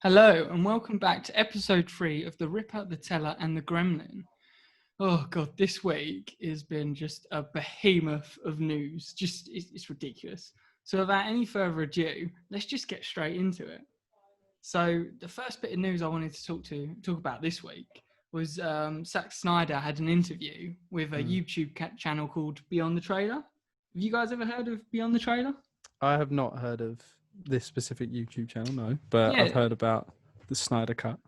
Hello and welcome back to episode 3 of The Ripper, the Teller and The Gremlin. Oh god, this week has been just a behemoth of news. It's ridiculous. So without any further ado, let's just get straight into it. So the first bit of news I wanted to talk about this week was Zack Snyder had an interview with a YouTube channel called Beyond the Trailer. Have you guys ever heard of Beyond the Trailer? I have not heard of this specific YouTube channel, no, but Yeah. I've heard about the Snyder Cut.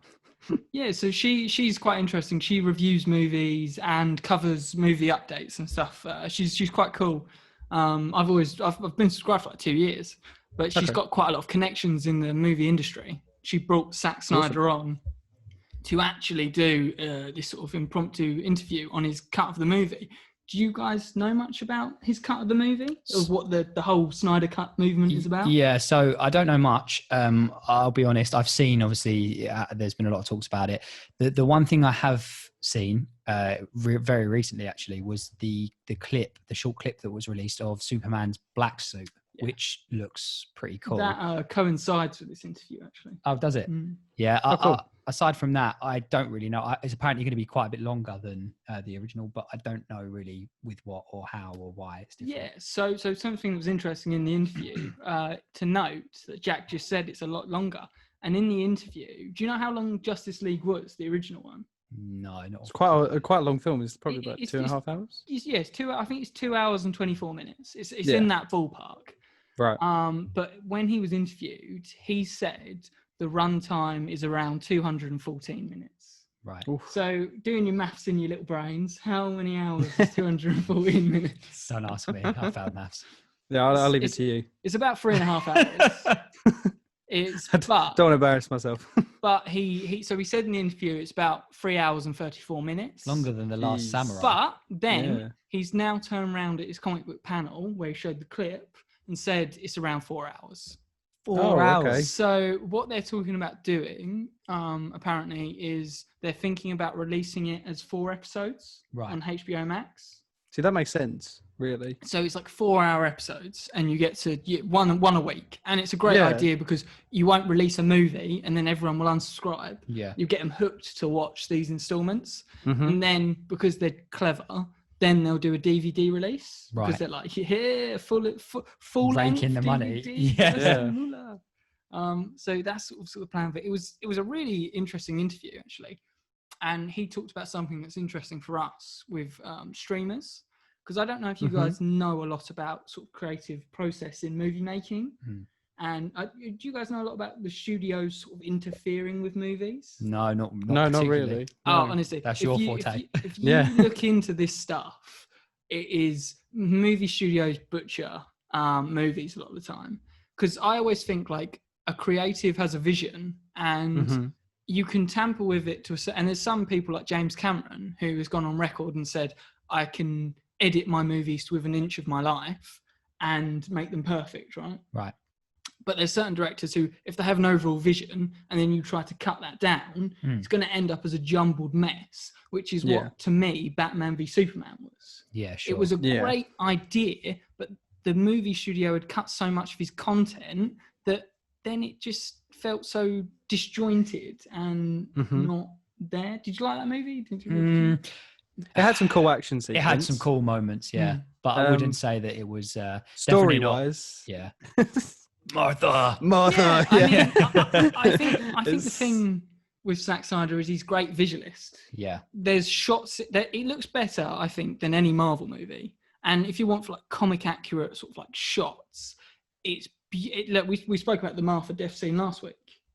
Yeah, so she's quite interesting. She reviews movies and covers movie updates and stuff. She's quite cool. I've been subscribed for like 2 years, but she's got quite a lot of connections in the movie industry. She brought Zack Snyder on to actually do this sort of impromptu interview on his cut of the movie. Do you guys know much about his cut of the movie, of what the whole Snyder Cut movement is about? Yeah, so I don't know much. I'll be honest. I've seen, obviously, there's been a lot of talks about it. The one thing I have seen very recently, actually, was the short clip that was released of Superman's black suit, which looks pretty cool. That coincides with this interview, actually. Oh, does it? Mm. Yeah. Cool. Aside from that, I don't really know. It's apparently going to be quite a bit longer than the original, but I don't know really with what or how or why it's different. Yeah, so something that was interesting in the interview to note that Jack just said it's a lot longer. And in the interview, do you know how long Justice League was, the original one? No, not. It's quite a long film. It's probably about 2.5 hours. Yes, I think it's 2 hours and 24 minutes. It's in that ballpark. Right. But when he was interviewed, he said the runtime is around 214 minutes. Right. Oof. So doing your maths in your little brains, how many hours is 214 minutes? Don't ask me. I found maths. Yeah, I'll leave it to you. It's about 3.5 hours. Don't want to embarrass myself. But he said in the interview it's about 3 hours and 34 minutes. Longer than The Last Samurai. But then he's now turned around at his comic book panel where he showed the clip and said it's around 4 hours. 4 hours. Okay. So what they're talking about doing, apparently, is they're thinking about releasing it as 4 episodes on HBO Max. See, that makes sense, really. So it's like 4-hour episodes, and you get to one a week, and it's a great idea because you won't release a movie and then everyone will unsubscribe. Yeah, you get them hooked to watch these installments, and then because they're clever, then they'll do a DVD release because they're like, full raking the money. Yeah. So that's sort of the plan. But it was a really interesting interview, actually. And he talked about something that's interesting for us with streamers, because I don't know if you guys know a lot about sort of creative process in movie making. And do you guys know a lot about the studios sort of interfering with movies? No, not really. Oh, honestly, that's your forte. If you look into this stuff, it is movie studios butcher movies a lot of the time. Because I always think like a creative has a vision and you can tamper with it and there's some people like James Cameron who has gone on record and said, I can edit my movies to within an inch of my life and make them perfect, right? Right. But there's certain directors who, if they have an overall vision and then you try to cut that down, it's going to end up as a jumbled mess, which is what, to me, Batman v Superman was. Yeah, sure. It was a great idea, but the movie studio had cut so much of his content that then it just felt so disjointed and not there. Did you like that movie? Did you? It had some cool action sequences. It had some cool moments, but I wouldn't say that it was story-wise. Yeah. Martha. Yeah. I mean, I think the thing with Zack Snyder is he's a great visualist. Yeah. There's shots that it looks better, I think, than any Marvel movie. And if you want for like comic accurate sort of like shots, look, we spoke about the Martha death scene last week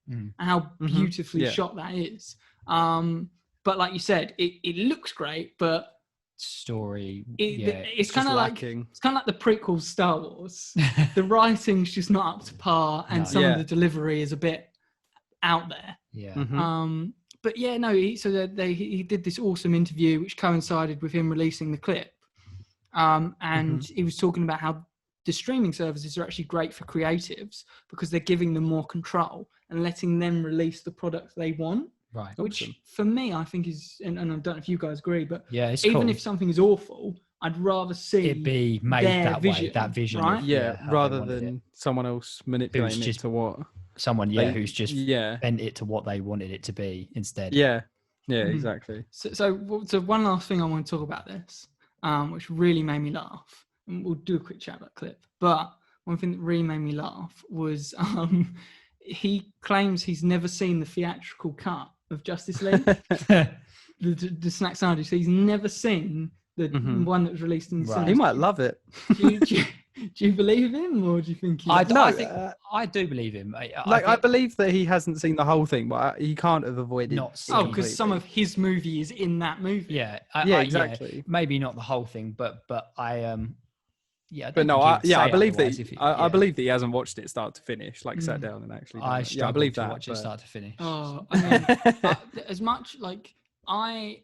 and how beautifully shot that is. But like you said, it looks great, but story it's kind of like the prequel Star Wars. The writing's just not up to par and some of the delivery is a bit out there. But he did this awesome interview which coincided with him releasing the clip, and he was talking about how the streaming services are actually great for creatives because they're giving them more control and letting them release the product they want. Right. Which for me, I think is, and I don't know if you guys agree, but it's even cool. if something is awful, I'd rather see it be made that way, that vision. Right? Rather than someone else manipulating it to what. Someone, who's just yeah, bent it to what they wanted it to be instead. yeah, Mhm. exactly. So one last thing I want to talk about this, which really made me laugh, and we'll do a quick chat about clip. But one thing that really made me laugh was he claims he's never seen the theatrical cut of Justice League, the Snack Snyder. So he's never seen the one that was released in Right. cinemas. He might love it. Do you believe him, or do you think I No, think I do believe him. I believe that he hasn't seen the whole thing, but he can't have avoided. Not it seen- Oh, because some completely. of his movie is in that movie. Yeah, exactly. maybe not the whole thing, but I yeah. I But don't no, think he'd say I believe that. otherwise if I believe that he hasn't watched it start to finish, like sat Mm. down and actually. I done it. struggle I believe to that. watch it start to finish. Oh, I mean, as much like I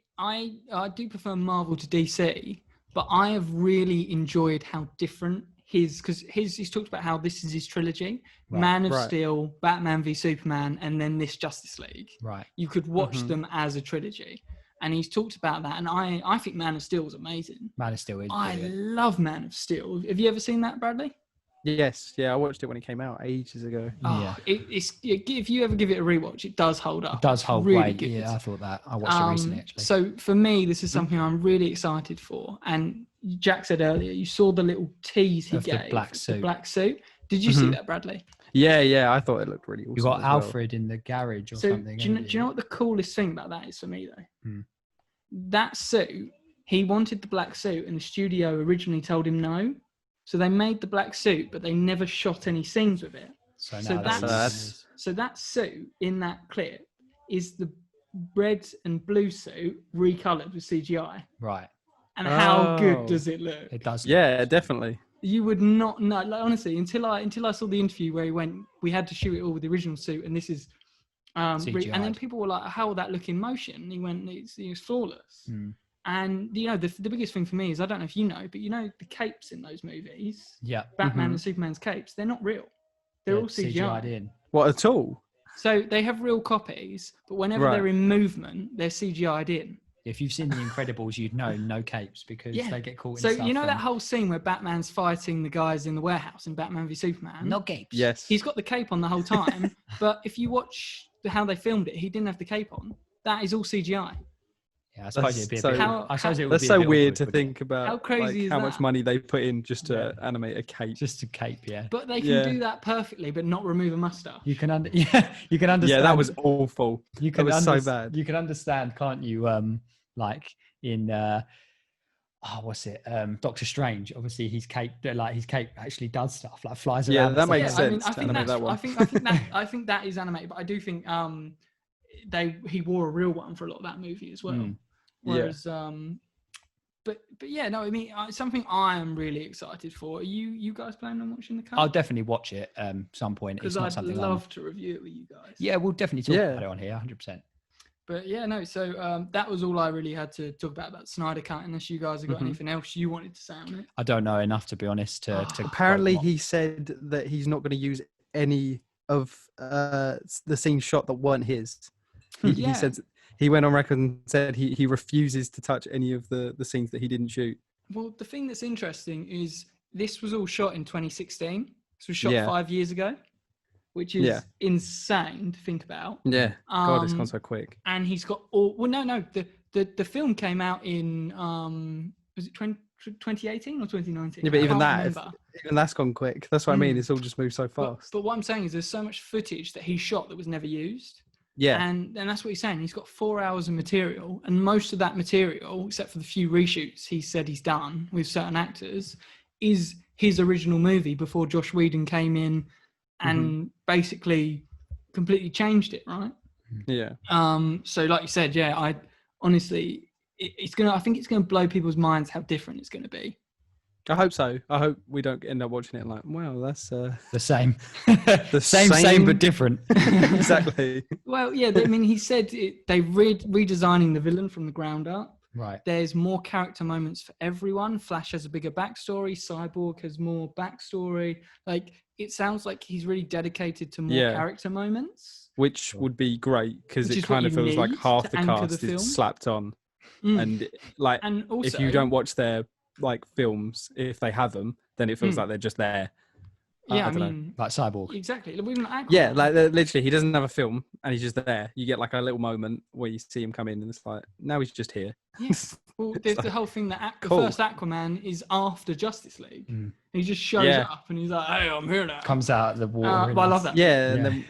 do prefer Marvel to DC, but I have really enjoyed how different he's talked about how this is his trilogy: Right, Man of right. Steel, Batman v Superman, and then this Justice League. Right. You could watch Mhm. them as a trilogy, and he's talked about that. And I think Man of Steel is amazing. Man of Steel is I brilliant. love Man of Steel. Have you ever seen that, Bradley? Yes, yeah, I watched it when it came out ages ago. Yeah. Oh, if you ever give it a rewatch, it does hold up. It does It's hold really weight. good. Yeah, I thought that. I watched it recently actually. So for me, this is something I'm really excited for. And Jack said earlier, you saw the little tease he Of the gave. black The suit. black suit. Did you see Mhm. that, Bradley? Yeah, I thought it looked really awesome. You got as well. Alfred in the garage or So something. do you haven't know what the coolest thing about that is for me though? Hmm. That suit, he wanted the black suit, and the studio originally told him no. So they made the black suit, but they never shot any scenes with it. So So now that's- So that suit in that clip is the red and blue suit recolored with CGI. right. And how good Oh. does it look? It does. Yeah, definitely. You would not know. Like, honestly, until I saw the interview where he went, we had to shoot it all with the original suit, and this is and then CGI'd. people were like, "How will that look in motion?" And he went, "It's flawless." Mm. And the biggest thing for me is, I don't know if you know, but you know the capes in those movies, Yeah. Batman Mhm. and Superman's capes, they're not real. They're all CGI. CGI'd in. What at all? So they have real copies, but whenever Right. they're in movement, they're CGI'd in. If you've seen The Incredibles, you'd know no capes because Yeah. they get caught in So stuff. you know that and- whole scene where Batman's fighting the guys in the warehouse in Batman v Superman? no capes. Yes. He's got the cape on the whole time, but if you watch how they filmed it, he didn't have the cape on. That is all CGI. Yeah, I suppose That's it'd be a so- bit. How- I suppose it would That's be a so bit weird awkward, to wouldn't it? think about. How crazy is how much that? money they put in just to animate a cape. Just a cape, yeah. But they can Yeah. do that perfectly, but not remove a mustache. You can you can understand. Yeah, that was awful. You that can was so bad. You can understand, can't you? Like in what's it? Doctor Strange. Obviously, his cape actually does stuff, like flies Yeah, around. that and makes stuff like sense. I to think animate that's. that one. I think that is animated, but I do think he wore a real one for a lot of that movie as well. Mm. Yeah. Whereas but yeah, no, I mean it's something I am really excited for. Are you guys planning on watching the cut? I'll definitely watch it some point. It's Because not I'd something love to review it with you guys. Yeah, we'll definitely talk Yeah. about it on here, 100%. But yeah, no. So that was all I really had to talk about Snyder Cut. Unless you guys have got Mhm. anything else you wanted to say on it. I don't know enough to be honest. To Apparently, quote he said that he's not going to use any of the scenes shot that weren't his. He Yeah. said he went on record and said he refuses to touch any of the scenes that he didn't shoot. Well, the thing that's interesting is this was all shot in 2016. This was shot Yeah. 5 years ago, which is Yeah. insane to think about. Yeah, God, it's Um, gone so quick. And he's got all. Well, no. The film came out in was it 2018 or 2019? Yeah, but I even can't that, remember. even that's gone quick. That's what I mean. Mm. It's all just moved so fast. But what I'm saying is, there's so much footage that he shot that was never used. Yeah, And that's what he's saying. He's got 4 hours of material, and most of that material, except for the few reshoots he said he's done with certain actors, is his original movie before Josh Whedon came in and basically completely changed it, right? yeah. So like you said, yeah, I honestly, I think it's gonna blow people's minds how different it's gonna be. I hope so. I hope we don't end up watching it and like, wow, that's the same. The same same- but different. exactly. Well, yeah, I mean, he said they're redesigning the villain from the ground up. Right. There's more character moments for everyone. Flash has a bigger backstory. Cyborg has more backstory. Like, it sounds like he's really dedicated to more Yeah. character moments. Which would be great because Which it is what kind of you feels like need half to the anchor the cast film. is slapped on, Mm. and like And also, if you don't watch their like films, if they have them, then it feels Mm. like they're just there. Yeah, I don't know. mean, like Cyborg. exactly. Even Aquaman. Yeah, like literally, he doesn't have a film, and he's just there. You get like a little moment where you see him come in, and it's like now he's just here. Yeah. Well, there's like, the whole thing that the cool. first Aquaman is after Justice League. Mm. He just shows Yeah. up and he's like, "Hey, I'm here now." Comes out of the water. But I love that. Yeah, and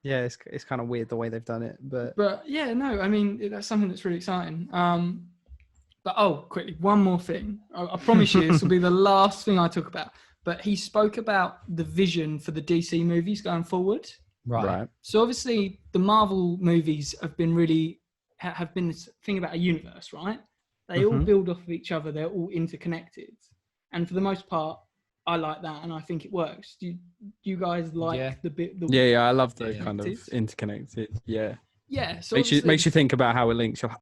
Yeah. then it's kind of weird the way they've done it, but Yeah, no, I mean that's something that's really exciting. But quickly, one more thing. I promise you, this will be the last thing I talk about. But he spoke about the vision for the DC movies going forward. Right. So obviously, the Marvel movies have been really have been this thing about a universe, right? They all build off of each other. They're all interconnected, and for the most part, I like that, and I think it works. Do you guys like the bit? I love the kind of connected? interconnected. Yeah, Yeah. So makes you think about how it links. You're like,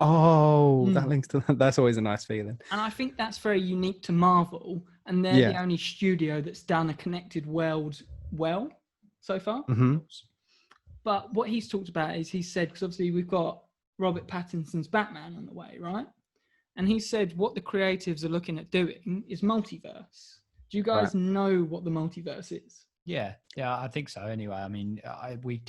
that links to that. That's always a nice feeling. And I think that's very unique to Marvel, and they're the only studio that's done a connected world well so far. Mm-hmm. But what he's talked about is he said, because obviously we've got Robert Pattinson's Batman on the way, right? And he said what the creatives are looking at doing is multiverse. Do you guys know what the multiverse is? Yeah, I think so. Anyway, I mean, we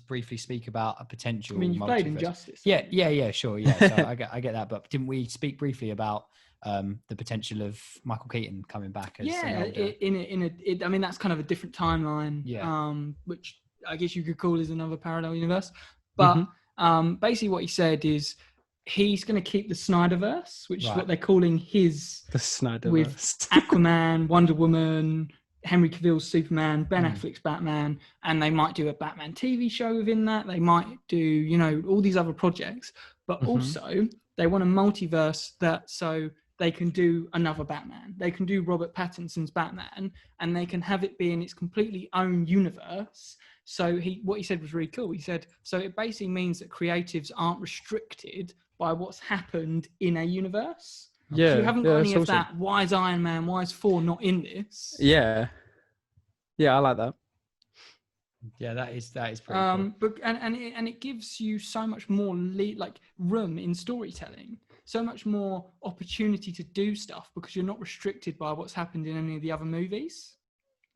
briefly speak about a potential. I mean, you multiverse. played Injustice. Yeah, sure. Yeah, so I get that. But didn't we speak briefly about the potential of Michael Keaton coming back as I mean, that's kind of a different timeline. Yeah. Which I guess you could call is another parallel universe. But basically, what he said is he's going to keep the Snyderverse, which is what they're calling his the Snyderverse with Aquaman, Wonder Woman, Henry Cavill's Superman, Ben Affleck's Batman, and they might do a Batman TV show within that. They might do, all these other projects, but also they want a multiverse so they can do another Batman. They can do Robert Pattinson's Batman, and they can have it be in its completely own universe. So what he said was really cool. He said, so it basically means that creatives aren't restricted by what's happened in a universe. Yeah, so you haven't got any of awesome. that. Why is Iron Man? Why is Thor not in this? Yeah, I like that. Yeah, that is pretty cool. But and it gives you so much more room in storytelling, so much more opportunity to do stuff because you're not restricted by what's happened in any of the other movies.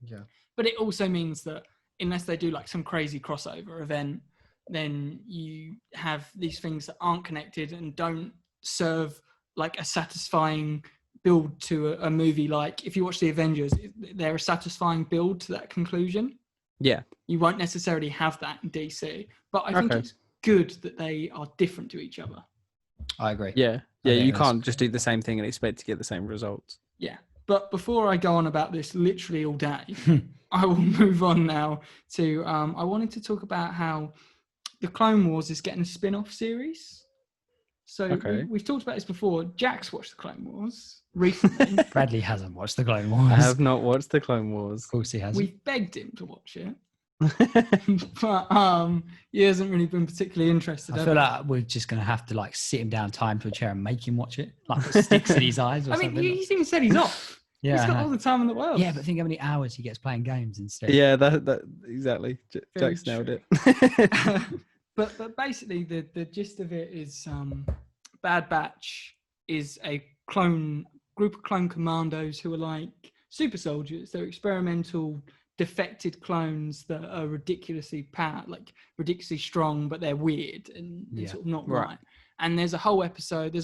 Yeah. But it also means that unless they do like some crazy crossover event, then you have these things that aren't connected and don't serve like a satisfying build to a movie. Like if you watch the Avengers, they're a satisfying build to that conclusion. Yeah. You won't necessarily have that in DC, but I think it's good that they are different to each other. I agree. Yeah. You can't just do the same thing and expect to get the same results. Yeah. But before I go on about this literally all day, I will move on now to, I wanted to talk about how the Clone Wars is getting a spin-off series. So we've talked about this before. Jack's watched the Clone Wars recently. Bradley hasn't watched the Clone Wars. I have not watched the Clone Wars. Of course he hasn't. We've begged him to watch it. But he hasn't really been particularly interested. I feel like we're just going to have to like sit him down, tie him to a chair and make him watch it. Like put sticks in his eyes or something. He's even said he's off. Yeah, he's got all the time in the world. Yeah, but think how many hours he gets playing games instead. Yeah, that exactly. Jack's nailed it. But basically, the gist of it is Bad Batch is a group of clone commandos who are like super soldiers. They're experimental, defected clones that are ridiculously ridiculously strong, but they're weird and sort of not right. And there's a whole 4-episode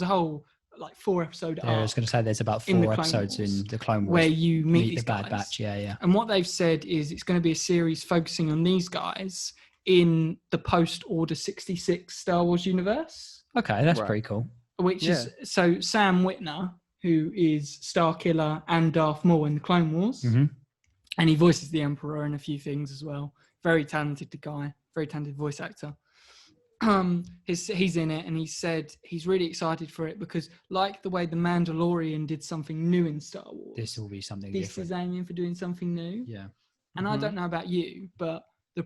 arc. I was going to say there's about 4 episodes in the Clone Wars where you meet these the Bad guys. Batch. Yeah. And what they've said is it's going to be a series focusing on these guys in the post-Order 66 Star Wars universe. Okay, that's pretty cool. Which is, so Sam Witwer, who is Starkiller and Darth Maul in the Clone Wars, and he voices the Emperor in a few things as well. Very talented guy, very talented voice actor. He's in it, and he said he's really excited for it because, like the way the Mandalorian did something new in Star Wars, this will be something this different. is aiming for doing something new. Yeah. And I don't know about you, but the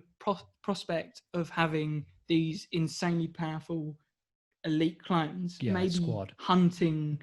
prospect of having these insanely powerful elite clones, maybe squad, hunting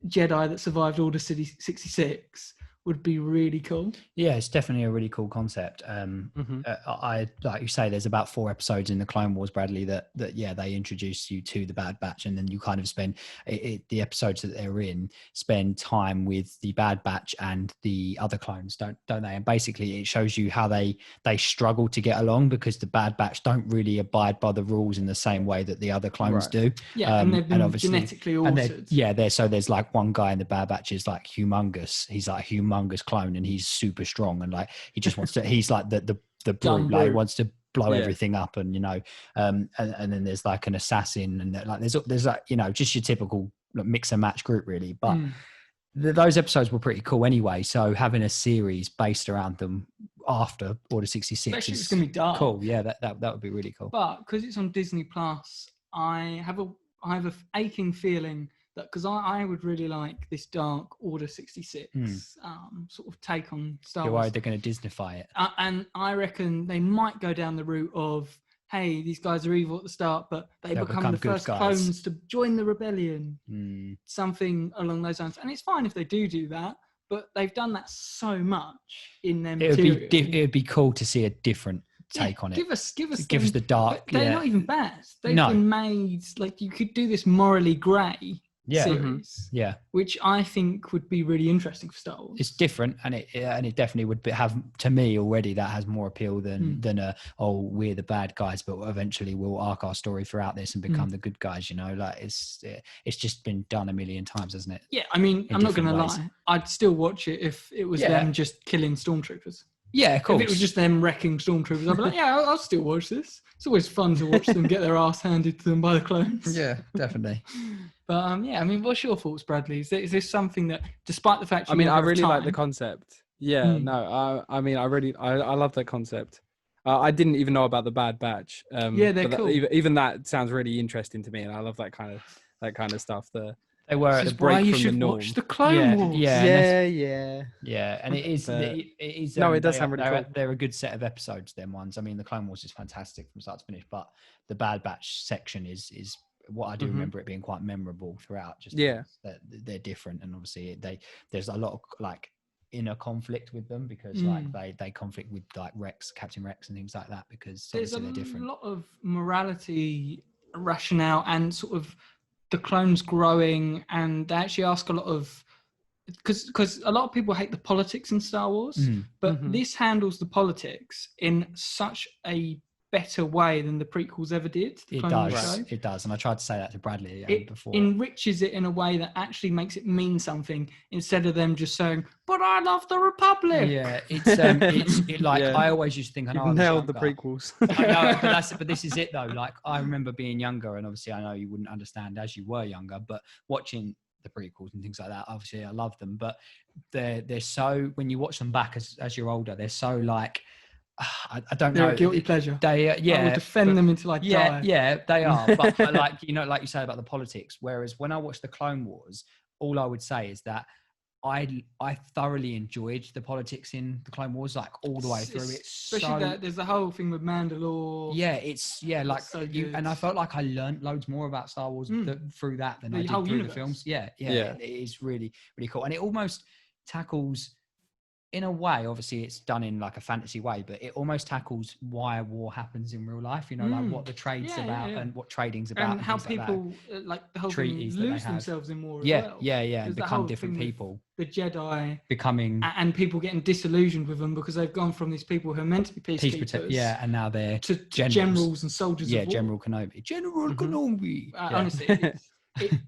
Jedi that survived Order 66, would be really cool. Yeah, it's definitely a really cool concept. Mhm. I like you say, there's about 4 episodes in the Clone Wars, Bradley, that yeah, they introduce you to the Bad Batch, and then you kind of spend the episodes that they're in spend time with the Bad Batch and the other clones, don't they? And basically, it shows you how they struggle to get along, because the Bad Batch don't really abide by the rules in the same way that the other clones Right. do. Yeah, and they've been obviously- genetically and altered. there's like one guy in the Bad Batch is like humongous. He's like a humongous clone, and he's super strong, and like he just wants to. He's like the Dumb brute. Like he brute. wants to blow Yeah. everything up, and and then there's like an assassin, and like there's like just your typical mix and match group, really. But those episodes were pretty cool anyway. So having a series based around them after Order 66 Especially if is it's going to be dark. cool. Yeah, that would be really cool. But because it's on Disney Plus, I have a aching feeling that, because I would really like this Dark Order 66 sort of take on Star You're Wars. worried they're going to Disneyfy it? And I reckon they might go down the route of, hey, these guys are evil at the start, but they They'll become become the good first guys. clones to join the rebellion. Mm. Something along those lines. And it's fine if they do that, but they've done that so much in their It would material. be it'd be cool to see a different take Yeah, on it. Give us Give us them, the dark. but they're Yeah, not even bad. They've No. been made, like, you could do this morally grey yeah, series, yeah. which I think would be really interesting for Star Wars. It's different, and it definitely would have, to me already, that has more appeal than we're the bad guys, but eventually we'll arc our story throughout this and become the good guys. Like it's just been done a million times, hasn't it? Yeah, I mean, in I'm not going to different ways. lie. I'd still watch it if it was Yeah. them just killing stormtroopers. Yeah, of course. If it was just them wrecking stormtroopers, I'd be like, yeah, I'll still watch this. It's always fun to watch them get their ass handed to them by the clones. yeah, definitely. But yeah, I mean, what's your thoughts, Bradley? Is this something that, despite the fact you I mean, I never have really like the time- concept. Yeah, no, I mean, I love that concept. I didn't even know about the Bad Batch. Yeah, they're but cool. Even that sounds really interesting to me, and I love that kind of stuff. They were This the is why break you from the should norm. watch the Clone Yeah, Wars. yeah. and yeah. and it is. But- it is. No, it does they sound are- really they're, cool. they're a good set of episodes. Them ones. I mean, the Clone Wars is fantastic from start to finish, but the Bad Batch section is what I do remember it being quite memorable throughout. Just Yeah. because they're different, and obviously there's a lot of like inner conflict with them, because like they conflict with like Captain Rex and things like that, because There's obviously a they're different. lot of morality rationale and sort of the clones growing, and they actually ask a lot of, because a lot of people hate the politics in Star Wars, but this handles the politics in such a better way than the prequels ever did. The It Clone Wars does. show. It does, and I tried to say that to Bradley It before. enriches it in a way that actually makes it mean something, instead of them just saying, "But I love the Republic." Yeah, like Yeah. I always used to think I know I You've was nailed the younger. prequels. I know, but this is it though. Like I remember being younger, and obviously I know you wouldn't understand as you were younger, but watching the prequels and things like that, obviously I love them, but they're so, when you watch them back as you're older, they're so like, I don't They're know. a guilty pleasure. They I yeah, will defend but- them until I die. yeah, they are. But like like you say about the politics. Whereas when I watched the Clone Wars, all I would say is that I thoroughly enjoyed the politics in the Clone Wars, like all the way through. It's Especially so, that there's the whole thing with Mandalore. yeah, it's like so you, and good. I felt like I learned loads more about Star Wars through that than The I did whole through universe. the films. Yeah, Yeah. it is really cool, and it almost tackles, in a way, obviously it's done in like a fantasy way, but it almost tackles why a war happens in real life. Like what the trade's Yeah, about yeah. and what trading's about, And how things like that. people, like the whole Treaties thing, that they lose have. themselves in war Yeah, as well. and There's the become whole different thing with people, The Jedi becoming and people getting disillusioned with them because they've gone from these people who are meant to be peace peacekeepers protect. Yeah, and now they're to generals. generals and soldiers Yeah, of war. General Kenobi. General Kenobi. Yeah. Honestly,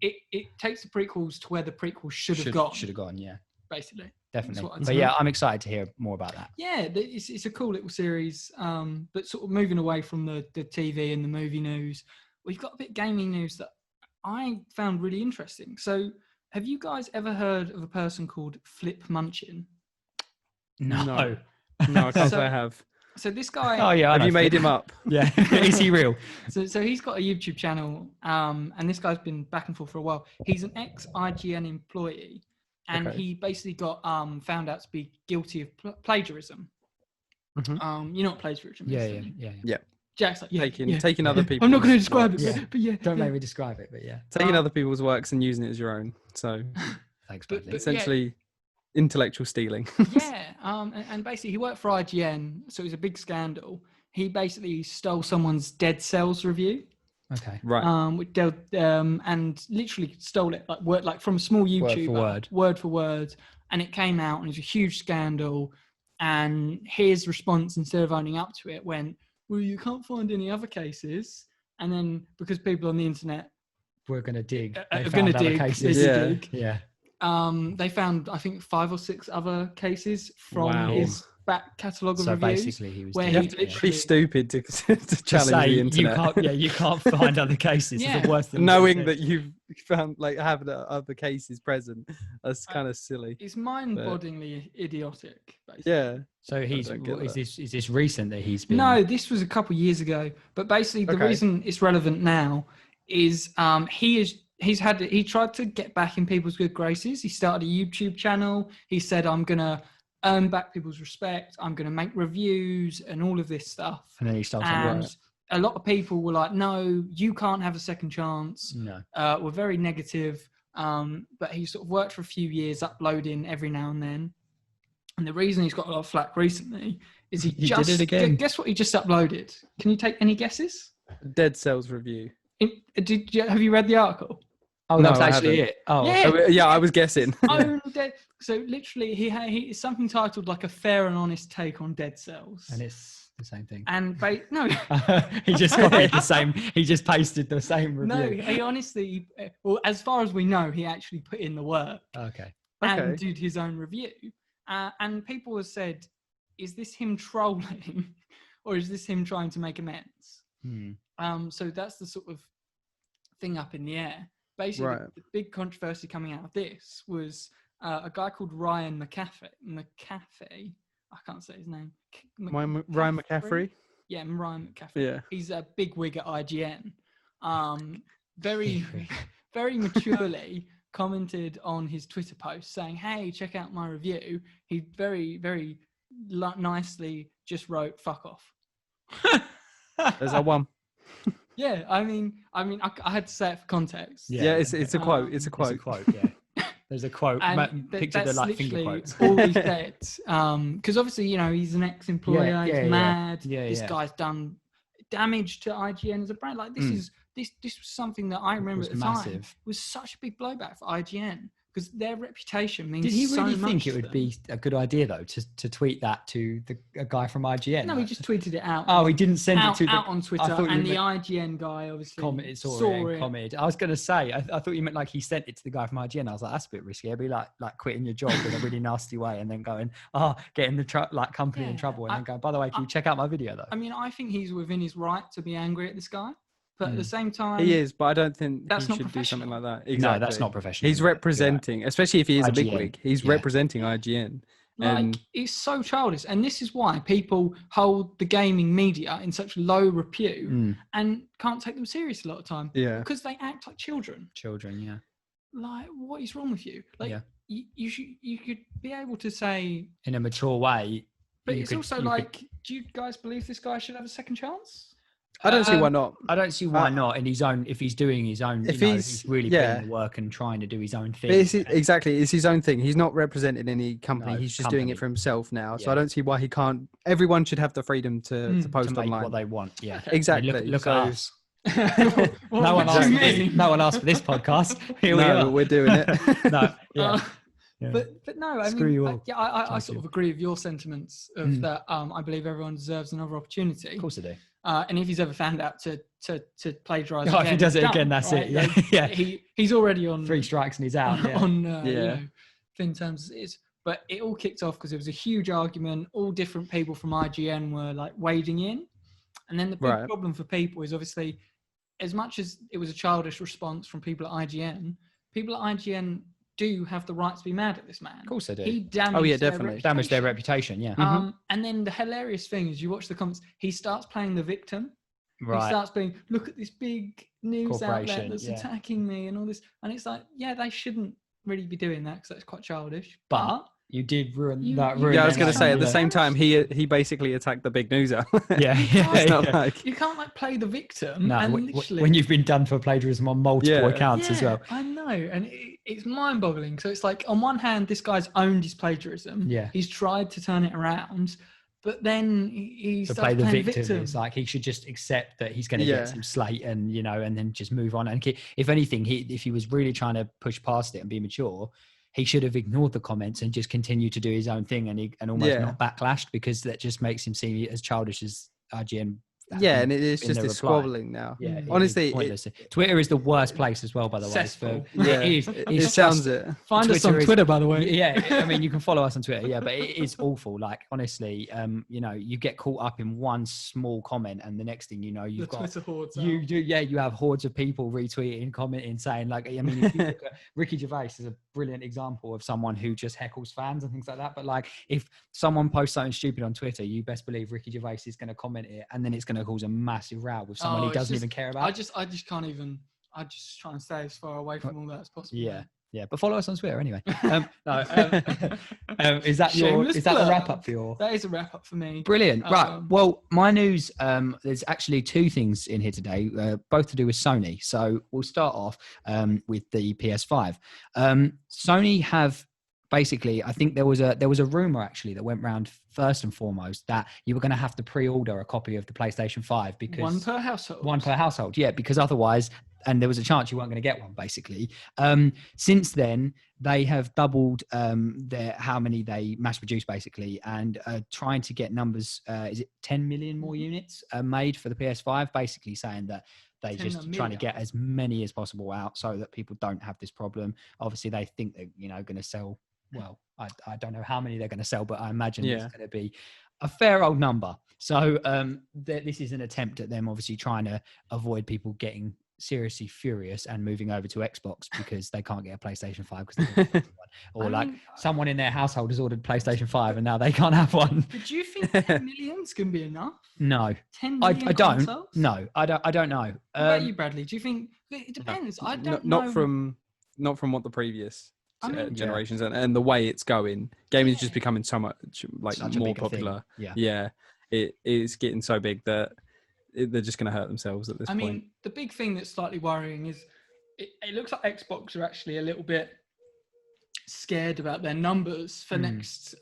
it takes the prequels to where the prequels should have gone, Should have gone. Yeah, basically. definitely. what I'd But say. yeah, I'm excited to hear more about that. Yeah, it's a cool little series, but sort of moving away from the TV and the movie news, we've got a bit of gaming news that I found really interesting. So have you guys ever heard of a person called Flip Munchin? No. No. No, I can't So- say I have. So this guy, Oh yeah, I Have know you made Flip. him up? Yeah, is he real? so he's got a YouTube channel, and this guy's been back and forth for a while. He's an ex-IGN employee, and Okay. he basically got found out to be guilty of plagiarism. Mhm. You know what plagiarism is? Yeah, don't you? yeah. Jack's like, yeah, Taking yeah. taking other people's I'm not going to describe works. it, Yeah. but yeah. Don't yeah. make me describe it, but yeah. Taking other people's works and using it as your own. So Thanks, But- Bradley. but- essentially, intellectual stealing. Yeah, and basically he worked for IGN, so it was a big scandal. He basically stole someone's Dead Cells review. Okay. Right. And literally stole it like from a small YouTuber, word for word, and it came out and it was a huge scandal. And his response, instead of owning up to it, went, "Well, you can't find any other cases." And then because people on the internet we're going to dig. are going to dig, dig. Yeah. They found, I think, 5 or 6 other cases from Wow. his back catalogue of So reviews. basically, he was. where You he have to be literally- pretty stupid to to challenge say the internet. you can't find other cases. Yeah. It's the worst thing. Knowing that you've found have the other cases present, that's kind of silly. It's mind-bogglingly idiotic, basically. Yeah. So don't get that. is this recent that he's been? No, this was a couple of years ago. But basically, the Okay. reason it's relevant now is he tried to get back in people's good graces. He started a YouTube channel. He said, "I'm gonna earn back people's respect. I'm gonna make reviews and all of this stuff." And then he stole something. And Right. a lot of people were like, "No, you can't have a second chance." No. Were very negative. But he sort of worked for a few years, uploading every now and then. And the reason he's got a lot of flack recently is he just did it again. Guess what he just uploaded? Can you take any guesses? Dead Cells review. Have you read the article? Oh, No, that's I actually haven't. it. Oh, Yeah. Oh, yeah, I was guessing. Own Dead. So literally, he it's something titled like a fair and honest take on Dead Cells. and it's the same thing. And no, He just copied the same. He just pasted the same review. no, he honestly, well, as far as we know, he actually put in the work Okay. and Okay. did his own review. And people have said, is this him trolling or is this him trying to make amends? So that's the sort of thing up in the air. Basically, Right. the big controversy coming out of this was a guy called Ryan McAfee. I can't say his name. Ryan McCaffrey. Yeah, Ryan McAfee. Yeah. He's a big wig at IGN. Very, very maturely commented on his Twitter post saying, "Hey, check out my review." He very, very nicely just wrote "fuck off." There's our one. Yeah, I mean, I had to say it for context. Yeah, it's a quote. It's a It's a quote. quote. Yeah. There's a quote. Picture the that's like finger literally quotes. all he said. Because obviously, he's an ex-employer. Yeah, he's yeah. mad. Yeah, this yeah. guy's done damage to IGN as a brand. Like this was something that I remember was at the time massive. was such a big blowback for IGN because their reputation means. Did he so really much think it to would them. be a good idea though to tweet that to a guy from IGN? No, he just tweeted it out. Oh, he didn't send out, it to out the on Twitter, thought you and the meant- IGN guy obviously comment saw it and it. commented. I was going to say, I thought you meant like he sent it to the guy from IGN. I was like, that's a bit risky. It'd be like quitting your job in a really nasty way and then going, getting the company in Yeah, trouble and then going, by the way, can you check out my video though? I mean, I think he's within his right to be angry at this guy, but at the same time, He is, but I don't think That's he not should do something professional. like that. Exactly. No, that's not professional. He's You're right. representing, especially if he is a big IGN, wig. He's yeah. representing IGN. Like, And it's so childish, and this is why people hold the gaming media in such low repute and can't take them serious a lot of time yeah, because they act like children. Children, yeah. Like, what is wrong with you? Like, Yeah. you could be able to say, In a mature way. but you it's could- also you could- like, do you guys believe this guy should have a second chance? I don't see why not. I don't see why not in his own, if he's doing his own, If he's really yeah. putting the work and trying to do his own thing. But exactly, it's his own thing. He's not representing any company. No, He's just doing company. it for himself now. So Yeah. I don't see why he can't. Everyone should have the freedom to to post make online. what they want. Yeah. Exactly. Look So- at us. What No one do you asked. mean? No one asked for this podcast. Here we No, are. but we're doing it. No. Yeah. Uh, Yeah. But no, I Screw mean, you all. yeah, I Thank sort you. of agree with your sentiments of that. I believe everyone deserves another opportunity. Of course I do. And if he's ever found out to plagiarize, Oh, if he does it he's again, done, that's right? it. Yeah. Like, Yeah. He's already on 3 strikes and he's out. Yeah. on Yeah. thin terms as it is. But it all kicked off because there was a huge argument. All different people from IGN were like wading in, and then the big Right. problem for people is obviously, as much as it was a childish response from people at IGN, people at IGN do have the right to be mad at this man. Of course I do. He damaged Oh, yeah, their definitely. Damage their reputation. reputation. Yeah. And then the hilarious thing is, you watch the comments. He starts playing the victim. He Right. starts being, look at this big news outlet Corporation, that's yeah. attacking me and all this. And it's like, yeah, they shouldn't really be doing that because that's quite childish. But you did ruin You- that. you- ruin Yeah, I was their going to say at the name, same time he basically attacked the big newser. Yeah. can't- Yeah. It's not yeah. like you can't like play the victim No, and literally. when you've been done for plagiarism on multiple Yeah. accounts as well. I know, and it's mind-boggling. So it's like, on one hand, this guy's owned his plagiarism. Yeah. He's tried to turn it around, but then he To starts play the playing victim, it's like he should just accept that he's going to Yeah. get some slate, and and then just move on. And if anything, if he was really trying to push past it and be mature, he should have ignored the comments and just continued to do his own thing, and almost not backlashed, because that just makes him seem as childish as IGN. And it is in just their this reply. squabbling now. Yeah, Honestly, Twitter is the worst place as well, by the way. Cesspool. it sounds it. Find us on Twitter, by the way. Yeah, I mean, you can follow us on Twitter. Yeah, but it is awful. Like, honestly, you get caught up in one small comment, and the next thing you know, you've got Twitter hordes. you have hordes of people retweeting, commenting, saying, like, I mean, if you look at Ricky Gervais is a brilliant example of someone who just heckles fans and things like that. But like, if someone posts something stupid on Twitter, you best believe Ricky Gervais is going to comment it, and then it's going to cause a massive row with someone he doesn't even care about. I just can't even. I just try and stay as far away from all that as possible. Yeah, but follow us on Twitter anyway. Is that Shameless the plug. wrap up for your? That is a wrap up for me. Brilliant. Right. Well, my news. There's actually two things in here today, both to do with Sony. So we'll start off with the PS5. Sony have. Basically, I think there was a rumor actually that went around first and foremost that you were going to have to pre-order a copy of the PlayStation 5 because one per household. One per household, yeah, because otherwise, and there was a chance you weren't going to get one. Basically, since then they have doubled how many they mass produce basically, and trying to get numbers. Is it 10 million more units made for the PS5? Basically saying that. They just trying to get as many as possible out so that people don't have this problem. Obviously, they think they're going to sell. Well, I don't know how many they're going to sell, but I imagine it's going to be a fair old number. So this is an attempt at them obviously trying to avoid people getting seriously furious and moving over to Xbox because they can't get a PlayStation 5 because someone in their household has ordered PlayStation 5 and now they can't have one. But do you think 10 millions can be enough? No, 10 million I don't. consoles? No, I don't know. What about you, Bradley? Do you think it depends? I don't know. Not from what the previous generations and the way it's going. Gaming is just becoming so much more popular. Thing. Yeah, it is getting so big that they're just going to hurt themselves at this point. I mean, the big thing that's slightly worrying is it looks like Xbox are actually a little bit scared about their numbers for next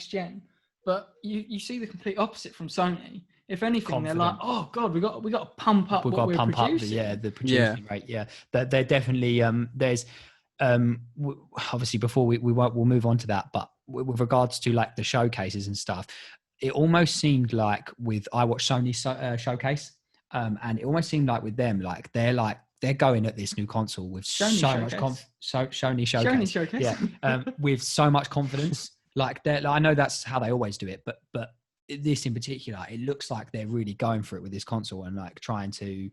gen, but you see the complete opposite from Sony. If anything, they're like, oh god, we got to pump up what we're producing. The producing rate. Yeah, they're definitely there's obviously before we'll move on to that, but with regards to like the showcases and stuff, it almost seemed like I watched Sony's showcase, and it almost seemed like with them, like they're going at this new console with Sony showcase. Yeah, with so much confidence. I know that's how they always do it, but this in particular, it looks like they're really going for it with this console and like trying to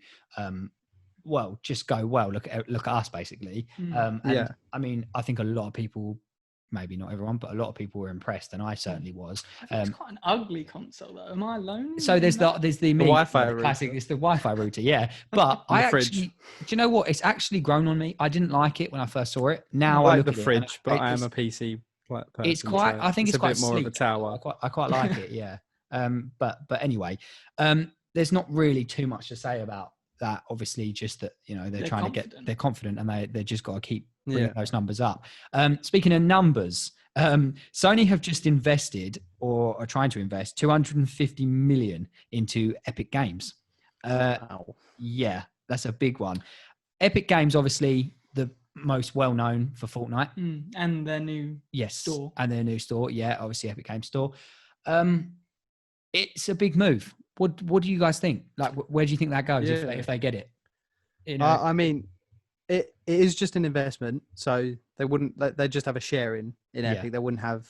just go look at us basically. I mean, I think a lot of people, maybe not everyone, but a lot of people were impressed, and I certainly was. I think it's quite an ugly console though. Am I alone? So there's the Wi-Fi router. Classic. It's the Wi-Fi router, yeah. But do you know what? It's actually grown on me. I didn't like it when I first saw it. Now I look at the fridge, but I am a PC person. It's quite. I think it's a quite bit more sleek. of a tower. I quite like it. Yeah. But anyway, there's not really too much to say about that. Obviously, just that they're trying to they're confident, and they just got to keep bringing those numbers up. Speaking of numbers, Sony have just invested or are trying to invest 250 million into Epic Games. Wow. Yeah, that's a big one. Epic Games, obviously, the most well known for Fortnite and their new store. And their new store. Yeah, obviously Epic Games Store. It's a big move. What do you guys think? Like, where do you think that goes if they get it? I mean, it is just an investment, so they wouldn't. They just have a share in Epic. They wouldn't have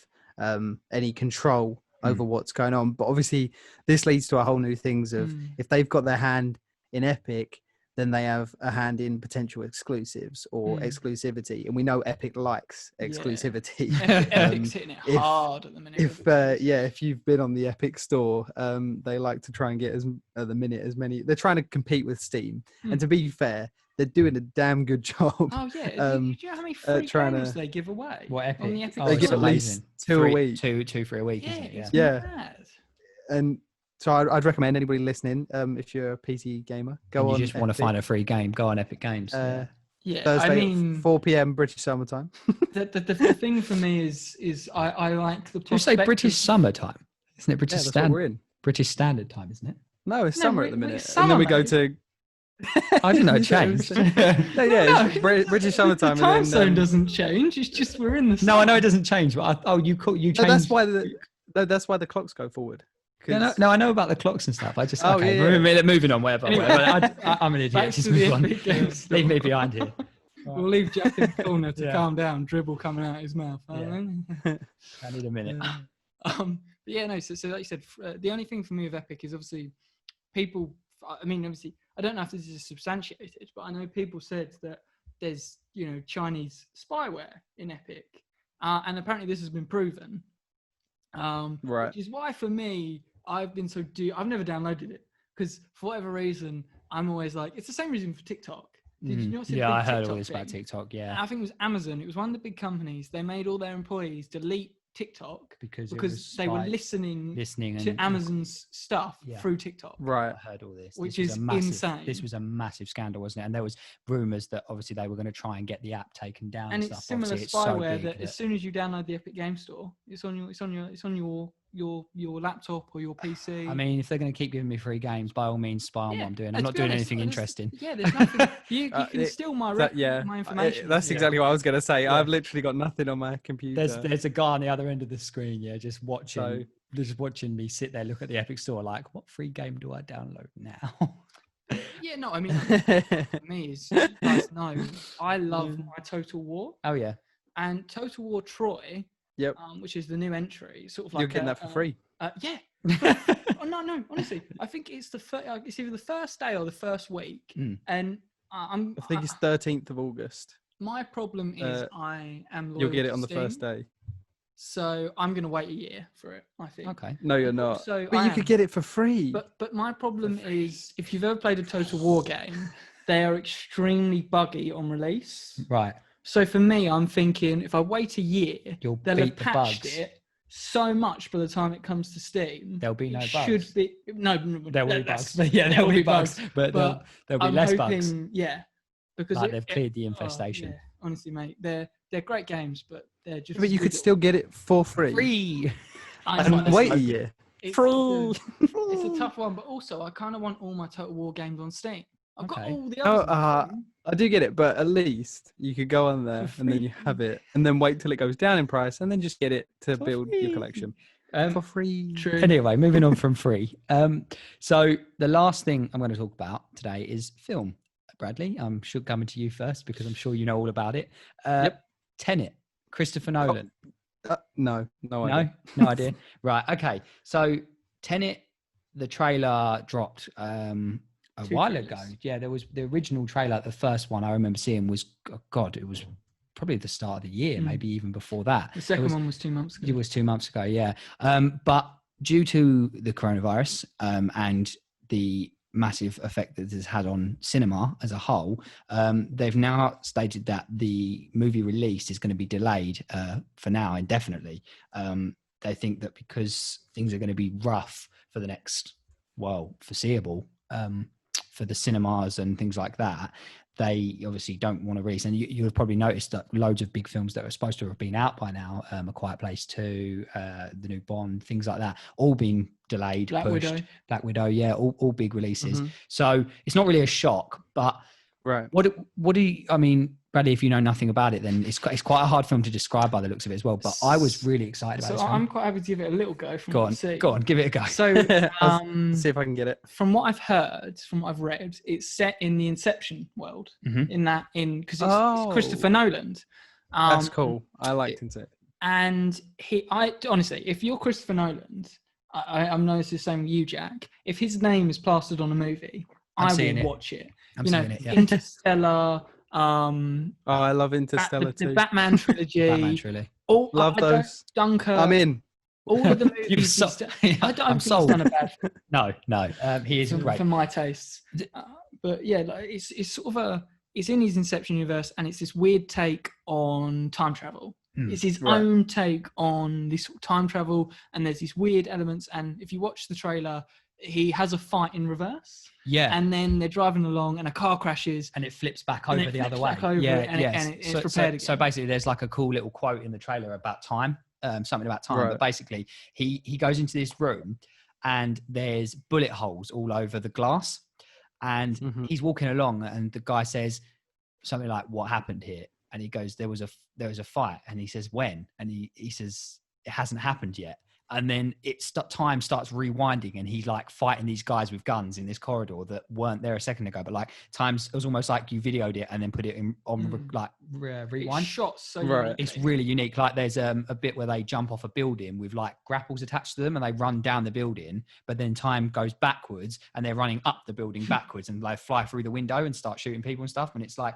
any control over what's going on. But obviously, this leads to a whole new things of if they've got their hand in Epic, then they have a hand in potential exclusives or exclusivity, and we know Epic likes exclusivity. Epic's hitting it hard at the minute. If you've been on the Epic store, they like to try and get at the minute as many. They're trying to compete with Steam, and to be fair, they're doing a damn good job. Oh yeah, do you know how many free games they give away? What Epic? On the Epic they give at least two a week. Two for a week. Yeah, isn't it? it's mad. And so I'd recommend anybody listening, if you're a PC gamer, go on. You just want to find a free game, go on Epic Games. Yeah, Thursday I mean, at 4 p.m. British summertime. the thing for me is I like the Do you say prospect British of- summertime? Isn't it British Yeah, that's what we're standard? in. British Standard Time, isn't it? No, it's No, summer at the it's minute, summer, and then we go mate. to. I didn't know it Yeah, changed. no, yeah, it's British summertime. The time and then, zone doesn't change. It's just we're in the No, I know summer. it doesn't change, but you No, changed. that's why the clocks go forward. No, I know about the clocks and stuff. I just Oh, okay. yeah, yeah. Moving on, whatever. Anyway. I'm an idiot. Back Just to the move on. Epic Games Leave me store. behind here. We'll leave Jack in the corner to Yeah. calm down. Dribble coming out his mouth. Yeah. I need a minute. But yeah, no. So like you said, the only thing for me with Epic is obviously people. I mean, obviously, I don't know if this is substantiated, but I know people said that there's Chinese spyware in Epic, and apparently this has been proven. Right. Which is why for me, I've been so I've never downloaded it because for whatever reason, I'm always like, it's the same reason for TikTok. Did you not see the Yeah, big I heard TikTok all this about thing? TikTok. Yeah, I think it was Amazon. It was one of the big companies. They made all their employees delete TikTok because they were listening and to Amazon's stuff through TikTok. Right. I heard all this, Which was is a massive, insane. This was a massive scandal, wasn't it? And there was rumors that obviously they were going to try and get the app taken down. And stuff. it's similar Obviously, it's so spyware big that as soon as you download the Epic Game Store, it's on your laptop or your PC. I mean, if they're going to keep giving me free games, by all means, spy on what I'm doing. I'm not doing anything interesting. Yeah, there's nothing. You can steal my my information. That's exactly what I was going to say. I've literally got nothing on my computer. There's a guy on the other end of the screen, just watching me sit there, look at the Epic Store, like, what free game do I download now? Yeah, no, I mean, for me, is you guys know, I love my Total War. Oh yeah, and Total War Troy. Yep. Which is the new entry, sort of like you're getting that for free. Yeah. Oh, no, honestly, I think it's it's either the first day or the first week, and I think it's 13th of August. My problem is I am loyal. You'll get it to on the Steam, first day. So I'm going to wait a year for it, I think. Okay. No, you're not. So but you could get it for free. But my problem is, if you've ever played a Total War game, they are extremely buggy on release. Right. So for me, I'm thinking if I wait a year, they'll have patched it so much by the time it comes to Steam. There'll be no bugs. Should be there will be bugs. Yeah, there'll be bugs, but there'll be less bugs. Yeah, because they've cleared the infestation. Yeah, honestly, mate, they're great games, but they're just. But you could still get it for free. Free. And wait a year. It's a tough one, but also I kind of want all my Total War games on Steam. I've got all the others. I do get it, but at least you could go on there and then you have it, and then wait till it goes down in price, and then just get it to build your collection for free. True. Anyway, moving on from free. So the last thing I'm going to talk about today is film. Bradley, I'm sure coming to you first because I'm sure you know all about it. Tenet, Christopher Nolan. No idea. No idea. Right. Okay. So Tenet, the trailer dropped a while ago. Yeah, there was the original trailer. The first one I remember seeing was, it was probably the start of the year, maybe even before that. The second one was 2 months ago. It was 2 months ago, yeah. But due to the coronavirus and the massive effect that this has had on cinema as a whole, they've now stated that the movie release is going to be delayed for now indefinitely. They think that because things are going to be rough for the next, foreseeable, for the cinemas and things like that, they obviously don't want to release. And you have probably noticed that loads of big films that are supposed to have been out by now, A Quiet Place 2, the new Bond, things like that, all being delayed, pushed. Black Widow, yeah, all big releases. So it's not really a shock, but right. What do you, I mean, Bradley, if you know nothing about it, then it's quite a hard film to describe by the looks of it as well. But I was really excited about it. So I'm quite happy to give it a little go. Go on, give it a go. So see if I can get it. From what I've heard, from what I've read, it's set in the Inception world. Because it's Christopher Nolan. That's cool. I liked it. And honestly, if you're Christopher Nolan, I'm noticing the same with you, Jack. If his name is plastered on a movie, I will watch it. I'm seeing it. Yeah. Interstellar. I love Interstellar too. The Batman trilogy. Love those. Dunkirk. I'm in. All of the movies. I don't think he's done a bad film. No. He is great for my tastes. But yeah, it's sort of it's in his Inception universe, and it's this weird take on time travel. It's his own take on this time travel, and there's these weird elements. And if you watch the trailer, he has a fight in reverse. Yeah. And then they're driving along and a car crashes. And it flips back over the other way. And it's repaired again. So basically there's like a cool little quote in the trailer about time, something about time. But basically he goes into this room and there's bullet holes all over the glass. And he's walking along and the guy says something like, "What happened here?" And he goes, there was a fight. And he says, "When?" And he says, "It hasn't happened yet." And then time starts rewinding and he's like fighting these guys with guns in this corridor that weren't there a second ago. But like it was almost like you videoed it and then put it on rewind. It's shot so right. It's really unique. Like there's a bit where they jump off a building with like grapples attached to them and they run down the building, but then time goes backwards and they're running up the building backwards and they fly through the window and start shooting people and stuff. And it's like,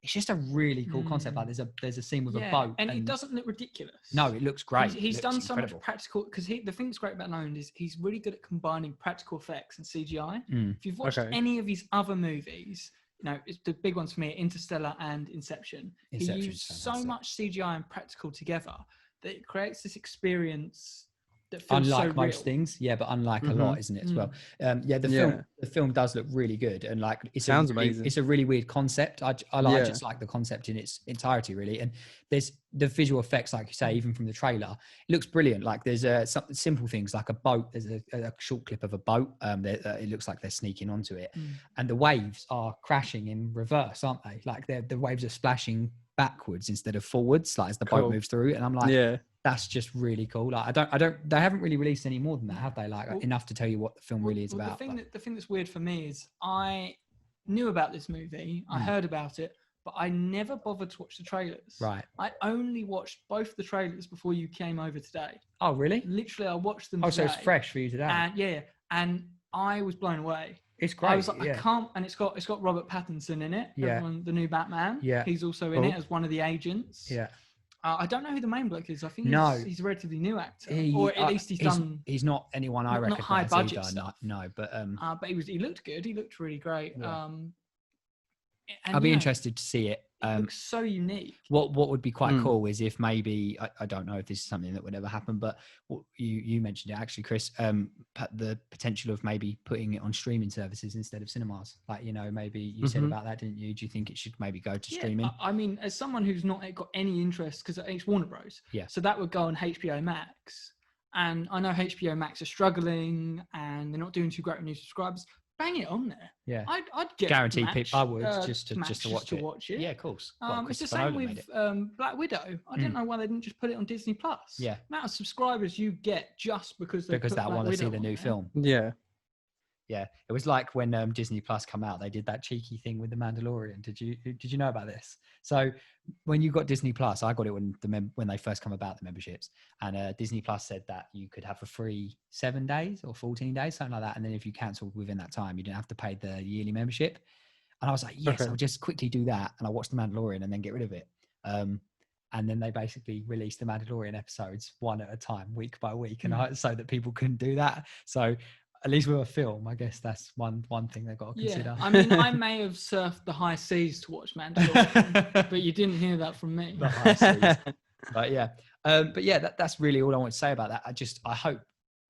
it's just a really cool concept. Like there's a scene with a boat, and it doesn't look ridiculous. No, it looks great. He's done so much practical, because the thing that's great about Nolan is he's really good at combining practical effects and CGI. If you've watched any of his other movies, it's the big ones for me, Interstellar and Inception. He used so much CGI and practical together that it creates this experience that feels unlike so most real. things, but unlike a lot, isn't it, as well? The film does look really good, and like sounds amazing. It's a really weird concept. I just like the concept in its entirety, really. And there's the visual effects, like you say, even from the trailer, it looks brilliant. Like there's some simple things like a boat. There's a short clip of a boat. It looks like they're sneaking onto it, and the waves are crashing in reverse, aren't they? Like the waves are splashing backwards instead of forwards, like as the boat moves through. And I'm like, that's just really cool. Like they haven't really released any more than that, have they? Like enough to tell you what the film really is about. The thing that's weird for me is I knew about this movie, I heard about it, but I never bothered to watch the trailers. Right. I only watched both the trailers before you came over today. Oh, really? Literally, I watched them. Oh, so it's fresh for you today. And and I was blown away. It's great. I was like, I can't, and it's got Robert Pattinson in it. The new Batman. Yeah. He's also in it as one of the agents. Yeah. I don't know who the main bloke is. I think he's a relatively new actor, or at least he's not anyone I recognize. Not high budget either. stuff. No, but he looked good. He looked really great. Yeah. And I'll be interested to see it. It looks so unique. What would be quite cool is if maybe I don't know if this is something that would ever happen, but you mentioned it actually, Chris. The potential of maybe putting it on streaming services instead of cinemas. Like maybe you said about that, didn't you? Do you think it should maybe go to streaming? I mean, as someone who's not got any interest, because it's Warner Bros. Yeah. So that would go on HBO Max, and I know HBO Max are struggling and they're not doing too great with new subscribers. Bang it on there. Yeah, I'd get guaranteed people. I would just to watch it. Yeah, of course. It's the same with Black Widow. I don't know why they didn't just put it on Disney Plus. Yeah, the amount of subscribers you get just because they want to see the new film. Yeah, it was like when Disney Plus come out, they did that cheeky thing with The Mandalorian. Did you know about this? So when you got Disney Plus, I got it when they first come about, the memberships, and Disney Plus said that you could have a free 7 days or 14 days, something like that, and then if you cancelled within that time, you didn't have to pay the yearly membership. And I was like, yes, I'll just quickly do that, and I watched The Mandalorian and then get rid of it. And then they basically released The Mandalorian episodes one at a time, week by week, and so that people couldn't do that. So at least with a film, I guess that's one thing they've got to consider. I mean, I may have surfed the high seas to watch Mandalorian, but you didn't hear that from me. The high seas. That's really all I want to say about that. I hope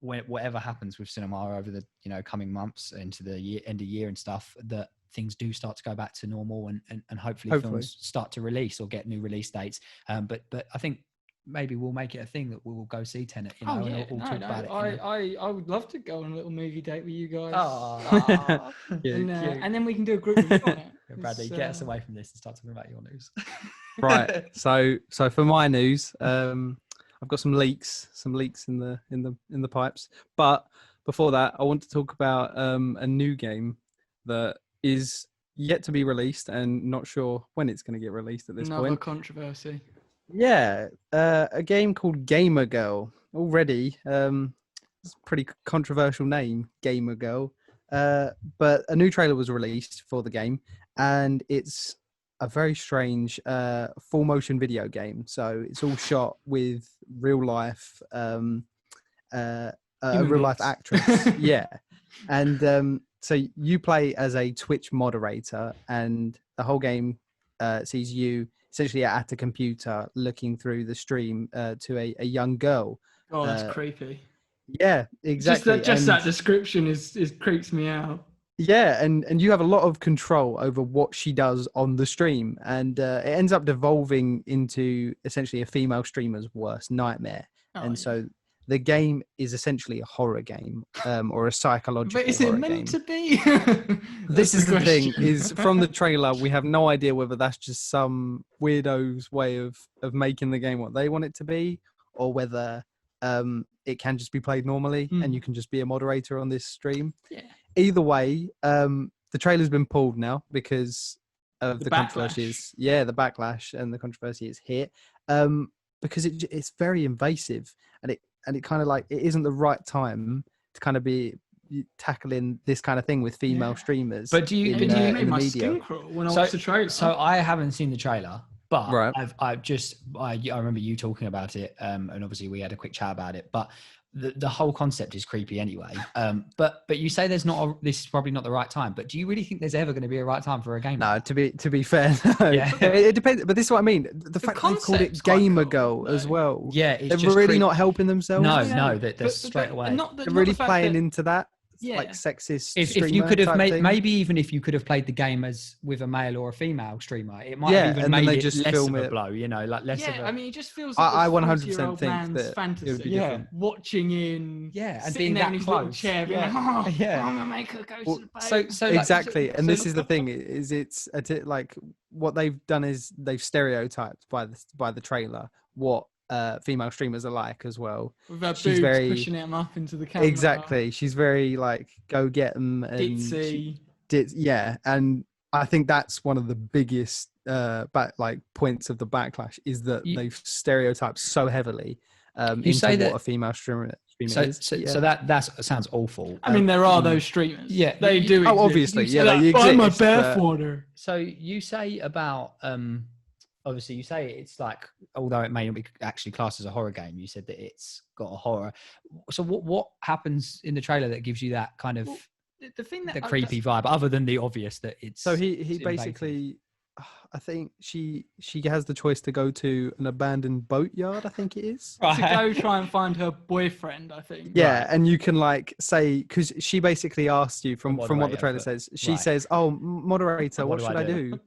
whatever happens with cinema over the coming months into the end of year and stuff, that things do start to go back to normal and hopefully films start to release or get new release dates. But I think maybe we'll make it a thing that we will go see Tenet, and we'll talk about it. I would love to go on a little movie date with you guys. Cute. And then we can do a group review on it. Bradley, get us away from this and start talking about your news. Right. So for my news, I've got some leaks in the pipes. But before that, I want to talk about a new game that is yet to be released and not sure when it's going to get released at this point. Another controversy. Yeah, a game called Gamer Girl. Already, it's a pretty controversial name, Gamer Girl. But a new trailer was released for the game, and it's a very strange full motion video game. So it's all shot with real life, a real life actress. Yeah, and so you play as a Twitch moderator, and the whole game sees you essentially at a computer looking through the stream to a young girl. Oh, that's creepy. Yeah, exactly. Just that description is creeps me out. Yeah, and you have a lot of control over what she does on the stream, and it ends up devolving into essentially a female streamer's worst nightmare. So the game is essentially a horror game, or a psychological But is it horror meant game. to be? This is the thing: is from the trailer, we have no idea whether that's just some weirdo's way of making the game what they want it to be, or whether it can just be played normally and you can just be a moderator on this stream. Yeah. Either way, the trailer's been pulled now because of the controversies. Yeah, the backlash and the controversy is hit. Because it's very invasive, and it kind of like, it isn't the right time to kind of be tackling this kind of thing with female streamers. But do you make my skin crawl when I watch the trailer? So I haven't seen the trailer, but right. I remember you talking about it, and obviously we had a quick chat about it, but the whole concept is creepy anyway. But you say this is probably not the right time, but do you really think there's ever going to be a right time for a game? No, to be fair, no. Yeah. It depends. But this is what I mean. The fact they called it Gamer Girl as well. Yeah, they're really not helping themselves. No, they're straight away. They're really playing into that. Like sexist. If you could have made, maybe even if you could have played the game as with a male or a female streamer, it might have even made it less of a blow. You know, like less of a. I mean, it just feels. Like I 100% think that fantasy. It would be different. Watching in. And being that close. Chair, being I'm gonna make her go to the bed. So exactly, and this is the thing: is it's like what they've done is they've stereotyped by the trailer what female streamers are like as well. With her boobs pushing them up into the camera. Exactly, she's very like go get them and ditzy. And I think that's one of the biggest points of the backlash is that they've stereotyped so heavily into what a female streamer is. So that sounds awful. I mean, there are those streamers. Yeah, they do. Oh, obviously, they exist. I'm a bareforeter. So you say about obviously, you say it's like, although it may not be actually classed as a horror game, you said that it's got a horror. So what happens in the trailer that gives you that kind of the thing that the creepy vibe, other than the obvious that it's? So he basically, I think she has the choice to go to an abandoned boatyard. I think it is to go try and find her boyfriend. I think. Yeah, right. And you can like say, because she basically asked you from what the trailer says. She says, "Oh, moderator, what should I do?"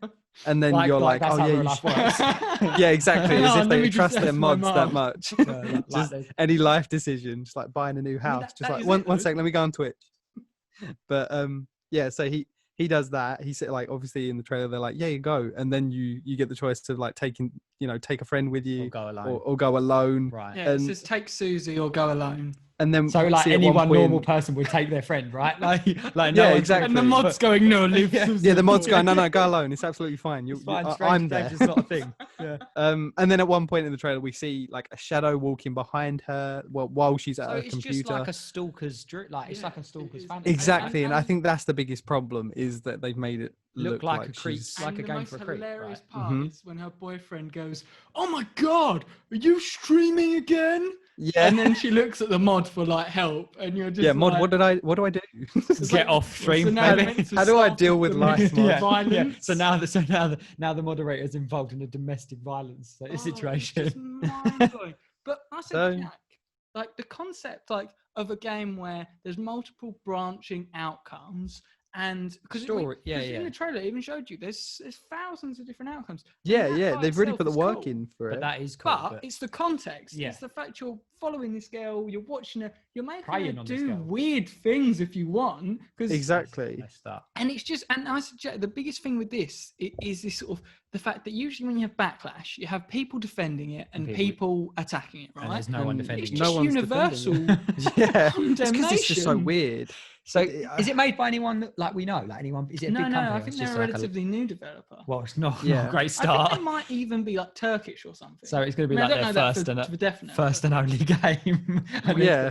And then you're like "Oh yeah, you should." Yeah, exactly. As if they trust their mods that much. Just any life decision, just like buying a new house. Just like one sec, let me go on Twitch. But yeah, so he does that. He said, like, obviously in the trailer they're like, yeah, you go, and then you get the choice to like take a friend with you, or go alone. Right. Yeah, it says take Susie or go alone. And then so like anyone normal person would take their friend, right? Like yeah, exactly. And the mod's going, no, leave. Yeah, the mod's going, no, go alone. It's absolutely fine. I'm there. It's not a thing. Yeah. And then at one point in the trailer, we see like a shadow walking behind her while she's at her computer. It's just like a stalker's, it's like a stalker's fantasy. Exactly, and I think that's the biggest problem is that they've made it look like a creep, like a game for a creep. The hilarious part is when her boyfriend goes, "Oh my god, are you streaming again?" Yeah, and then she looks at the mod for like help, and you're just mod. Like, what do I do? Get off stream. How do I deal with life violence? Yeah. So now the moderator's involved in a domestic violence situation. But I said, Jack, like the concept of a game where there's multiple branching outcomes. And because in the trailer it even showed you there's thousands of different outcomes. They've really put the work in for it. But that is cool. But it's the context. Yeah. It's the fact you're following this girl, you're watching her, you're making her do weird things if you want. Exactly. And it's just, and I suggest the biggest thing with this is this sort of the fact that usually when you have backlash, you have people defending it and people attacking it, right? And there's no one defending it. It's just universal condemnation. It's because it's just so weird. So is it made by anyone like we know? Like anyone? Is it a big company? No, I think they're a relatively new developer. Well, it's not a great start. I think it might even be like Turkish or something. So it's going to be like their first and only game.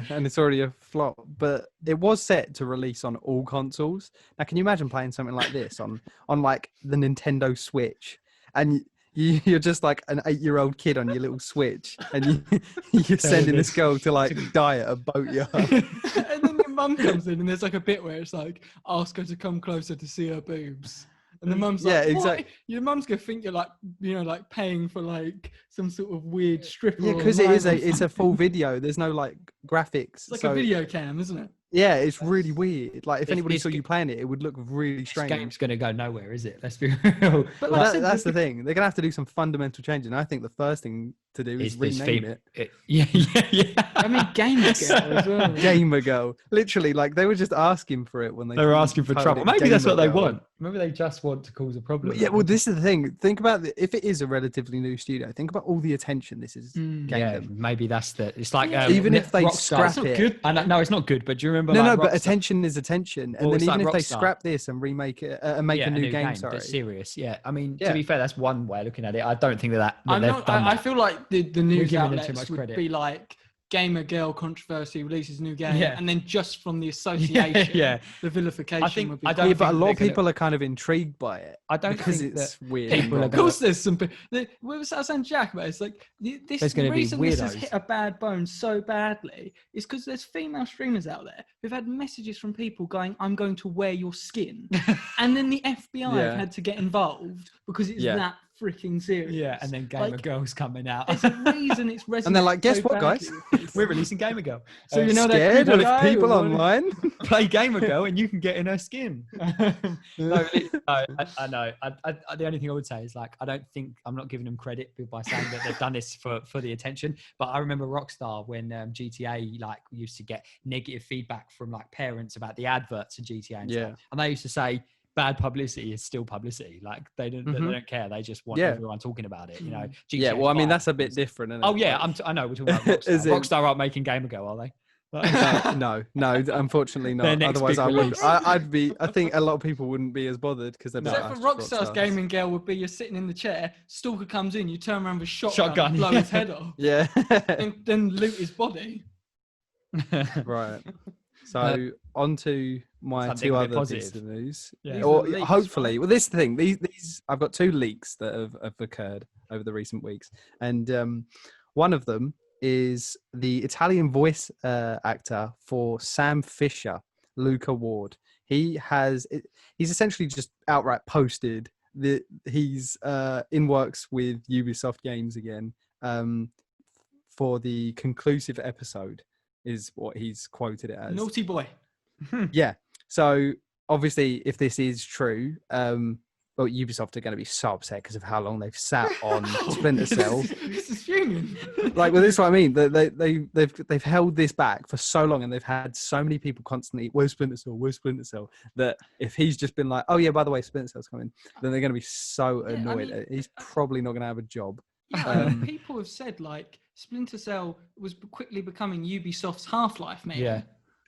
And it's already a flop. But it was set to release on all consoles. Now, can you imagine playing something like this on like the Nintendo Switch? And you're just like an 8-year-old kid on your little Switch, and you're sending this girl to like die at a boatyard. And then your mum comes in, and there's like a bit where it's like, ask her to come closer to see her boobs. And the mum's like, exactly. Your mum's gonna think you're like, like paying for like some sort of weird stripper. Yeah, because it's a full video. There's no like graphics. It's like a video cam, isn't it? Yeah, it's really weird. Like if This- anybody this saw g- you playing it, it would look really This strange. game's going to go nowhere, is it? Let's be real. But Well, like I said, that's the thing. They're gonna have to do some fundamental change, and I think the first thing to do is rename it. Yeah. I mean, Gamer Girl as well. Gamer Girl. Literally, like they were just asking for it when They were asking for titled trouble. it Maybe that's Gamer what they Girl. want. Maybe they just want to cause a problem. Yeah, well, this is the thing. Think about if it is a relatively new studio. Think about all the attention this is gained Yeah, them. maybe that's the. It's like Even if they Rockstar- scrap It's not it. good. I know, no, it's not good. But do you remember? No, like no, but Rockstar- attention is attention, and Well, then it's even like if they Rockstar. scrap this and remake it and make a new game, sorry, that's serious. Yeah, I mean, Yeah. to be fair, that's one way of looking at it. I don't think that I'm they've not, done I that. feel like the news giving them too outlets much would credit. be like Gamer Girl controversy releases new game, Yeah. and then just from the association, yeah. the vilification would be. I don't yeah, but a think lot of they're gonna- people are kind of intrigued by it. I don't because think it's that weird. people and are Of wrong. course, there's some. What was I saying, Jack? About it's like this. There's The gonna be reason this has weirdos. hit a bad bone so badly is because there's female streamers out there who've had messages from people going, "I'm going to wear your skin," and then the FBI Yeah. have had to get involved because it's Yeah. that freaking serious. Yeah, and then Gamer Like, Girl's coming out. There's a reason it's resonating. And they're like, "Guess so what, guys? badly with people." We're releasing Gamer Girl. So you know that Scared creepy of guy people or what? online. Play Gamer Girl and you can get in her skin. I know. The only thing I would say is like I'm not giving them credit by saying that they've done this for the attention. But I remember Rockstar when GTA like used to get negative feedback from like parents about the adverts of GTA and Yeah. stuff, and they used to say bad publicity is still publicity. Like they don't care. They just want Yeah. everyone talking about it. You know. Yeah, GTA well, I mean 5 that's a bit different. Isn't it? Oh yeah, Like- I know we're talking about Rockstar. Is it- Rockstar aren't making Gamer Girl, are they? no, unfortunately Their not. next Otherwise, big I would. release. I'd be. I think a lot of people wouldn't be as bothered because they're. Except for Rockstar's Gaming Girl would be you're sitting in the chair, Stalker comes in, you turn around with a shotgun and blow his head off, Yeah. and then loot his body. Right. So on to my Something two a bit other positive. pieces of news. Yeah. These Or are leaks, hopefully, right? well, this is the thing. These I've got two leaks that have occurred over the recent weeks, and one of them is the Italian voice actor for Sam Fisher, Luca Ward. He's essentially just outright posted that he's in works with Ubisoft games again for the conclusive episode, is what he's quoted it as. Naughty boy. Yeah. So obviously, if this is true, well, Ubisoft are going to be so upset because of how long they've sat on Splinter Cell. This is fuming. Like, well, this is what I mean. They've held this back for so long, and they've had so many people constantly, "Where's Splinter Cell? Where's Splinter Cell?" That if he's just been like, "Oh yeah, by the way, Splinter Cell's coming," then they're going to be so Yeah, I annoyed. mean, He's probably not going to have a job. Yeah, I mean, people have said like Splinter Cell was quickly becoming Ubisoft's Half-Life, maybe. Yeah.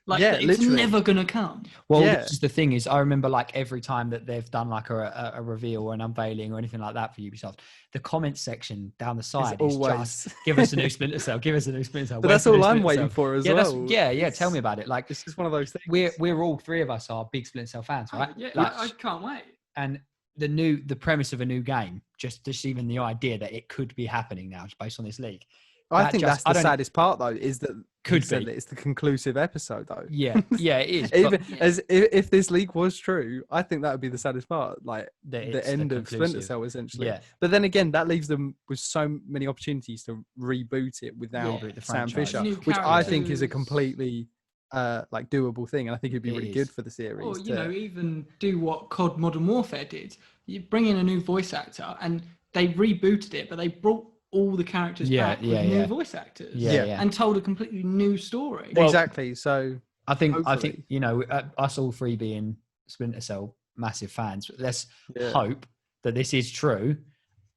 Like Yeah, it's literally. never gonna come. Well, Yeah. this is the thing is, I remember like every time that they've done like a reveal or an unveiling or anything like that for Ubisoft, the comment section down the side is always- just give us a new Splinter Cell, give us a new Splinter Cell. But where's that's the new all I'm Splinter waiting Cell? for as Yeah, well. yeah. Tell me about it. Like It's just one of those things. we're all three of us are big Splinter Cell fans, right? Yeah, Like, I can't wait. and the premise of a new game, just even the idea that it could be happening now, just based on this leak. I that think just- that's I the don't- saddest part, though, is that Could he said be. that it's the conclusive episode, though. Yeah, it is. Even but as if this leak was true, I think that would be the saddest part, like that the it's end of Splinter conclusive. Cell, essentially. Yeah. But then again, that leaves them with so many opportunities to reboot it without Reboot the Sam franchise. Fisher, New which I think is a characters. completely like doable thing, and I think it'd be It really is. good for the series. Or you to- know, even do what COD Modern Warfare did. You bring in a new voice actor, and they rebooted it, but they brought all the characters back with new voice actors, Yeah. and told a completely new story. Well, exactly. So I think hopefully. you know, us all three being Splinter Cell massive fans. Let's Yeah. hope that this is true,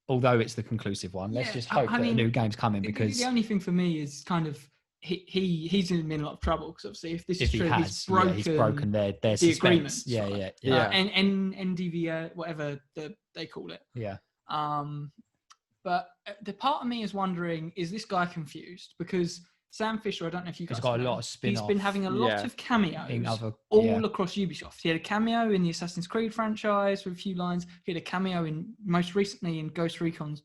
although it's the conclusive one. Let's Yeah, just I hope that mean, a new game's coming, because the only thing for me is kind of he's in a lot of trouble because obviously if this if is he true, has, he's he's broken their the suspense. agreements. Yeah, right? yeah. And NDV, whatever they call it. Yeah. But the part of me is wondering, is this guy confused? Because Sam Fisher, I don't know if you guys He's got a know, lot of he's been spin-off having a lot Yeah. of cameos in other all across Ubisoft. He had a cameo in the Assassin's Creed franchise with a few lines. He had a cameo most recently in Ghost Recon's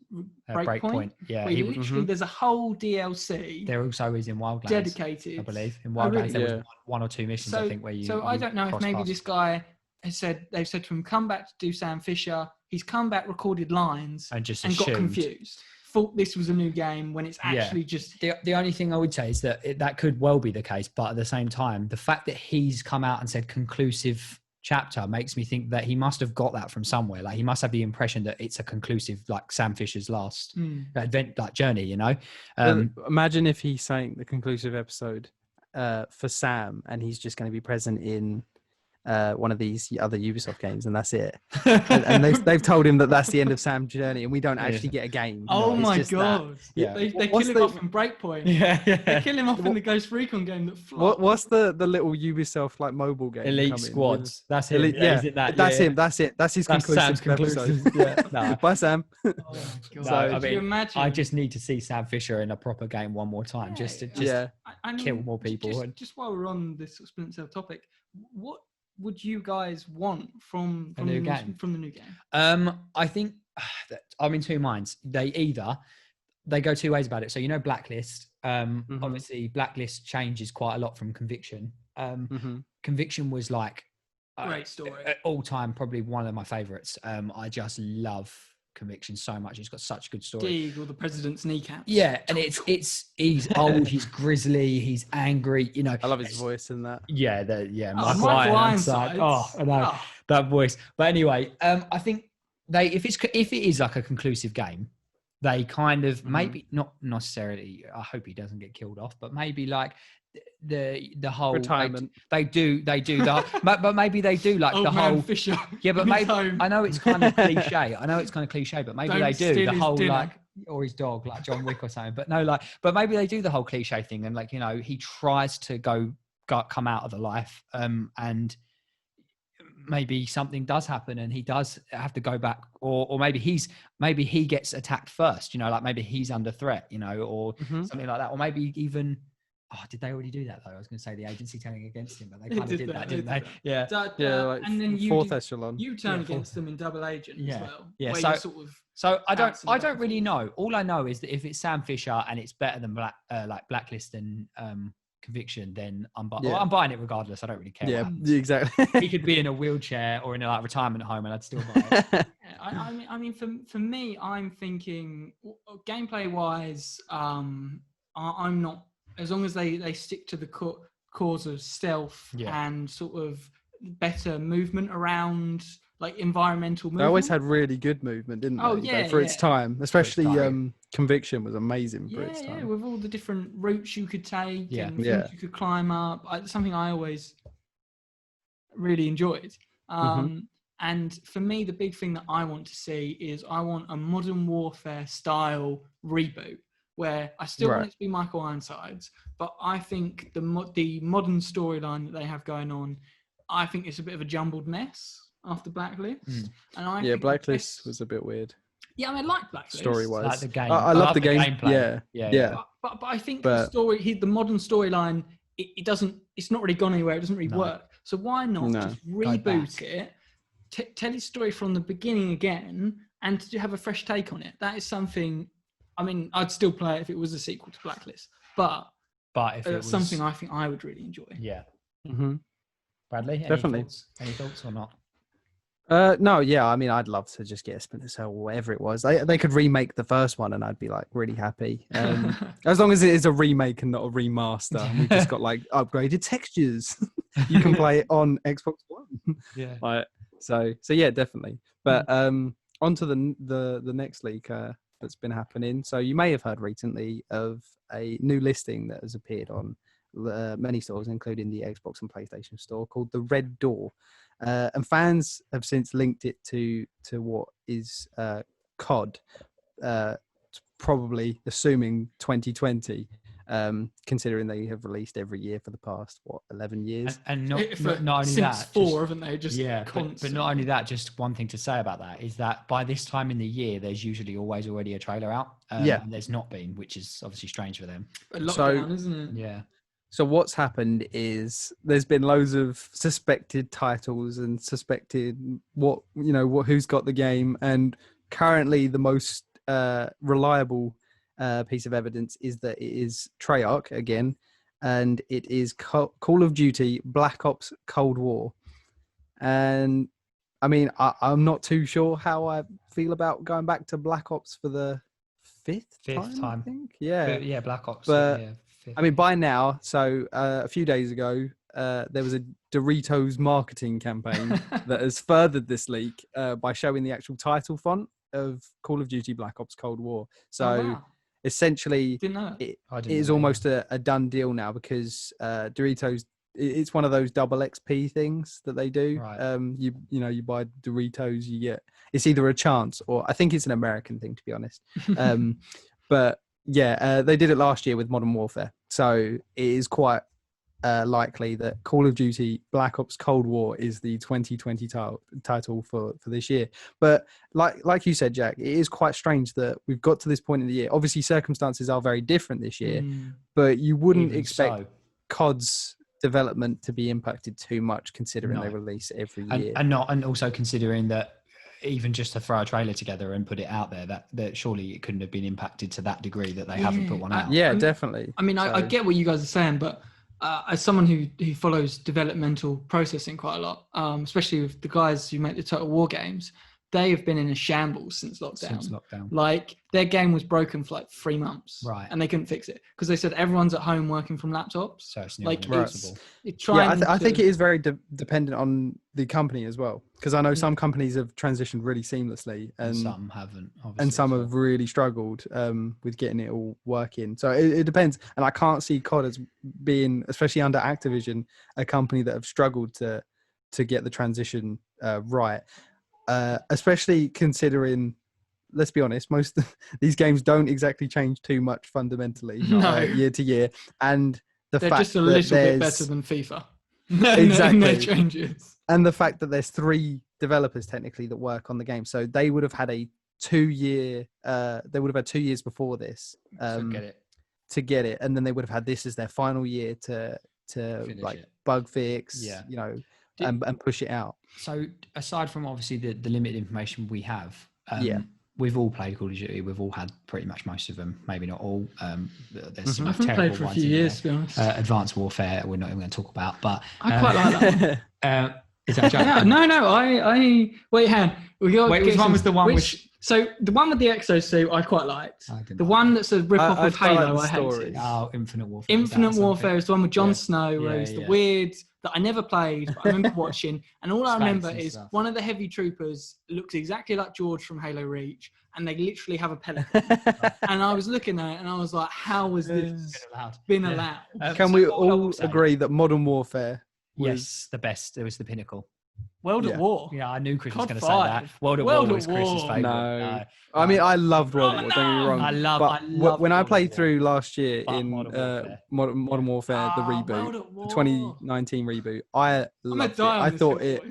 Breakpoint. Yeah, Where literally, Mhm. there's a whole DLC there also is in Wildlands, dedicated. I believe. In Oh, Wildlands, really? there was Yeah. one or two missions, I think, where you. So I you don't know if cross maybe paths. this guy they've said to him, come back to do Sam Fisher. He's come back, recorded lines, and just and got assumed. confused. thought this was a new game when it's actually just... The only thing I would say is that that could well be the case, but at the same time, the fact that he's come out and said conclusive chapter makes me think that he must have got that from somewhere. Like he must have the impression that it's a conclusive, like Sam Fisher's last journey, you know? Imagine if he's saying the conclusive episode for Sam and he's just going to be present in one of these other Ubisoft games and that's it. and they've told him that that's the end of Sam's journey and we don't actually get a game. Oh my God. Yeah. They kill him off in Breakpoint. Yeah. They kill him off in the Ghost Recon game that flopped. What's the little Ubisoft like mobile game? Elite Squads. That's him. That's him. That's it. That's his conclusive episode. Yeah. Bye, Sam. Oh my God. So, I Could you mean, imagine? I just need to see Sam Fisher in a proper game one more time, just to kill more people. Just while we're on this sort of Splinter Cell topic, what would you guys want from the new game? From the new game? I think I'm in two minds. They go two ways about it. So Blacklist. Obviously, Blacklist changes quite a lot from Conviction. Conviction was like great story, all time, probably one of my favorites. I just love Conviction so much. It's got such a good story. Dig or the president's kneecaps. Yeah, and he's old, he's grizzly, he's angry. I love his voice in that. Michael Ironside. Oh, I know that voice. But anyway, I think if it is like a conclusive game, they kind of maybe not necessarily. I hope he doesn't get killed off, but maybe like the whole retirement. They do the but maybe they do like Old the man whole Fisher. Yeah, but maybe I know it's kind of cliche. But maybe Don't they do steal the his whole dinner. like or his dog like John Wick or something. But no, but maybe they do the whole cliche thing and he tries to come out of the life and maybe something does happen and he does have to go back or maybe he gets attacked first, like maybe he's under threat, or something like that, or maybe even did they already do that though? I was going to say the agency turning against him, but they kind of did that, didn't they? Yeah. Like and then fourth echelon. You turn against them in Double Agent as well. Yeah. Where So I don't really know. All I know is that if it's Sam Fisher and it's better than Blacklist and Conviction, then I'm buying it regardless. I don't really care. Yeah, exactly. He could be in a wheelchair or in a retirement home, and I'd still buy it. I mean, for me, I'm thinking gameplay wise, I'm not, as long as they stick to the cause of stealth and sort of better movement around, like environmental movement. They always had really good movement, didn't they? For its time, especially Conviction was amazing for its time. Yeah, with all the different routes you could take and things you could climb up. Something I always really enjoyed. And for me, the big thing that I want to see is I want a Modern Warfare style reboot where I still want it to be Michael Ironsides, but I think the modern storyline that they have going on, I think it's a bit of a jumbled mess after Blacklist. And I think Blacklist was a bit weird. Yeah, I mean, I like Blacklist. Story-wise. Like the game. I love the game. Gameplay. Yeah. But I think the modern storyline, it's not really gone anywhere. It doesn't really work. So why not just reboot it, tell his story from the beginning again, and to have a fresh take on it? That is something. I mean, I'd still play it if it was a sequel to Blacklist, but if it was something I think I would really enjoy. Yeah. Bradley, definitely. Any thoughts or not? No, I mean, I'd love to just get a Splinter Cell or whatever it was. They could remake the first one and I'd be like really happy. As long as it is a remake and not a remaster. And we've just got like upgraded textures. You can play it on Xbox One. Yeah. So yeah, definitely. But on to the next leak that's been happening. So you may have heard recently of a new listing that has appeared on many stores, including the Xbox and PlayStation store, called the Red Door. And fans have since linked it to what is COD, probably assuming 2020, considering they have released every year for the past 11 years. And not only since that, four, haven't they? Just but not only that, just one thing to say about that is that by this time in the year, there's usually already a trailer out. And there's not been, which is obviously strange for them. A lockdown, isn't it? Yeah. So what's happened is there's been loads of suspected titles and suspected who's got the game, and currently the most reliable piece of evidence is that it is Treyarch again, and it is Call of Duty Black Ops Cold War. And I mean, I'm not too sure how I feel about going back to Black Ops for the fifth time, I think. Yeah, Black Ops. But yeah, fifth. I mean, by now, so a few days ago, there was a Doritos marketing campaign that has furthered this leak by showing the actual title font of Call of Duty Black Ops Cold War. So essentially, it is almost a done deal now, because Doritos, it's one of those double XP things that they do. Right. You buy Doritos, you get, it's either a chance, or I think it's an American thing, to be honest. But yeah, they did it last year with Modern Warfare, so it is quite likely that Call of Duty Black Ops Cold War is the 2020 title for this year. But like you said, Jack, it is quite strange that we've got to this point in the year. Obviously, circumstances are very different this year, but you wouldn't expect COD's development to be impacted too much, considering they release every year, and also considering that even just to throw a trailer together and put it out there, that surely it couldn't have been impacted to that degree that they haven't put one out. Definitely. I mean, I get what you guys are saying, but as someone who follows developmental processing quite a lot, especially with the guys who make the Total War games, they have been in a shambles since lockdown. Like, their game was broken for like 3 months, right? And they couldn't fix it because they said everyone's at home working from laptops. So it's like impossible. I think it is very dependent on the company as well, because I know some companies have transitioned really seamlessly, and some haven't, and some have really struggled with getting it all working. So it depends, and I can't see COD as being, especially under Activision, a company that have struggled to get the transition right. Especially considering, let's be honest, most of these games don't exactly change too much fundamentally year to year, and they're just a little bit better than FIFA. Exactly, their changes, and the fact that there's 3 developers technically that work on the game, so they would have had a 2-year. They would have had 2 years before this to get it, and then they would have had this as their final year to like bug fix, and push it out. So aside from obviously the limited information we have, we've all played Call of Duty. We've all had pretty much most of them, maybe not all. There's some terrible played for ones a few years, to be honest. Advanced Warfare, we're not even going to talk about, but I quite like that one. Is that a joke? Yeah, no. I wait, Han. Which one was the one which? So the one with the exosuit I quite liked. The one that's a rip-off of Halo I hated. Oh, Infinite Warfare. Infinite Warfare is the one with Jon Snow, where it's the weird that I never played, but I remember watching. And all I remember is one of the heavy troopers looks exactly like George from Halo Reach, and they literally have a pelican. And I was looking at it, and I was like, how has this been allowed? Can we all agree that Modern Warfare was the best? It was the pinnacle. World at War. Yeah, I knew Chris was going to say that. World at War was Chris's favourite. No. I mean, I loved World at War, don't get me wrong. I love when I played through last year in Modern Warfare, the reboot, the 2019 reboot, I loved it. I thought it...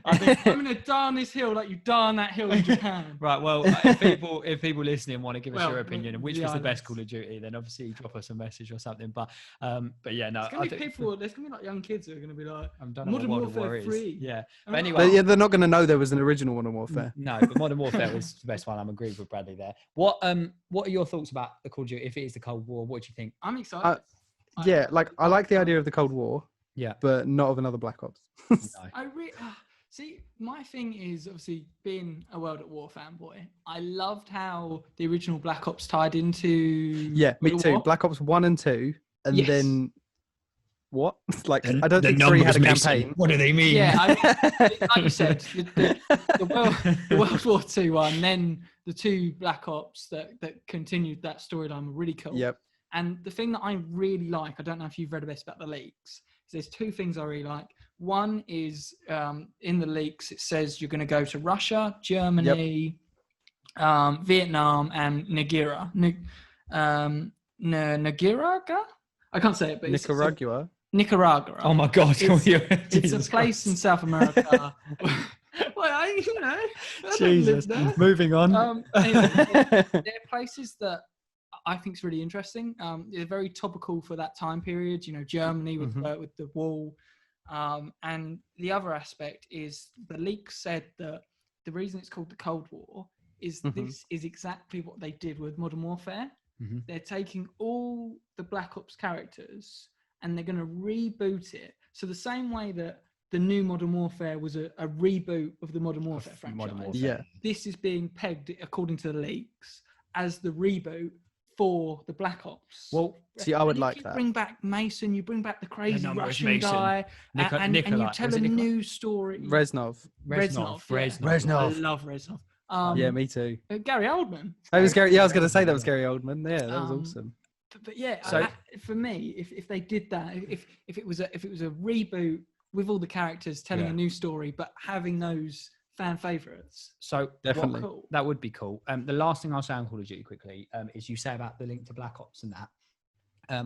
I'm going to die on this hill like you die on that hill in Japan. Right, well, if people listening want to give us your opinion and which was the best Call of Duty, then obviously drop us a message or something. But yeah, no. There's going to be people, there's going to be like young kids who are going to be like, Modern Warfare 3. Yeah. But anyway. But they're not going to know there was an original Modern Warfare. No, but Modern Warfare was the best one. I'm agreeing with Bradley there. What are your thoughts about the Call of Duty? If it is the Cold War, what do you think? I'm excited. I like the idea of the Cold War. Yeah. But not of another Black Ops. No. See, my thing is obviously being a World at War fanboy. I loved how the original Black Ops tied into. Yeah, me too. Black Ops 1 and 2, and then what? Like, I don't think 3 had a campaign. What do they mean? Yeah, like you said, the World War II one, then the 2 Black Ops that continued that storyline were really cool. Yep. And the thing that I really like, I don't know if you've read a bit about the leaks, is there's 2 things I really like. One is in the leaks, it says you're going to go to Russia, Germany, Vietnam, and Nigeria. Nicaragua? I can't say it, but Nicaragua. Nicaragua. Oh my God! It's a place in South America. Well, Jesus. Moving on. Anyway, they're places that I think is really interesting. They're very topical for that time period. You know, Germany with the wall. And the other aspect is the leak said that the reason it's called the Cold War is this is exactly what they did with Modern Warfare. They're taking all the Black Ops characters and they're going to reboot it. So the same way that the new Modern Warfare was a reboot of the Modern Warfare franchise. Yeah. This is being pegged, according to the leaks, as the reboot for the Black Ops. Well, see, I would like you that. bring back Mason, you bring back the crazy No, it was Russian Mason. guy, and you Nikolai. tell Was a it Nikolai? new story. Reznov. Reznov. I love Reznov. Yeah, me too. Gary Oldman. It was Gary. Yeah, I was going to say that was Gary Oldman. Yeah, that was awesome. But yeah, So for me, if they did that, if it was a reboot with all the characters telling a new story, but having those fan favorites, so definitely cool. That would be cool. The last thing I'll say on Call of Duty quickly is you say about the link to Black Ops and that.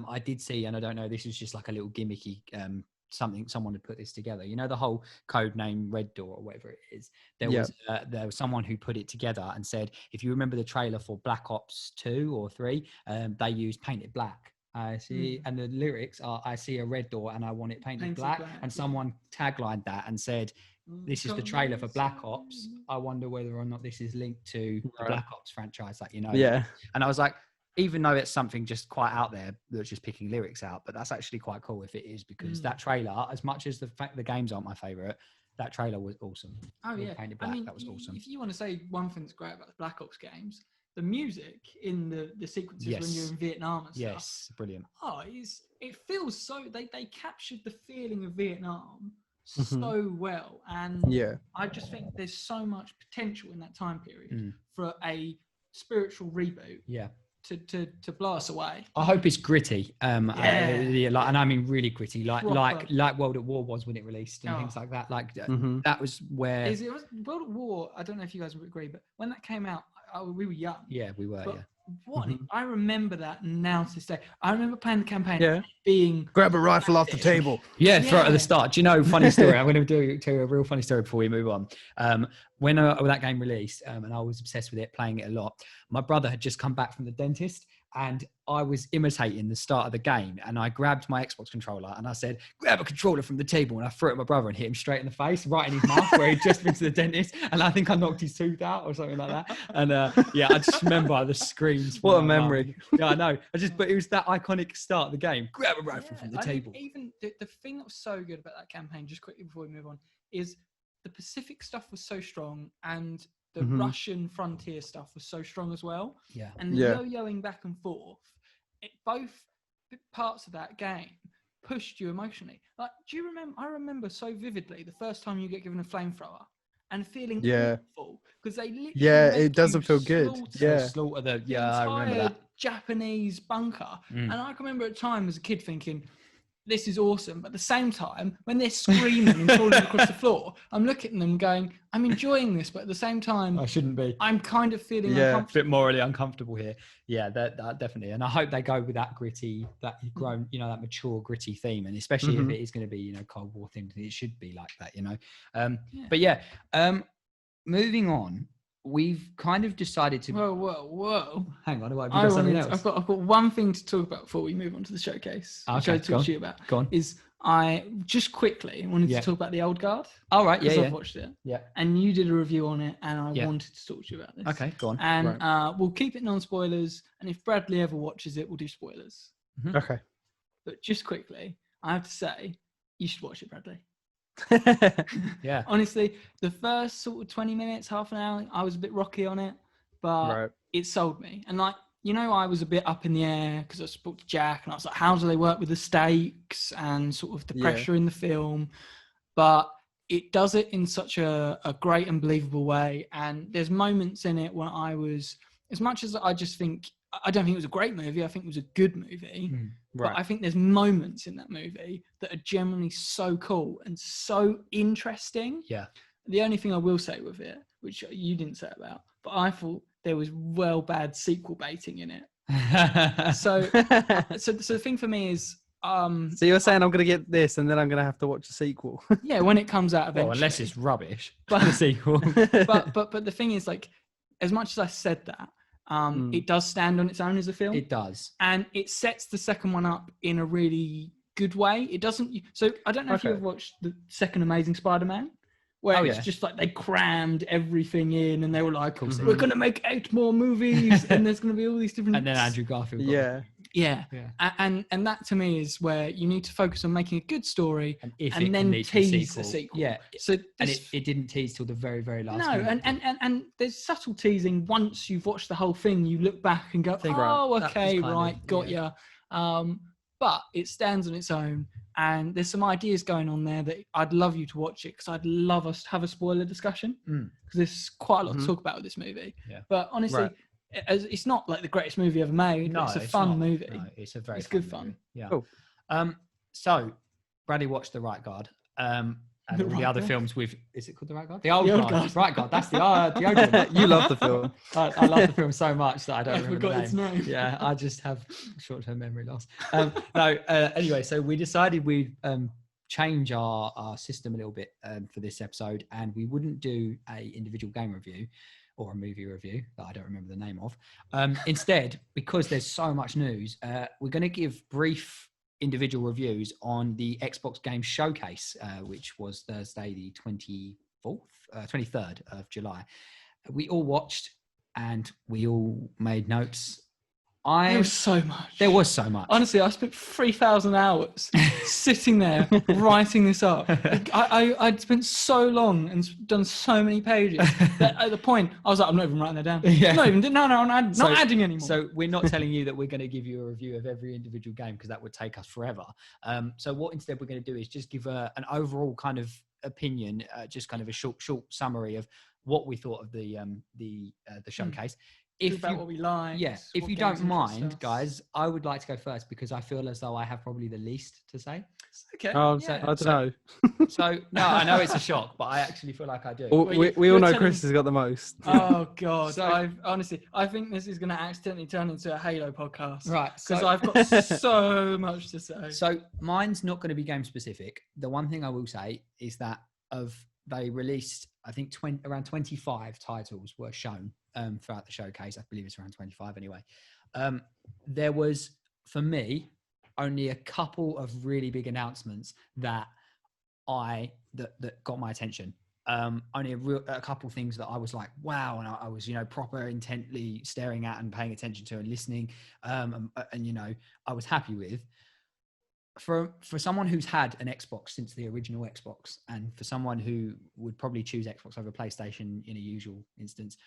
I did see, and I don't know, this is just like a little gimmicky something someone had put this together. You know, the whole code name Red Door or whatever it is. There was someone who put it together and said, if you remember the trailer for Black Ops 2 or 3, they used Paint It Black. I see, and the lyrics are, I see a red door and I want it painted black. And someone taglined that and said, this is the trailer for Black Ops. I wonder whether or not this is linked to the Black Ops franchise, like, you know. Yeah. And I was like, even though it's something just quite out there, that's just picking lyrics out, but that's actually quite cool if it is, because that trailer, as much as the fact the games aren't my favorite, that trailer was awesome. Oh yeah, Painted Black, that was awesome. If you want to say one thing that's great about the Black Ops games, the music in the sequences when you're in Vietnam and stuff. Yes, brilliant. Oh, it feels so. They captured the feeling of Vietnam so well, and I just think there's so much potential in that time period for a spiritual reboot. Yeah. To blow us away. I hope it's gritty. And I mean really gritty, like World at War was when it released and things like that. Like that was where World at War. I don't know if you guys would agree, but when that came out, we were young. Yeah, we were. I remember that now to this day. I remember playing the campaign being grab a rifle off the table. Yeah, throw it at the start. Do you know, funny story? I'm going to tell you a real funny story before we move on. When that game released, and I was obsessed with it, playing it a lot, my brother had just come back from the dentist, and I was imitating the start of the game, and I grabbed my Xbox controller and I said, grab a controller from the table, and I threw it at my brother and hit him straight in the face, right in his mouth where he'd just been to the dentist, and I think I knocked his tooth out or something like that. And I just remember the screams. What a memory. Yeah, I know. But it was that iconic start of the game. Grab a rifle from the table. Even the thing that was so good about that campaign, just quickly before we move on, is the Pacific stuff was so strong, and the Russian frontier stuff was so strong as well. Yeah. And the yo-yoing back and forth, both parts of that game pushed you emotionally. Like, do you remember? I remember so vividly the first time you get given a flamethrower and feeling awful because they literally it doesn't feel good. Slaughter the I remember that Japanese bunker. And I can remember at a time as a kid thinking, this is awesome. But at the same time, when they're screaming and falling across the floor, I'm looking at them going, I'm enjoying this, but at the same time, I shouldn't be. I'm kind of feeling a bit morally uncomfortable here. Yeah, that definitely. And I hope they go with that gritty, that grown, that mature, gritty theme. And especially if it is going to be, Cold War themed, it should be like that, But moving on. We've kind of decided to. Whoa! Hang on, have you got something else? I've got one thing to talk about before we move on to the showcase. Okay, which I talked to you about. Go on. Is I just quickly wanted to talk about the Old Guard. All right, I've watched it. Yeah. And you did a review on it, and I wanted to talk to you about this. Okay, go on. And we'll keep it non-spoilers, and if Bradley ever watches it, we'll do spoilers. Okay. But just quickly, I have to say, you should watch it, Bradley. Yeah. Honestly, the first sort of 20 minutes, half an hour, I was a bit rocky on it, but it sold me. And I was a bit up in the air because I spoke to Jack and I was like, how do they work with the stakes and sort of the pressure in the film? But it does it in such a great and believable way. And there's moments in it when I was, as much as I don't think it was a great movie, I think it was a good movie. But I think there's moments in that movie that are genuinely so cool and so interesting. Yeah. The only thing I will say with it, which you didn't say about, but I thought there was bad sequel baiting in it. So the thing for me is, so you're saying I'm going to get this and then I'm going to have to watch a sequel? Yeah, when it comes out eventually. Well, unless it's rubbish, but the sequel. but the thing is, as much as I said that, it does stand on its own as a film. It does. And it sets the second one up in a really good way. It doesn't. So I don't know if you've watched the second Amazing Spider-Man, where it's just like they crammed everything in and they were like, we're going to make 8 more movies and there's going to be all these different. And then Andrew Garfield. Yeah. And that to me is where you need to focus on making a good story and then tease a sequel. Yeah. So it didn't tease till the very, very last minute. And there's subtle teasing. Once you've watched the whole thing, you look back and go, okay, right, got ya. But it stands on its own, and there's some ideas going on there that I'd love you to watch it, because I'd love us to have a spoiler discussion, because there's quite a lot to talk about with this movie. Yeah. But honestly, it's not like the greatest movie ever made. No, it's a fun movie. No, it's a very good fun. Yeah. Cool. So Bradley watched The Right Guard. And all the other films is it called The Right Guard? The Old Guard. Right Guard. That's the old one. You love the film. I love the film so much that I don't remember its name. Yeah, I just have short-term memory loss. Anyway, so we decided we'd change our system a little bit for this episode, and we wouldn't do a individual game review or a movie review that I don't remember the name of. Instead, because there's so much news, we're going to give brief individual reviews on the Xbox Game Showcase, which was Thursday the 23rd of July. We all watched and we all made notes. There was so much. There was so much. Honestly, I spent 3,000 hours sitting there writing this up. I'd spent so long and done so many pages that at the point I was like, I'm not even writing that down. Yeah. I'm not adding anymore. So we're not telling you that we're going to give you a review of every individual game, because that would take us forever. So what instead we're going to do is just give an overall kind of opinion, just kind of a short summary of what we thought of the showcase. What we like. Yes. If you don't mind, guys, I would like to go first, because I feel as though I have probably the least to say. Okay. I don't know. So, no, I know it's a shock, but I actually feel like I do. We all know Chris has got the most. Oh, God. I think this is going to accidentally turn into a Halo podcast. Right. Because I've got so much to say. So mine's not going to be game specific. The one thing I will say is that they released, I think, around 25 titles were shown throughout the showcase. I believe it's around 25 anyway. There was, for me, only a couple of really big announcements that got my attention. Only a couple things that I was like, wow, and I was, proper intently staring at and paying attention to and listening, and I was happy with. For someone who's had an Xbox since the original Xbox, and for someone who would probably choose Xbox over PlayStation in a usual instance,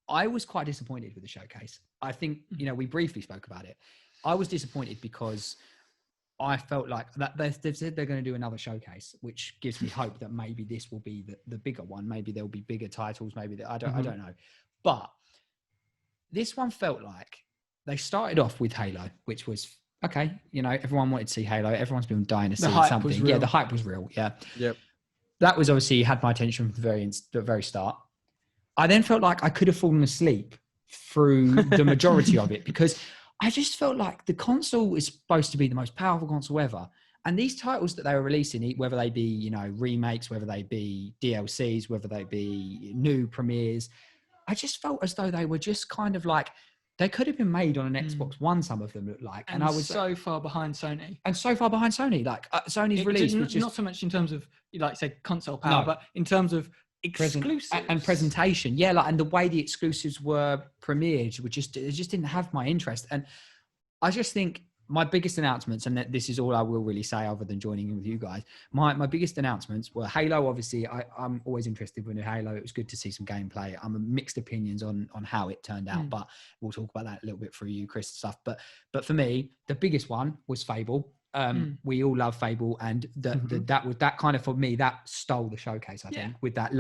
I was quite disappointed with the showcase. I think, we briefly spoke about it. I was disappointed because I felt like that they've said they're going to do another showcase, which gives me hope that maybe this will be the bigger one. Maybe there'll be bigger titles. Maybe I don't know. But this one felt like they started off with Halo, which was okay. Everyone wanted to see Halo. Everyone's been dying to see something. Yeah, the hype was real. Yeah. Yep. That was obviously had my attention from the very start. I then felt like I could have fallen asleep through the majority of it, because I just felt like the console is supposed to be the most powerful console ever. And these titles that they were releasing, whether they be, remakes, whether they be DLCs, whether they be new premieres, I just felt as though they were just kind of like, they could have been made on an Xbox One, some of them looked like. And I was so far behind Sony. And so far behind Sony. Like Sony's release was just... Not so much in terms of, like say, console power, but in terms of exclusives and presentation. Yeah, and the way the exclusives were premiered, it just didn't have my interest. And I just think my biggest announcements, and this is all I will really say other than joining in with you guys, my biggest announcements were Halo. Obviously, I'm always interested in Halo. It was good to see some gameplay. I'm mixed opinions on how it turned out, but we'll talk about that a little bit through you, Chris, and stuff. But for me, the biggest one was Fable. We all love Fable, and that kind of, for me, that stole the showcase. I think with that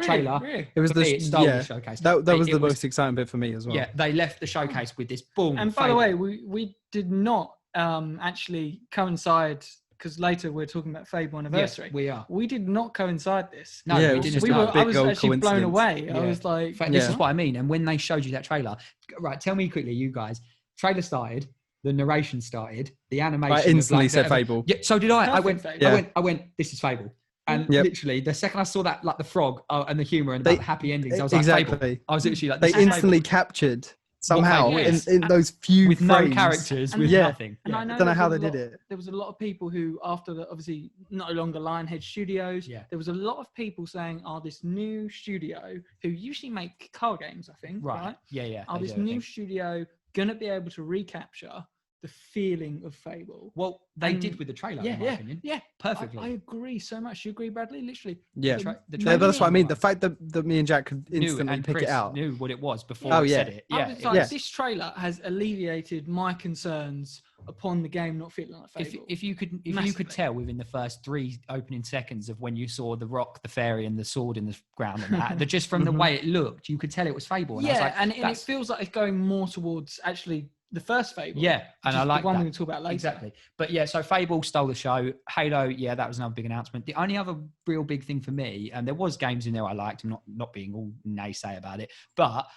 trailer, really? It was it stole the showcase. That was the most exciting bit for me as well. Yeah, they left the showcase with this boom. And by the way, we did not actually coincide, because later we're talking about Fable anniversary. Yeah, we did not coincide this. No, we didn't. I was actually blown away. I was like, this is what I mean. And when they showed you that trailer, right? Tell me quickly, you guys. Trailer started. The narration started. The animation. I instantly said Fable. Yeah, so did I. I went. This is Fable. And literally, the second I saw that, like the frog and the humor and the happy endings, I was like, Fable. I was literally like, they instantly captured somehow in those few with frames. no characters, with nothing. And I don't know how they did it. There was a lot of people who, after obviously no longer Lionhead Studios, there was a lot of people saying, this new studio who usually make car games, I think, right? Yeah. This new studio going to be able to recapture the feeling of Fable. Well, they did with the trailer, in my opinion. Yeah, perfectly. I agree so much. You agree, Bradley? Literally. Yeah, the that's what I mean. The fact that me and Jack could instantly pick Chris it out. knew what it was before we said it. I was like, this trailer has alleviated my concerns upon the game not feeling like Fable. If you could tell within the first 3 opening seconds of when you saw the rock, the fairy, and the sword in the ground, and that just from the way it looked, you could tell it was Fable. And I was like, and it feels like it's going more towards actually the first Fable. Yeah, and I like the one that. we're going to talk about later. Exactly. But yeah, so Fable stole the show. Halo, yeah, that was another big announcement. The only other real big thing for me, and there was games in there I liked, I'm not being all naysay about it, but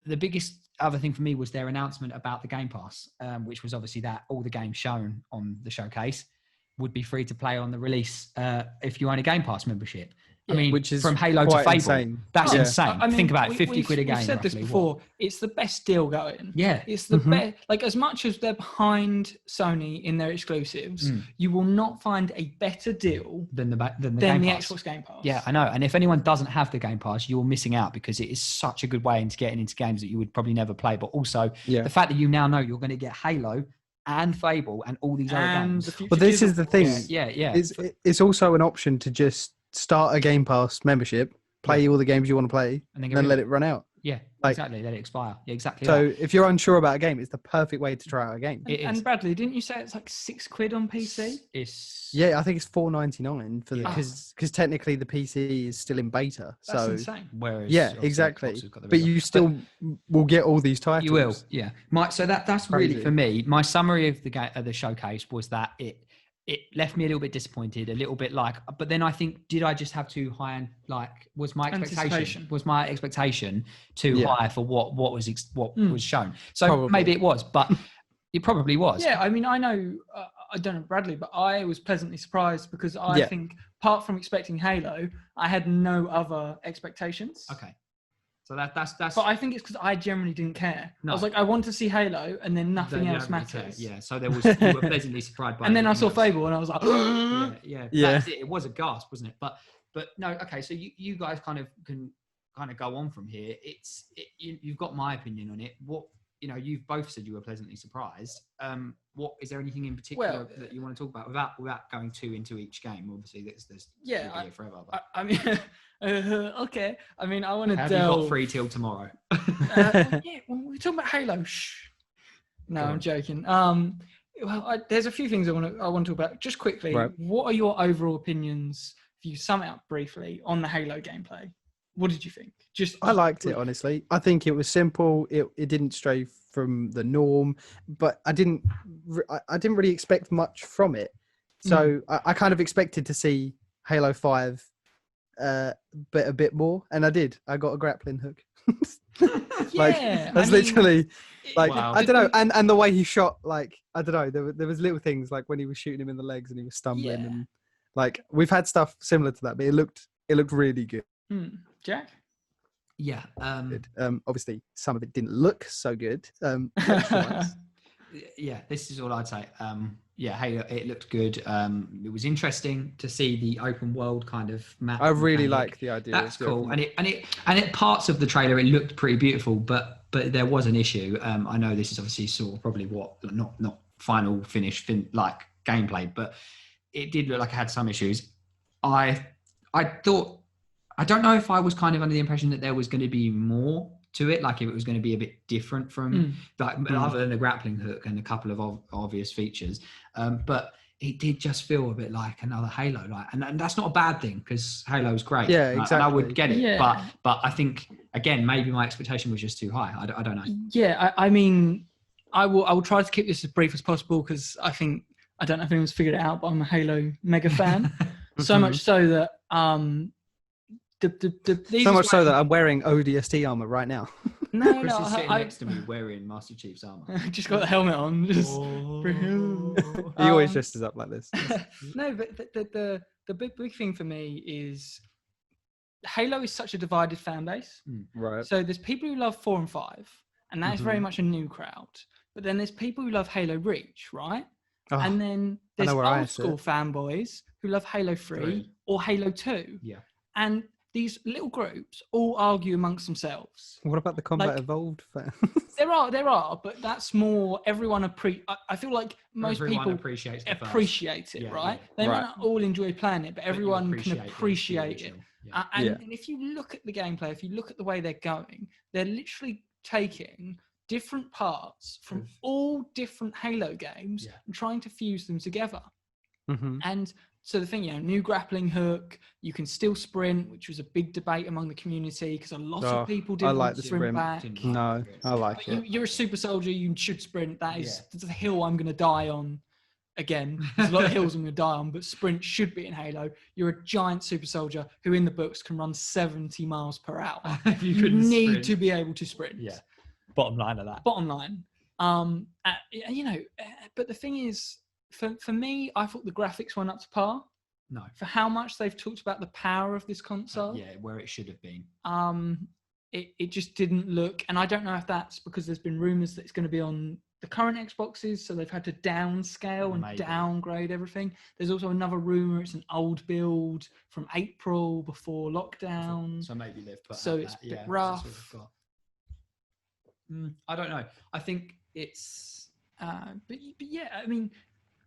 the biggest other thing for me was their announcement about the Game Pass, which was obviously that all the games shown on the showcase would be free to play on the release if you own a Game Pass membership. I mean, which is from Halo to Fable, insane. that's insane. I mean, think about it, 50 quid a game. We've said this before. It's the best deal going. Yeah. It's the best. Like, as much as they're behind Sony in their exclusives, you will not find a better deal than the Game Pass. Xbox Game Pass. Yeah, I know. And if anyone doesn't have the Game Pass, you're missing out because it is such a good way into getting into games that you would probably never play. But also the fact that you now know you're going to get Halo and Fable and all these other games. Well, this is the thing. Yeah. It's also an option to just start a Game Pass membership, play all the games you want to play, and then let it run out. Yeah, exactly. Let it expire. Yeah, exactly. So if you're unsure about a game, it's the perfect way to try out a game. And Bradley, didn't you say it's like £6 on PC? Yeah, I think it's $4.99 for because technically the PC is still in beta. That's so insane. Whereas exactly. But you still will get all these titles. You will, yeah. So that's crazy. really for me. My summary of the showcase was that it left me a little bit disappointed, a little bit like, but then I think, did I just have too high and was my expectation too high for what was shown? So probably. Maybe it was, but it probably was. Yeah, I mean, I know, I don't know Bradley, but I was pleasantly surprised because I think, apart from expecting Halo, I had no other expectations. Okay. So that's. But I think it's because I generally didn't care. No. I was like, I want to see Halo, and then nothing else matters. Yeah. So you were pleasantly surprised by. And then I saw Fable, and I was like, yeah. That's it. It was a gasp, wasn't it? But no. Okay. So you guys can go on from here. You've got my opinion on it. What you've both said you were pleasantly surprised. What is there anything in particular that you want to talk about without going too into each game? Obviously, there's forever. But. I mean. Okay. I mean, I want to delve. Have you got free till tomorrow? When we're talking about Halo. No, I'm joking. There's a few things I want to talk about. Just quickly, What are your overall opinions, if you sum it up briefly, on the Halo gameplay? What did you think? I liked it, honestly. I think it was simple. It didn't stray from the norm, but I didn't really expect much from it. So I kind of expected to see Halo 5 but a bit more, and I did. I got a grappling hook. Literally like wow. I don't know, and the way he shot, like I don't know, there was little things like when he was shooting him in the legs and he was stumbling, and like we've had stuff similar to that, but it looked really good. Jack? Yeah. Obviously some of it didn't look so good. Yeah, this is all I'd say. Halo, it looked good. It was interesting to see the open world kind of map. I really like the idea. That's cool. And it parts of the trailer, it looked pretty beautiful, but there was an issue. I know this is obviously sort of probably not final finish like gameplay, but it did look like it had some issues. I thought, I don't know if I was kind of under the impression that there was going to be more to it, like if it was going to be a bit different from other than the grappling hook and a couple of obvious features, but it did just feel a bit like another Halo, and that's not a bad thing because Halo's great. Yeah, exactly. And I would get it, but I think again maybe my expectation was just too high. I don't know. Yeah, I mean, I will try to keep this as brief as possible because I don't know if anyone's figured it out, but I'm a Halo mega fan, so much so that so much so that I'm wearing ODST armor right now. Chris is sitting next to me wearing Master Chief's armor. Just got the helmet on. He always dresses up like this. No, but the big thing for me is Halo is such a divided fan base. Right. So there's people who love 4 and 5, and that is very much a new crowd. But then there's people who love Halo Reach, right? Oh, and then there's old school fanboys who love Halo 3 or Halo 2. Yeah. And these little groups all argue amongst themselves. What about the combat evolved? There are, but that's more everyone I feel like most people appreciate it, right? They might not all enjoy playing it, but everyone can appreciate it. And if you look at the gameplay, if you look at the way they're going, they're literally taking different parts from all different Halo games and trying to fuse them together. And so the thing, new grappling hook, you can still sprint, which was a big debate among the community because a lot of people didn't want to sprint back. No, I like it. You're a super soldier, you should sprint. That's a hill I'm going to die on. Again, there's a lot of hills I'm going to die on, but sprint should be in Halo. You're a giant super soldier who in the books can run 70 miles per hour. You need to be able to sprint. Yeah. Bottom line of that. Bottom line. But the thing is, for me, I thought the graphics weren't up to par. No. For how much they've talked about the power of this console. Where it should have been. It just didn't look, and I don't know if that's because there's been rumours that it's going to be on the current Xboxes, so they've had to downscale and downgrade everything. There's also another rumour it's an old build from April before lockdown. So maybe they've put it's a bit rough. I don't know. I think it's... but yeah, I mean,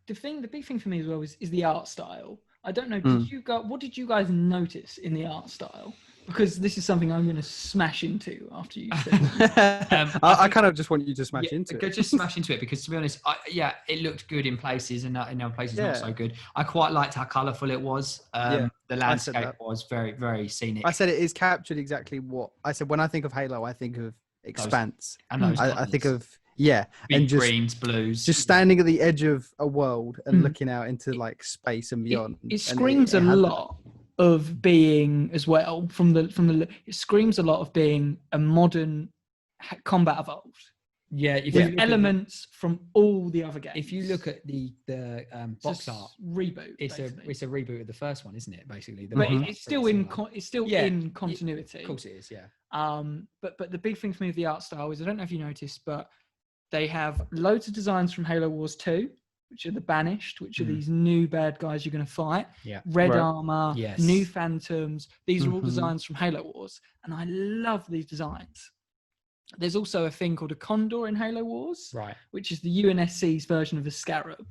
the big thing for me as well is the art style. I don't know. What did you guys notice in the art style? Because this is something I'm going to smash into after you said. I kind of just want you to smash into it. Just smash into it because, to be honest, it looked good in places and in other places not so good. I quite liked how colourful it was. The landscape was very, very scenic. I said it is captured exactly what I said. When I think of Halo, I think of expanse. I think of and just greens, blues, just standing at the edge of a world and looking out into like space and beyond. It screams a lot of being as well from the. It screams a lot of being a modern combat evolved. Yeah, with elements from all the other games. If you look at the box art reboot, it's a reboot of the first one, isn't it? Basically, but it's still in continuity. Of course, it is. Yeah. But the big thing for me with the art style is I don't know if you noticed, but they have loads of designs from Halo Wars 2, which are the Banished, which are these new bad guys you're going to fight. Yeah. Red armor, new Phantoms. These are all designs from Halo Wars, and I love these designs. There's also a thing called a Condor in Halo Wars, right? Which is the UNSC's version of a Scarab.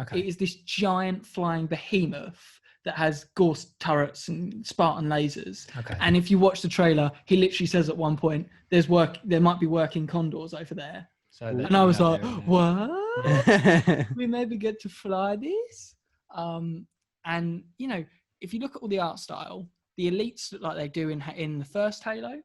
Okay. It is this giant flying behemoth that has Gauss turrets and Spartan lasers. Okay. And if you watch the trailer, he literally says at one point, there might be working Condors over there. And I was like, what? We maybe get to fly this? And, if you look at all the art style, the elites look like they do in the first Halo.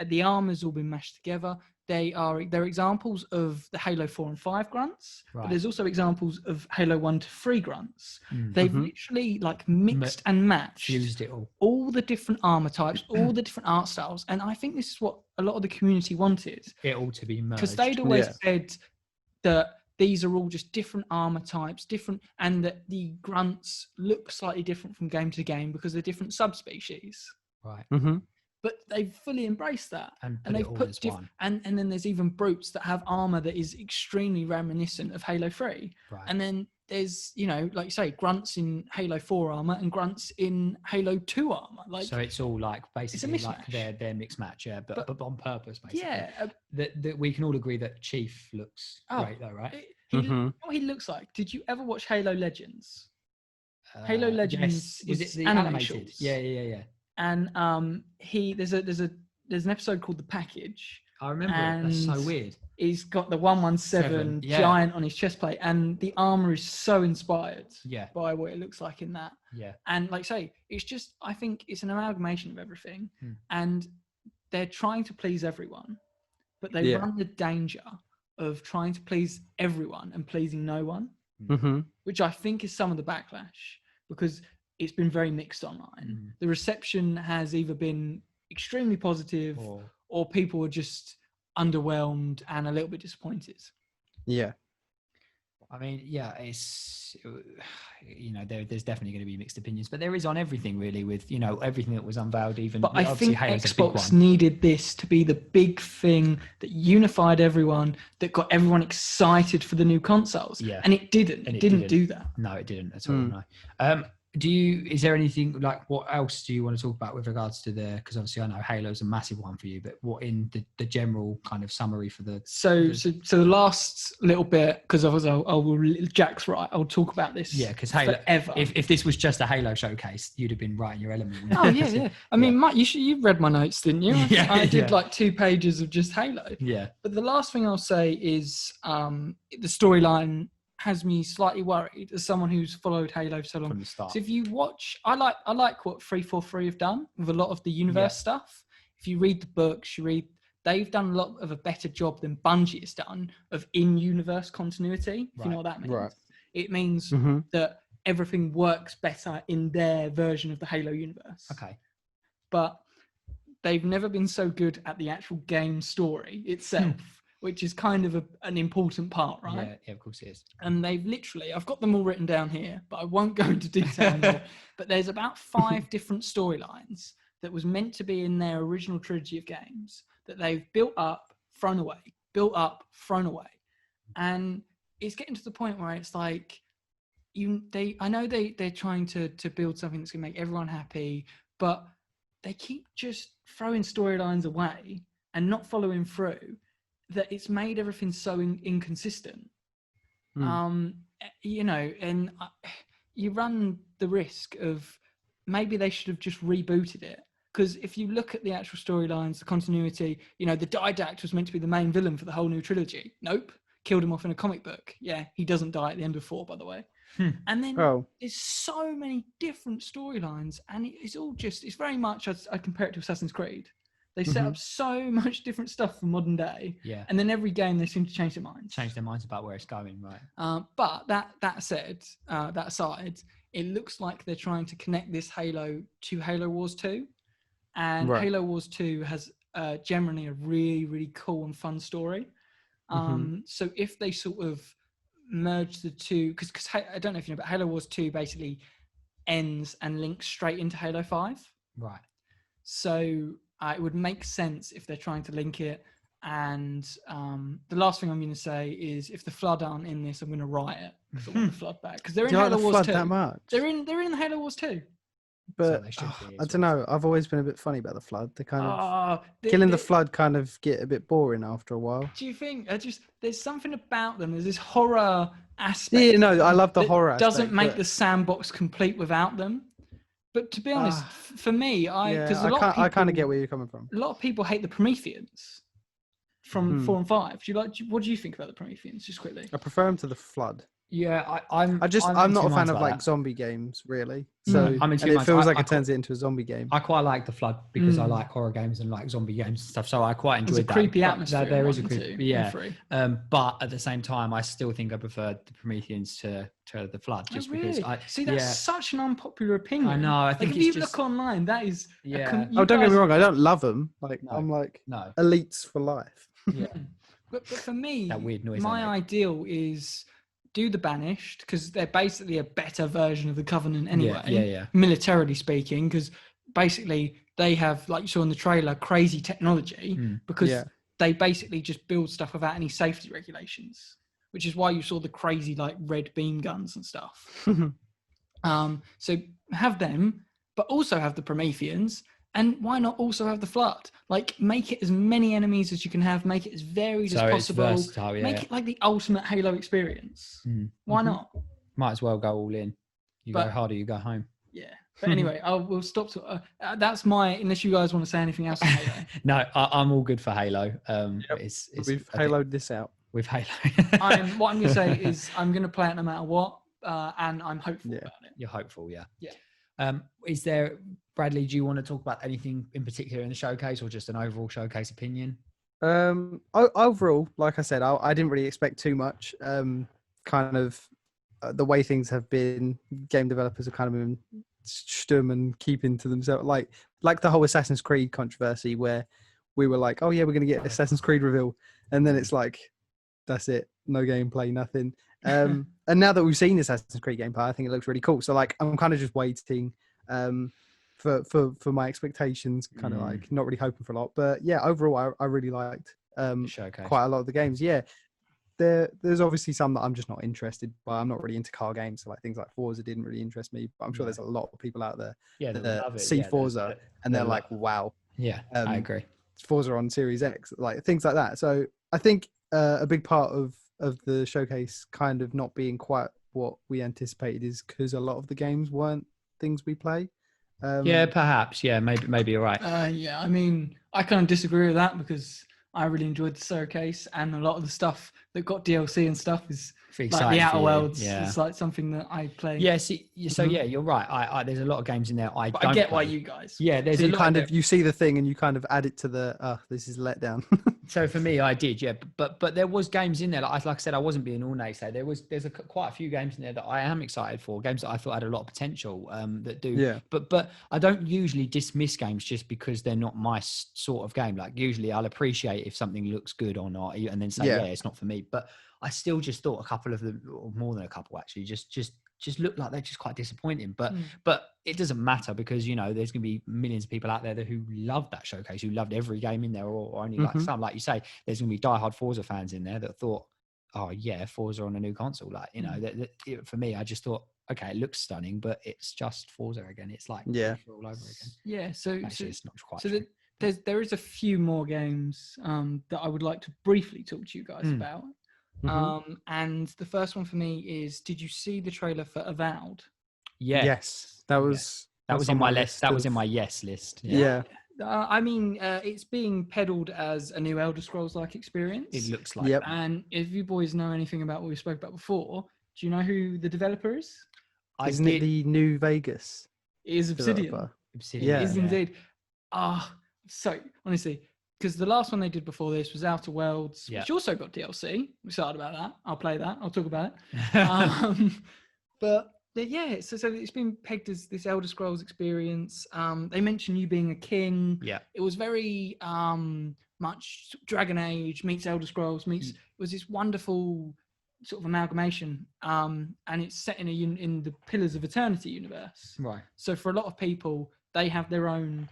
The armor's all been mashed together. They're examples of the Halo 4 and 5 grunts, but there's also examples of Halo 1 to 3 grunts. They've literally mixed and matched, fused it all the different armor types, all the different art styles, and I think this is what a lot of the community wanted. It all to be merged because they'd always said that these are all just different armor types, and that the grunts look slightly different from game to game because they're different subspecies. Right. But they've fully embraced that, and they've put and then there's even brutes that have armor that is extremely reminiscent of Halo 3. Right. And then there's like you say, grunts in Halo 4 armor and grunts in Halo 2 armor. So it's all basically it's a mismatch. their mixed match, but on purpose, basically. Yeah. That we can all agree that Chief looks great, though, right? What he looks like. Did you ever watch Halo Legends? Halo Legends was it the animated? Yeah. And there's an episode called The Package. I remember it. That's so weird. He's got the 117 giant on his chest plate, and the armor is so inspired by what it looks like in that. Yeah. And like I say, it's just, I think it's an amalgamation of everything, and they're trying to please everyone, but they run the danger of trying to please everyone and pleasing no one, which I think is some of the backlash, because it's been very mixed online. The reception has either been extremely positive or people are just underwhelmed and a little bit disappointed. Yeah. I mean, it's, there's definitely going to be mixed opinions, but there is on everything really with, everything that was unveiled even. But I think Xbox needed this to be the big thing that unified everyone, that got everyone excited for the new consoles. Yeah. And it didn't. It didn't do that. No, it didn't at all, no. Is there anything like, what else do you want to talk about with regards to because obviously I know Halo's a massive one for you, but what in the general kind of summary for the... So the last little bit, because Jack's right, I'll talk about this. Yeah, because Halo, forever. If this was just a Halo showcase, you'd have been right in your element. Oh yeah. I mean, Mike, you read my notes, didn't you? I did like 2 pages of just Halo. Yeah. But the last thing I'll say is the storyline has me slightly worried as someone who's followed Halo for so long. From the start. So if you watch, I like what 343 have done with a lot of the universe stuff. If you read the books, they've done a lot of a better job than Bungie has done of in-universe continuity, if you know what that means. Right. It means that everything works better in their version of the Halo universe. Okay. But they've never been so good at the actual game story itself, which is kind of an important part, right? Yeah, of course it is. And they've literally, I've got them all written down here, but I won't go into detail more. But there's about 5 different storylines that was meant to be in their original trilogy of games that they've built up, thrown away, built up, thrown away. And it's getting to the point where it's like, I know they're trying to build something that's going to make everyone happy, but they keep just throwing storylines away and not following through, that it's made everything so inconsistent. And you run the risk of maybe they should have just rebooted it. Because if you look at the actual storylines, the continuity, the Didact was meant to be the main villain for the whole new trilogy. Nope. Killed him off in a comic book. Yeah, he doesn't die at the end of 4, by the way. And then there's so many different storylines, and it's very much, I compare it to Assassin's Creed. They set up so much different stuff for modern day. Yeah. And then every game they seem to change their minds. Change their minds about where it's going, right? But that aside, it looks like they're trying to connect this Halo to Halo Wars 2. And Halo Wars 2 has generally a really, really cool and fun story. So if they sort of merge the two, because I don't know if you know, but Halo Wars 2 basically ends and links straight into Halo 5. Right. So it would make sense if they're trying to link it. And the last thing I'm going to say is, if the Flood aren't in this, I'm going to riot because I want the Flood back. Because they're in Halo Wars 2. That much? They're in Halo Wars 2. But I don't know. I've always been a bit funny about the Flood. They kind of killing the Flood kind of get a bit boring after a while. Do you think? There's something about them. There's this horror aspect. Yeah, no, I love the horror. Doesn't make the sandbox complete without them. But to be honest, for me, I kind of get where you're coming from. A lot of people hate the Prometheans from 4 and 5. What do you think about the Prometheans? Just quickly. I prefer them to the Flood. Yeah, I'm not a fan of like zombie games, really. So it feels like it turns it into a zombie game. I quite like the Flood because I like horror games and like zombie games and stuff. So I quite enjoyed that. There's a creepy atmosphere. There is a creepy, but at the same time, I still think I prefer the Prometheans to the Flood, just because. That's such an unpopular opinion. I know. I think if you look online, that is. Don't get me wrong. I don't love them. I'm elites for life. Yeah. But for me, that weird noise. My ideal is do the Banished, because they're basically a better version of the Covenant anyway, militarily speaking, because basically they have, like you saw in the trailer, crazy technology because they basically just build stuff without any safety regulations, which is why you saw the crazy like red beam guns and stuff. So have them, but also have the Prometheans. And why not also have the Flood? Like, make it as many enemies as you can have. Make it as varied as possible. Versatile, make it like the ultimate Halo experience. Why not? Might as well go all in. Go harder, you go home. Yeah. But anyway, we'll stop. That's unless you guys want to say anything else on Halo. No, I'm all good for Halo. We've Haloed this out. With Halo. What I'm going to say is I'm going to play it no matter what. And I'm hopeful about it. You're hopeful, yeah. Yeah. Is there... Bradley, do you want to talk about anything in particular in the showcase, or just an overall showcase opinion? Overall, like I said, I didn't really expect too much. Kind of the way things have been, game developers have kind of been stum and keeping to themselves. Like the whole Assassin's Creed controversy, where we were like, oh yeah, we're going to get Assassin's Creed reveal, and then it's like, that's it, no gameplay, nothing. And now that we've seen Assassin's Creed gameplay, I think it looks really cool. So like, I'm kind of just waiting. For my expectations, kind of like not really hoping for a lot, but yeah, overall I really liked quite a lot of the games. Yeah, there's obviously some that I'm just not interested by. I'm not really into car games, so like things like Forza didn't really interest me. But I'm sure there's a lot of people out there that see Forza and they're like, wow. Yeah, I agree. Forza on Series X, like things like that. So I think a big part of the showcase kind of not being quite what we anticipated is because a lot of the games weren't things we play. Yeah, perhaps. Yeah, maybe you're right. Yeah, I mean, I kind of disagree with that because I really enjoyed the showcase, and a lot of the stuff that got DLC and stuff is like the Outer Worlds. Yeah. It's like something that I play. Yeah, so yeah, you're right. I there's a lot of games in there I but don't I get play. why you guys. Yeah, there's so a you lot kind of you see the thing and you kind of add it to the this is letdown. So for me, I did, yeah, but there was games in there. Like I said, I wasn't being all naysay. There's quite a few games in there that I am excited for. Games that I thought had a lot of potential. That do. Yeah. But I don't usually dismiss games just because they're not my sort of game. Like usually, I'll appreciate if something looks good or not, and then say, yeah, it's not for me. But I still just thought a couple of them, or more than a couple actually, just look like they're just quite disappointing. But it doesn't matter because, you know, there's going to be millions of people out there who loved that showcase, who loved every game in there or only like some. Like you say, there's going to be diehard Forza fans in there that thought, oh yeah, Forza on a new console. Like, you know, for me, I just thought, okay, it looks stunning, but it's just Forza again. It's like all over again. Yeah, so actually, it's not quite. So there is a few more games that I would like to briefly talk to you guys about. And the first one for me is, did you see the trailer for Avowed? Yes, that was in my list. That was in my yes list. Yeah. I mean, it's being peddled as a new Elder Scrolls-like experience. It looks like. And if you boys know anything about what we spoke about before, do you know who the developer is? Isn't it the New Vegas? It is Obsidian. Yeah. It is indeed. So honestly, because the last one they did before this was Outer Worlds, which also got DLC. I'm excited about that. I'll play that. I'll talk about it. But yeah, so it's been pegged as this Elder Scrolls experience. They mentioned you being a king. Yeah. It was very much Dragon Age meets Elder Scrolls meets. It was this wonderful sort of amalgamation. And it's set in the Pillars of Eternity universe. Right. So for a lot of people, they have their own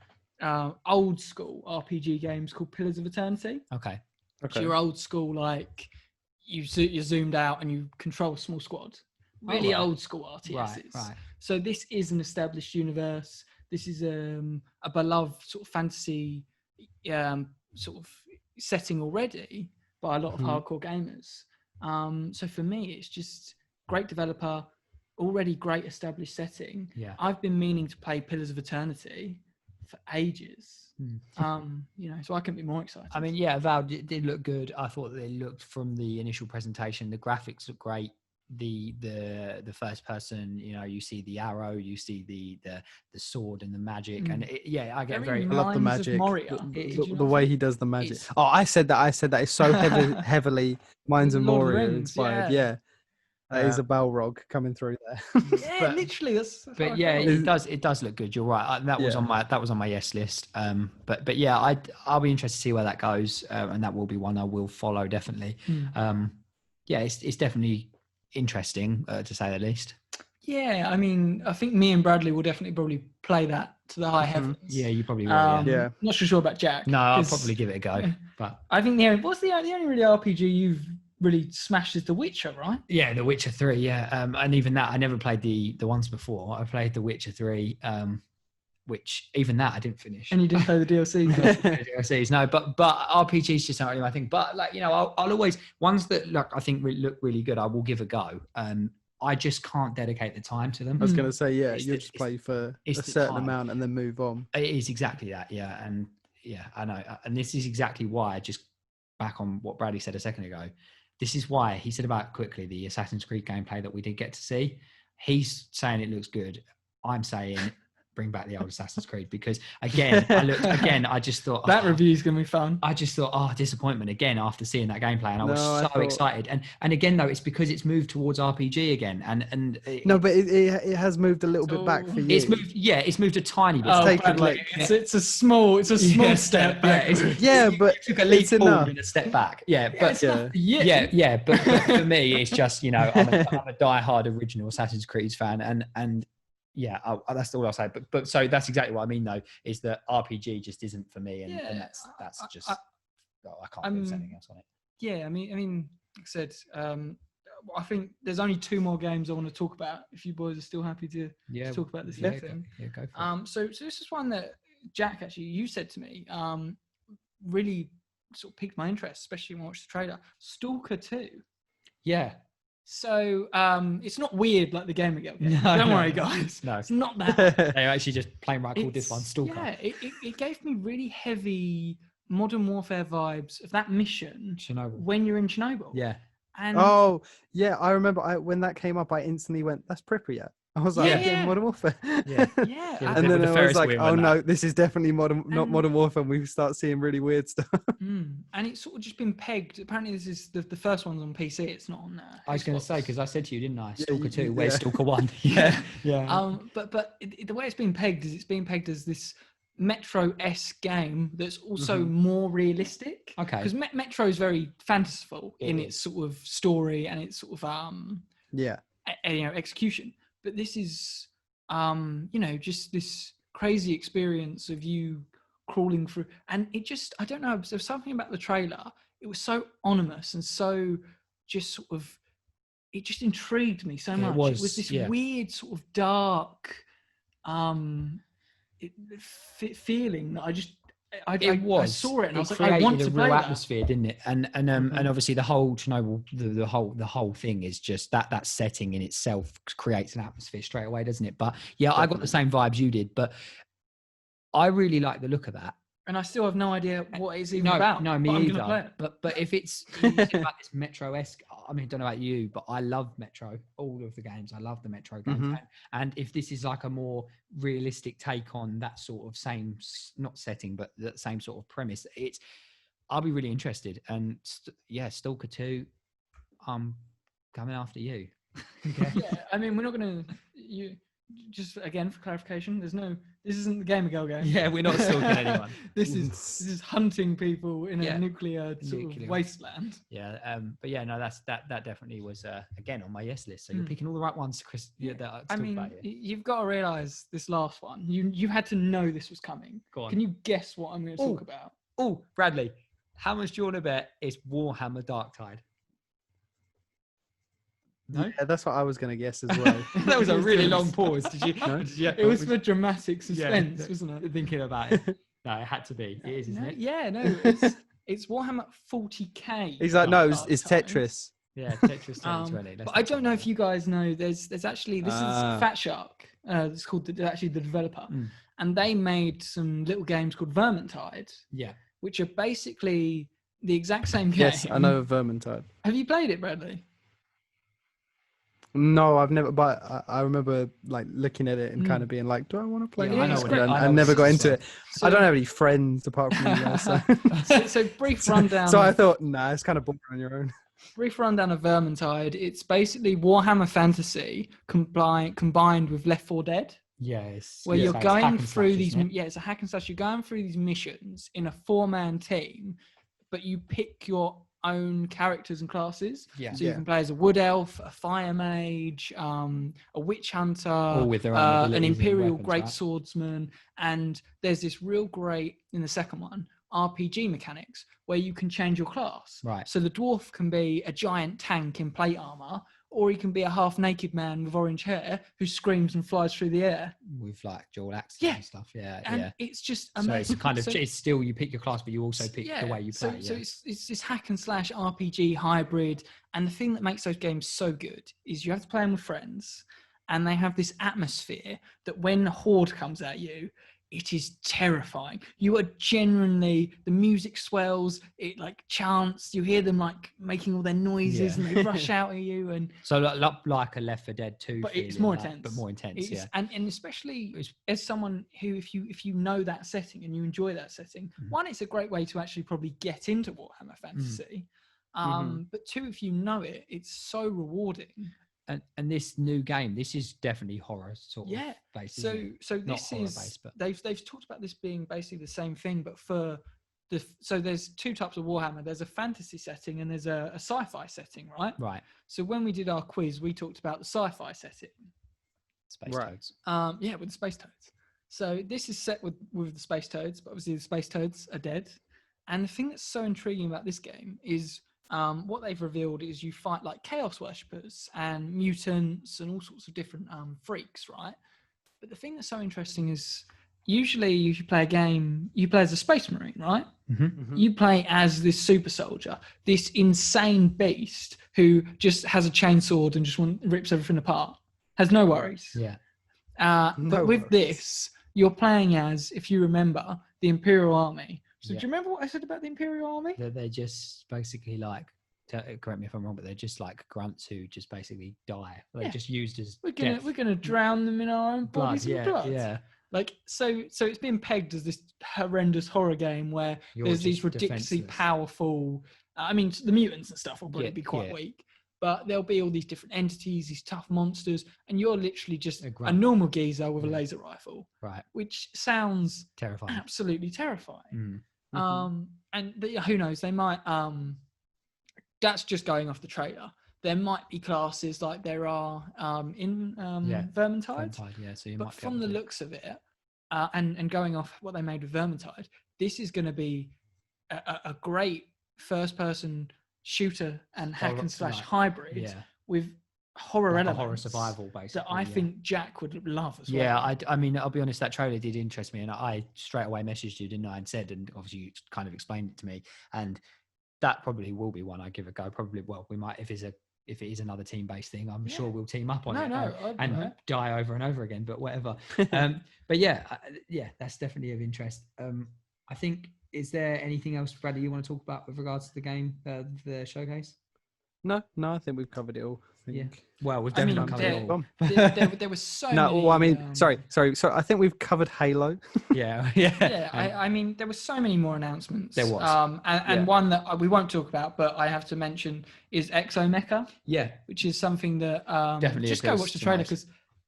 old school RPG games called Pillars of Eternity. Okay. So you're old school, like you're zoomed out and you control a small squad. Really old school RTSs. Right. So this is an established universe. This is a beloved sort of fantasy sort of setting already by a lot of hardcore gamers. So for me, it's just great developer, already great established setting. Yeah. I've been meaning to play Pillars of Eternity for ages. You know, so I couldn't be more excited. I mean, yeah, Avowed did look good. I thought they looked from the initial presentation, the graphics look great. The first person, you know, you see the arrow, you see the sword and the magic, and I get I love the magic. The way he does the magic. I said that it's so heavily Minds and Moria inspired. Yeah. That is a Balrog coming through there. Yeah, literally. That's but yeah, it does look good. You're right. That was on my yes list. But yeah, I'll be interested to see where that goes, and that will be one I will follow definitely. Yeah, it's definitely interesting to say the least. Yeah, I mean, I think me and Bradley will definitely probably play that to the high heavens. Yeah, you probably will. Yeah. Not so sure about Jack. No, I'll probably give it a go. But I think the only really RPG you've really smashed is The Witcher, right? Yeah, The Witcher 3. Yeah, and even that I never played the ones before. I played The Witcher 3. Which even that I didn't finish. And you didn't play the DLCs. DLCs, no. But RPGs just not really my thing. But like, you know, I'll always ones that I think look really good. I will give a go. I just can't dedicate the time to them. I was going to say, you just play for a certain amount and then move on. It is exactly that, yeah. And yeah, I know. And this is exactly why, just back on what Bradley said a second ago, this is why he said about quickly the Assassin's Creed gameplay that we did get to see. He's saying it looks good. I'm saying bring back the old Assassin's Creed, because I just thought that review is going to be fun. I just thought, disappointment again after seeing that gameplay, and I was so excited. And again, though, it's because it's moved towards RPG again, and but it has moved a little bit back for you. It's moved a tiny bit. It's a small step back. But it took a leap forward and a step back. But for me, it's just, you know, I'm a diehard original Assassin's Creed fan, and yeah, that's all I'll say. But so that's exactly what I mean, though, is that RPG just isn't for me, and that's just I can't do anything else on it. Yeah, I mean, I said, I think there's only 2 more games I want to talk about. If you boys are still happy to talk about this thing. Go for it. So this is one that Jack, actually, you said to me, really sort of piqued my interest, especially when I watched the trailer. Stalker 2. Yeah. So it's not weird like the Game of Girl game. Don't worry, guys. No, it's not that. They're actually just plain right called this one Stalker. Yeah, it gave me really heavy Modern Warfare vibes of that mission when you're in Chernobyl. Yeah. And oh yeah, I remember when that came up, I instantly went, "That's Pripyat." I was like, yeah. Modern Warfare. Yeah. And then I was like, "Oh no, this is definitely not Modern Warfare." And we start seeing really weird stuff. And it's sort of just been pegged. Apparently, this is the first one's on PC. It's not on. I was going to say, because I said to you, didn't I? Stalker 2, yeah. where's Stalker 1? Yeah. But the way it's been pegged is it's being pegged as this Metro-esque game that's also more realistic. Okay. Because Metro is very fanciful in its sort of story and its sort of execution. But this is just this crazy experience of you crawling through, and it just, I don't know, there was something about the trailer. It was so ominous and so just sort of, it just intrigued me so much. It was this weird sort of dark feeling that I saw it and I was like, I want to play that. Atmosphere, didn't it? And obviously the whole Chernobyl, the whole thing is just that setting in itself creates an atmosphere straight away, doesn't it? But yeah, definitely. I got the same vibes you did, but I really like the look of that. And I still have no idea what it's even about. No, me but either. I'm play it. But if it's about this Metro-esque, I mean, I don't know about you, but I love Metro. All of the games, I love the Metro games. And if this is like a more realistic take on that sort of same, not setting, but that same sort of premise, I'll be really interested. And Stalker 2, I'm coming after you. Yeah, I mean, we're not going to. Just again for clarification, this isn't the Game of Girl game. Yeah, we're not stalking anyone. This is hunting people in a nuclear sort of wasteland. Yeah, but yeah, no, that definitely was again on my yes list. So you're picking all the right ones, Chris. Yeah, I mean, you've got to realise this last one. You had to know this was coming. Go on. Can you guess what I'm going to talk about? Oh, Bradley, how much do you want to bet it's Warhammer Darktide? No? Yeah, that's what I was going to guess as well. That was a really long pause. Did you? No? It was for dramatic suspense, wasn't it? Thinking about it. No, it had to be. It is, isn't it? Yeah, no. It's Warhammer 40k. He's like, no, it's Tetris. Yeah, Tetris 2020. But I don't know if you guys know. There's actually this is Fat Shark. It's called the developer, and they made some little games called Vermintide. Yeah, which are basically the exact same game. Yes, I know of Vermintide. Have you played it, Bradley? No, I've never, but I remember like looking at it and kind of being like, do I want to play it? I never got into it. So, I don't have any friends apart from you guys. So brief rundown. So I thought, it's kind of boring on your own. Brief rundown of Vermintide. It's basically Warhammer Fantasy combined with Left 4 Dead. Yes. Where you're going through these, it's a hack and slash. You're going through these missions in a 4-man team, but you pick your own characters and classes. Yeah. So you can play as a wood elf, a fire mage, a witch hunter, all with their own an imperial weapons, great swordsman, and there's this real great in the second one RPG mechanics where you can change your class. Right. So the dwarf can be a giant tank in plate armor, or he can be a half-naked man with orange hair who screams and flies through the air with like dual axes and stuff. And it's just amazing. So it's kind of it's still you pick your class, but you also pick the way you play. So it's this hack and slash RPG hybrid, and the thing that makes those games so good is you have to play them with friends, and they have this atmosphere that when Horde comes at you, it is terrifying. You are genuinely, the music swells, it like chants, you hear them like making all their noises and they rush out at you. And so like a Left 4 Dead 2. But it's more intense. But more intense, And especially as someone who, if you know that setting and you enjoy that setting, one, it's a great way to actually probably get into Warhammer Fantasy. But two, if you know it, it's so rewarding. And this new game, this is definitely horror sort of based. So this is based, but they've talked about this being basically the same thing, but for so there's two types of Warhammer. There's a fantasy setting and there's a sci-fi setting, right? Right. So when we did our quiz, we talked about the sci-fi setting. Space Toads. With the Space Toads. So this is set with the Space Toads, but obviously the Space Toads are dead. And the thing that's so intriguing about this game is what they've revealed is you fight like chaos worshippers and mutants and all sorts of different freaks, right? But the thing that's so interesting is usually if you play a game, you play as a space marine, right? You play as this super soldier, this insane beast who just has a chainsword and just rips everything apart, has no worries. Yeah. But with this, you're playing as, if you remember, the Imperial Army. So do you remember what I said about the Imperial Army? They're just basically like, correct me if I'm wrong, but they're just like grunts who just basically die. They're just used as we're gonna drown them in our own bodies and blood. Yeah. Like so it's been pegged as this horrendous horror game where there's these ridiculously powerful. I mean, the mutants and stuff will probably be quite weak, but there'll be all these different entities, these tough monsters, and you're literally just a normal geezer with a laser rifle, right? Which sounds terrifying, absolutely terrifying. And who knows? They might. That's just going off the trailer. There might be classes like there are in Vermintide. So you but from the looks of it, and going off what they made with Vermintide, this is going to be a great first-person shooter and hack and slash hybrid with horror elements, horror survival, basically. That I think Jack would love as well. Yeah, I mean, I'll be honest, that trailer did interest me, and I straight away messaged you, didn't I, and said, and obviously you kind of explained it to me, and that probably will be one I give a go. Probably, well, we might if it is another team-based thing, I'm sure we'll team up on it and die over and over again, but whatever. But yeah, that's definitely of interest. I think, is there anything else, Bradley, you want to talk about with regards to the game, the showcase? No, I think we've covered it all. Yeah. Well, we've definitely covered it all. There was so many. No, well, I mean, sorry. I think we've covered Halo. I mean, there were so many more announcements. There was. And one that we won't talk about, but I have to mention is Exomecha. Yeah. Which is something that definitely just go watch the trailer because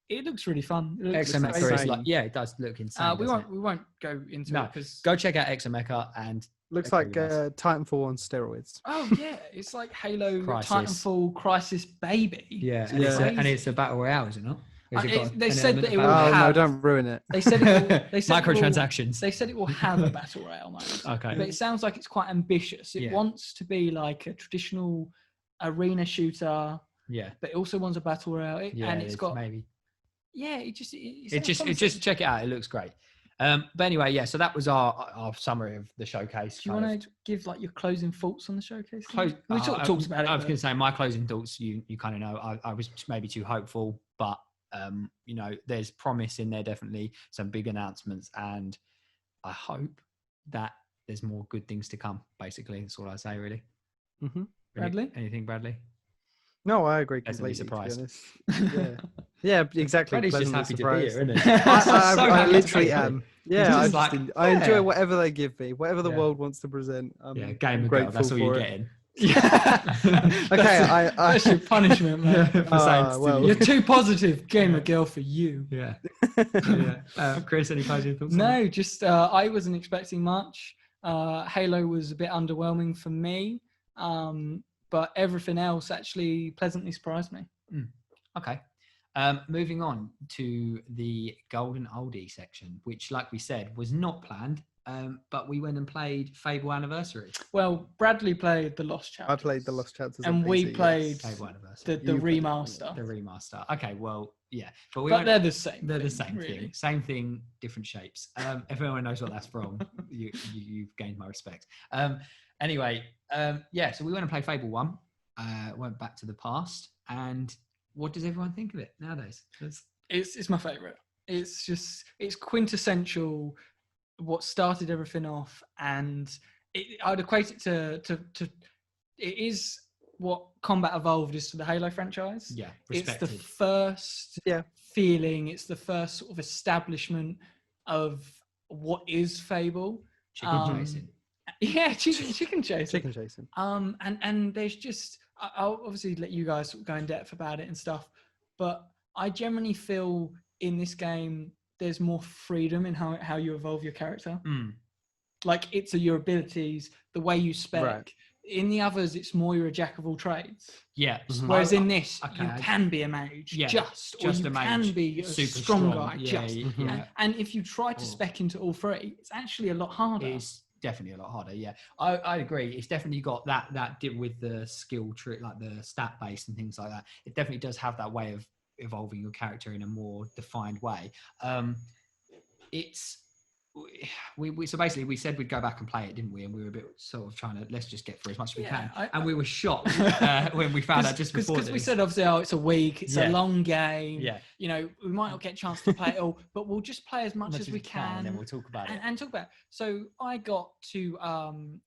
it looks really fun. Exomecha is like, it does look insane. We won't go into it because go check out Exomecha and. Looks like Titanfall on steroids. Oh yeah, it's like Halo, Titanfall, Crisis, baby. Yeah, and it's a battle royale, is it not? They said that it will have. Oh no, don't ruin it. They said microtransactions. They said it will have a battle royale mode. Okay, but it sounds like it's quite ambitious. It wants to be like a traditional arena shooter. Yeah, but it also wants a battle royale, and it's got maybe. Yeah, it just check it out. It looks great. But anyway, so that was our summary of the showcase. Do you want to give like your closing thoughts on the showcase? We sort of talked about it. I was going to say my closing thoughts. You kind of know. I was maybe too hopeful, but there's promise in there. Definitely some big announcements, and I hope that there's more good things to come. Basically, that's all I say. Really. Mm-hmm. Bradley, anything, Bradley? No, I agree completely. Surprised. Yeah, exactly. Bradley's just happy surprised. to be here, isn't he? I literally am. Yeah, I enjoy it. whatever they give me, whatever the world wants to present. Game of girl, that's all you're getting. Okay, that's your punishment, man. You're too positive. Game of girl for you. Yeah. Chris, any closing thoughts? No, just I wasn't expecting much. Halo was a bit underwhelming for me, but everything else actually pleasantly surprised me. Okay. Moving on to the Golden Oldie section, which, like we said, was not planned, but we went and played Fable Anniversary. Well, Bradley played the Lost Chapters. I played the Lost Chapters. And we played Fable Anniversary. The remaster. The remaster. Okay, well, yeah. But they're the same. They're the same thing. Same thing, different shapes. If anyone knows what that's from, you've gained my respect. Anyway, so we went and played Fable 1, went back to the past, and what does everyone think of it nowadays? It's my favourite. It's quintessential what started everything off, and I'd equate it to it is what Combat Evolved is to the Halo franchise. Yeah, It's respected. the first feeling. It's the first sort of establishment of what is Fable. Chicken chasing. Yeah, chicken chasing. Chicken chasing. And there's just, I'll obviously let you guys go in depth about it and stuff, but I generally feel in this game there's more freedom in how you evolve your character. Like it's your abilities, the way you spec. Right. In the others, it's more you're a jack of all trades. Yeah. Mm-hmm. Whereas in this, you can be a mage, or you can be a strong guy, And if you try to spec into all three, it's actually a lot harder. definitely a lot harder. Yeah, I agree. It's definitely got that did with the skill tree, like the stat base and things like that. It definitely does have that way of evolving your character in a more defined way. It's we so basically we said we'd go back and play it, didn't we? And we were a bit sort of trying to let's just get through as much as we can. And we were shocked when we found out just before because we said obviously, it's a week, it's a long game. Yeah, you know, we might not get a chance to play it all, but we'll just play as much as we can, and then we'll talk about it and talk about it. So I got to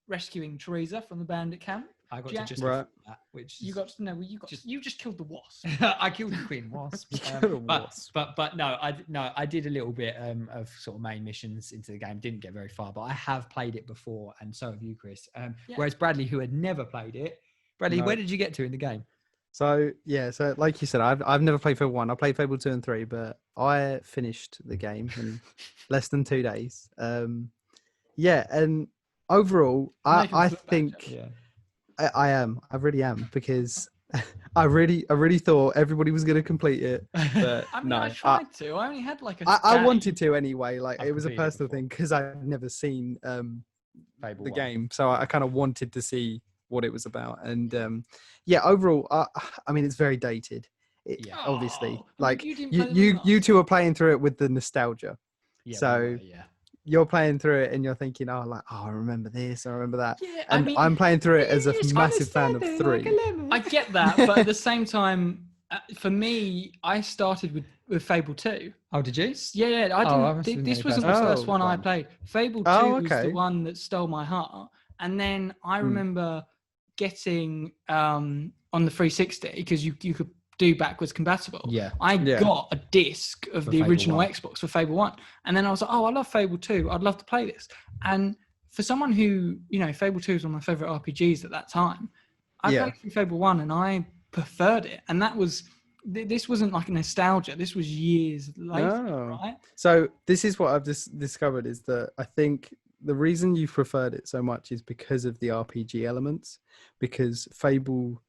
rescuing Teresa from the bandit camp. I got to just right. that, which you got to know. You just killed the wasp. I killed the queen wasp. But no, I did a little bit of sort of main missions into the game. Didn't get very far, but I have played it before, and so have you, Chris. Whereas Bradley, who had never played it, where did you get to in the game? So like you said, I've never played Fable 1. I played Fable 2 and 3, but I finished the game in less than 2 days. And overall, I think. I really am, because I really thought everybody was going to complete it. But I mean, I tried to. I only had like I wanted to anyway. Like, it was a personal thing because I'd never seen Fable the 1. game, so I kind of wanted to see what it was about. And overall, I mean, it's very dated. Obviously, like you two are playing through it with the nostalgia. You're playing through it and you're thinking, I remember this, I remember that. Yeah, and I'm playing through it as a massive fan of 3. I get that, but at the same time, for me, I started with Fable 2. Oh, did you? Yeah. I didn't. This wasn't the first one I played. Fable 2 was the one that stole my heart, and then I remember getting on the 360, because you could do backwards compatible. I got a disc of the original Xbox for Fable 1, and then I was like, I love Fable 2, I'd love to play this. And for someone who, Fable 2 was one of my favorite RPGs at that time, I played through Fable 1 and I preferred it. And that was, this wasn't like a nostalgia, this was years later, right? So this is what I've just discovered, is that I think the reason you preferred it so much is because of the RPG elements, because Fable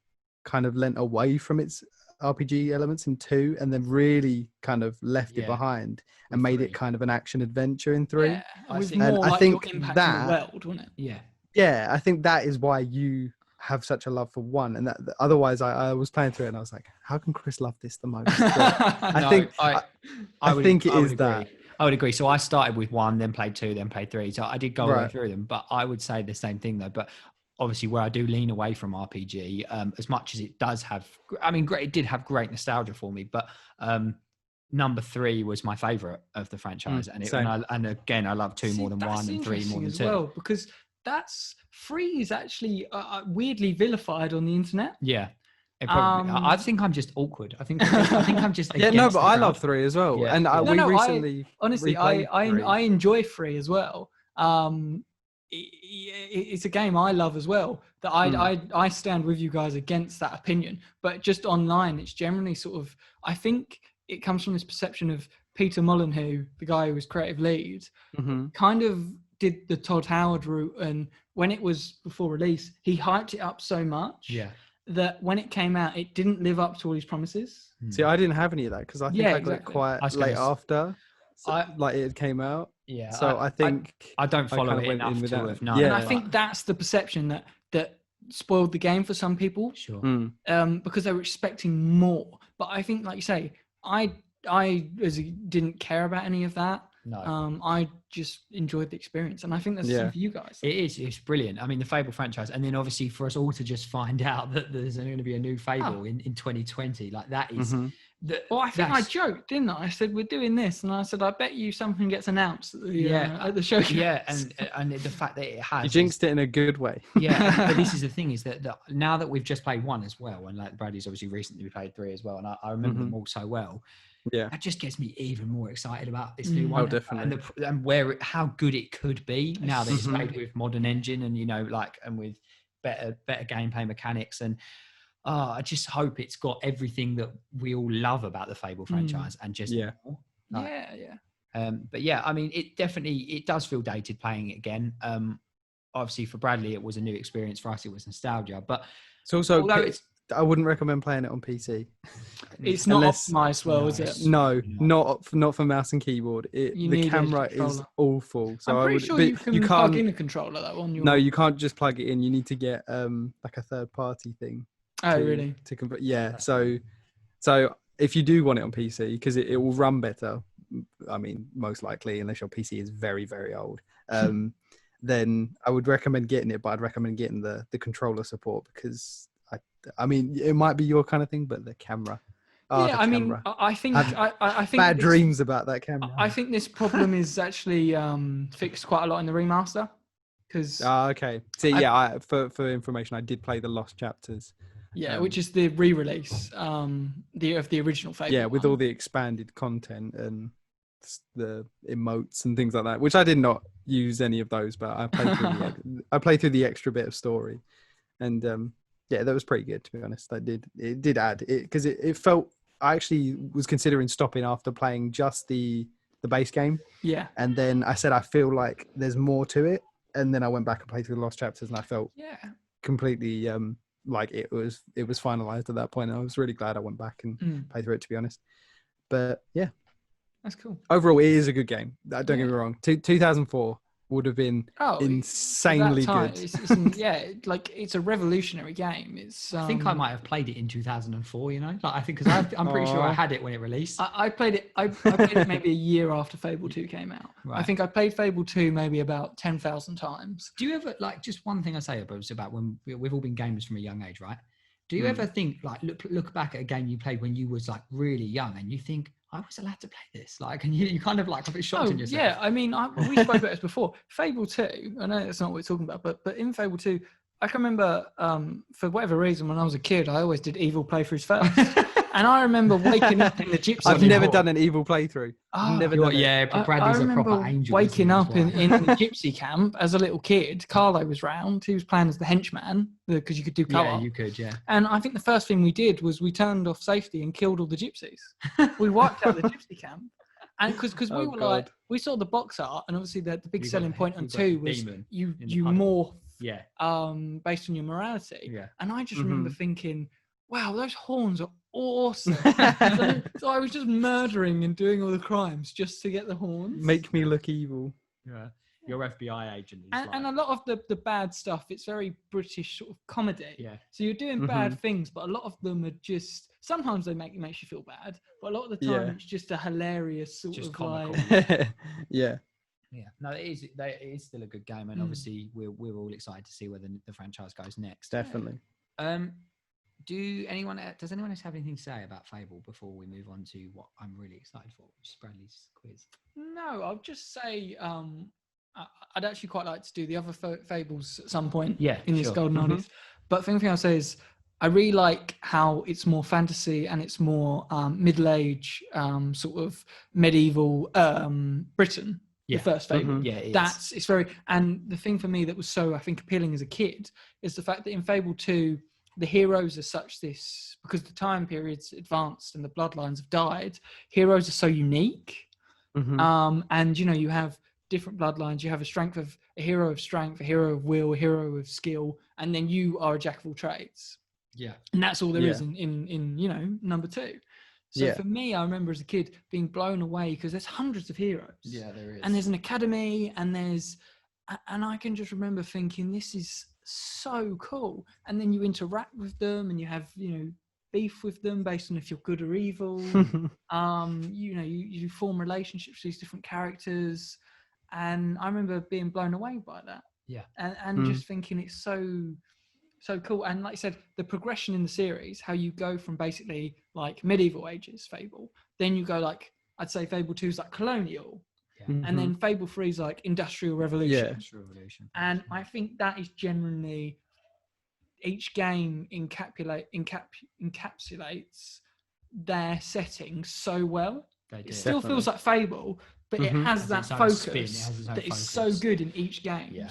kind of lent away from its RPG elements in 2, and then really kind of left it behind and made it kind of an action adventure in 3. Yeah, I think that the world, wasn't it? Yeah, I think that is why you have such a love for 1, and that otherwise I was playing through it and I was like, how can Chris love this the most? I think it is that. I would agree. So I started with 1, then played 2, then played 3. So I did go all the way through them, but I would say the same thing though. But obviously, where I do lean away from RPG, as much as it does have, it did have great nostalgia for me, but number 3 was my favorite of the franchise. And again, I love 2 more than 1 and 3 more than 2. Well, because 3 is actually weirdly vilified on the internet. Yeah. I think I'm just awkward. I think I'm just but I love 3 as well. Yeah. And I enjoy 3 as well. It's a game I love as well, that I stand with you guys against that opinion. But just online, it's generally sort of, I think it comes from this perception of Peter Molyneux, the guy who was creative lead, kind of did the Todd Howard route, and when it was before release, he hyped it up so much that when it came out, it didn't live up to all his promises. See, I didn't have any of that, because I think I got it quite late after. Like it came out. Yeah. So I think I don't follow it enough to have known. And I think that's the perception that spoiled the game for some people. Sure. Because they were expecting more. But I think, like you say, I didn't care about any of that. No. I just enjoyed the experience, and I think that's the same for you guys. It is. It's brilliant. I mean, the Fable franchise, and then obviously for us all to just find out that there's going to be a new Fable in 2020, like that is. I think I joked, didn't I? I said we're doing this, and I said I bet you something gets announced at the show. Yeah, and the fact that it has, you jinxed it in a good way. Yeah, but this is the thing, is that now that we've just played 1 as well, and like Bradley's obviously recently played 3 as well, and I remember them all so well. Yeah, that just gets me even more excited about this new one. Oh, definitely. And how good it could be now that it's made with modern engine, and and with better gameplay mechanics, and I just hope it's got everything that we all love about the Fable franchise, and just more. But yeah, I mean, it does feel dated playing it again. Obviously for Bradley it was a new experience, for us it was nostalgia, but it's also I wouldn't recommend playing it on PC. It's not optimized well, is it? No, not for mouse and keyboard. The camera is awful. So I'm pretty sure you can plug in a controller though on your. No, you can't just plug it in. You need to get like a third party thing. Oh, really? Yeah. So if you do want it on PC, because it will run better. I mean, most likely, unless your PC is very, very old. Then I would recommend getting it, but I'd recommend getting the controller support because I mean, it might be your kind of thing, but the camera. I mean, I think bad dreams about that camera. I think this problem is actually fixed quite a lot in the remaster. Because okay. See, for information, I did play the Lost Chapters. Yeah, which is the re-release of the original Fable. Yeah, with all the expanded content and the emotes and things like that, which I did not use any of those, but I played through the extra bit of story, and that was pretty good, to be honest. It did add it because it felt. I actually was considering stopping after playing just the base game. Yeah, and then I said I feel like there's more to it, and then I went back and played through the Lost Chapters, and I felt completely like it was finalized at that point. And I was really glad I went back and played through it, to be honest. But yeah. That's cool. Overall, it is a good game. Don't get me wrong. 2004 would have been insanely good. It's a revolutionary game. I think I might have played it in 2004. I think because I'm pretty sure I had it when it released. I played it. I played it maybe a year after Fable 2 came out. Right. I think I played Fable 2 maybe about 10,000 times. Do you ever just one thing I say about when we've all been gamers from a young age, right? Do you ever think look back at a game you played when you was really young and you think, I was allowed to play this, and you kind of a bit shocked in yourself. Yeah, I mean, we spoke about this before. Fable 2, I know that's not what we're talking about, but in Fable 2, I can remember for whatever reason when I was a kid, I always did evil playthroughs first. And I remember waking up in the gypsy. I've never done an evil playthrough. Never done it. Yeah, Bradley's a proper angel. Waking up in the gypsy camp as a little kid. Carlo was round. He was playing as the henchman because you could do co-op. Yeah, you could, yeah. And I think the first thing we did was we turned off safety and killed all the gypsies. We wiped out the gypsy camp. And because we were we saw the box art, and obviously the big selling point on 2 was you morph based on your morality. Yeah. And I just remember thinking, wow, those horns are awesome. So I was just murdering and doing all the crimes just to get the horns. Make me look evil. Yeah. Your FBI agent is and a lot of the bad stuff, it's very British sort of comedy. Yeah. So you're doing bad things, but a lot of them are just, sometimes they makes you feel bad, but a lot of the time it's just a hilarious sort of comical. Yeah. Yeah, no, it is still a good game, and obviously we're all excited to see where the franchise goes next. Definitely. Does anyone else have anything to say about Fable before we move on to what I'm really excited for, which is Bradley's quiz? No, I'll just say I'd actually quite like to do the other Fables at some point in this Golden Oldies. But the thing I'll say is I really like how it's more fantasy and it's more middle-age, sort of medieval Britain. The first Fable. Yeah, it's very, and the thing for me that was so, I think, appealing as a kid is the fact that in Fable 2, the heroes are such because the time period's advanced and the bloodlines have died, heroes are so unique. And, you have different bloodlines. You have a hero of strength, a hero of will, a hero of skill, and then you are a jack of all trades. Yeah. And that's all there is in number 2. So for me, I remember as a kid being blown away because there's hundreds of heroes. Yeah, there is. And there's an academy, and I can just remember thinking, this is so cool. And then you interact with them, and you have, beef with them based on if you're good or evil. You form relationships with these different characters, and I remember being blown away by that. Yeah. And just thinking it's so cool. And like I said, the progression in the series, how you go from basically like medieval ages Fable, then you go I'd say Fable 2 is colonial, and then Fable 3 is Industrial Revolution. And I think that is genuinely, each game encapsulates their setting so well. It still feels like Fable, but it has that focus that is so good in each game.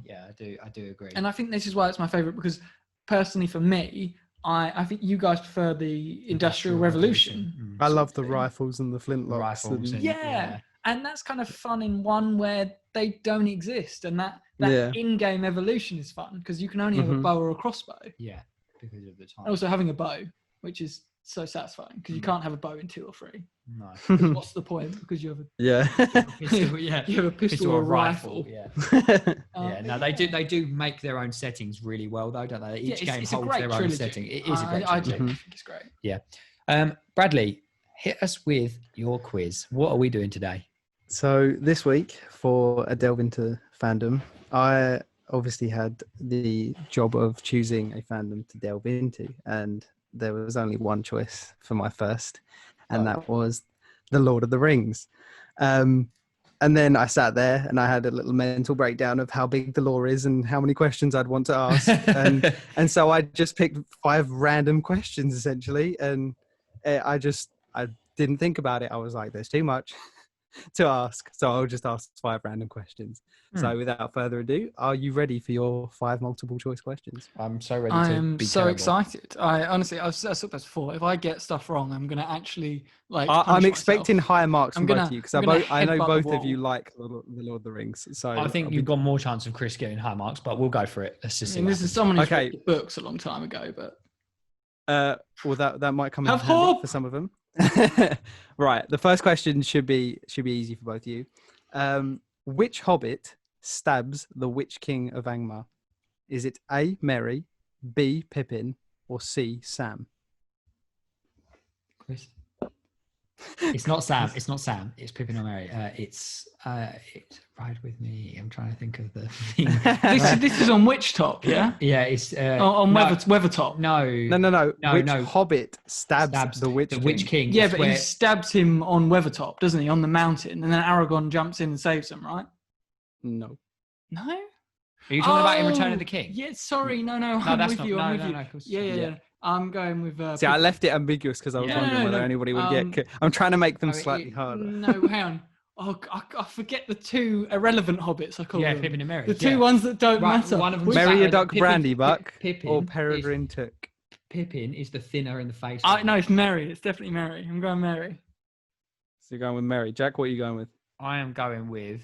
Yeah, I do agree. And I think this is why it's my favorite, because personally for me, I think you guys prefer the Industrial Revolution. I love the rifles and the flintlocks. And that's kind of fun in one where they don't exist, and that in-game evolution is fun because you can only have a bow or a crossbow. Yeah. because of the time. Also, having a bow, which is so satisfying because you can't have a bow in 2 or 3. No. 'Cause what's the point? Because you have a Yeah. Pistol, yeah. you have a pistol or a rifle. Yeah. Um, Yeah. No, they do make their own settings really well though, don't they? Each game it's a holds great their own trilogy. setting. It is a great I trilogy. genuinely think it's great. Yeah. Bradley, hit us with your quiz. What are we doing today? So this week, for a delve into fandom, I obviously had the job of choosing a fandom to delve into, and there was only one choice for my first, and that was The Lord of the Rings. And then I sat there and I had a little mental breakdown of how big the lore is and how many questions I'd want to ask. and so I just picked 5 random questions essentially. And I didn't think about it. I was like, there's too much to ask. So I'll just ask 5 random questions. So without further ado, are you ready for your 5 multiple choice questions? I'm so ready to I'm be so terrible. excited. I honestly, I've said this before. If I get stuff wrong, I'm going to actually I'm punish expecting myself. higher marks from both gonna- of you because I'm gonna I know headbutt both the of you wall. like the Lord of the Rings. So I think you've got more chance of Chris getting high marks, but we'll go for it. Let's just see. And what this is happens. someone who's Okay. read the books a long time ago, but well, that might come in Have handy hope! for some of them. Right. The first question should be easy for both of you. Which hobbit stabs the Witch King of Angmar? Is it A, Merry, B, Pippin, or C, Sam? Chris? It's not Sam. It's not Sam. It's Pippin or Merry. It's Ride With Me. I'm trying to think of the thing. this is on which top, yeah? Yeah, it's On no, Weathertop. No. Which hobbit stabs the Witch King? King. Yeah, It's but where- he stabs him on Weathertop, doesn't he? On the mountain, and then Aragorn jumps in and saves him, right? No. No. Are you talking about in Return of the King? Yeah, sorry, no, I'm that's with not- you. no, I'm with no, you. no, of course. Yeah. I'm going with. See, I Pippin. left it ambiguous because I was Yeah. wondering whether No. anybody would get. I'm trying to make them slightly harder. No, hang on. Oh, I forget the 2 irrelevant hobbits. I call them. Pippin and Merry. The 2 ones that don't Right, matter. one of them's Merry a Pippin- Duck Brandybuck Pippin or is- Peregrine Took? Pippin is the thinner in the face. No, it's Merry. It's definitely Merry. I'm going Merry. So you're going with Merry. Jack, what are you going with? I am going with.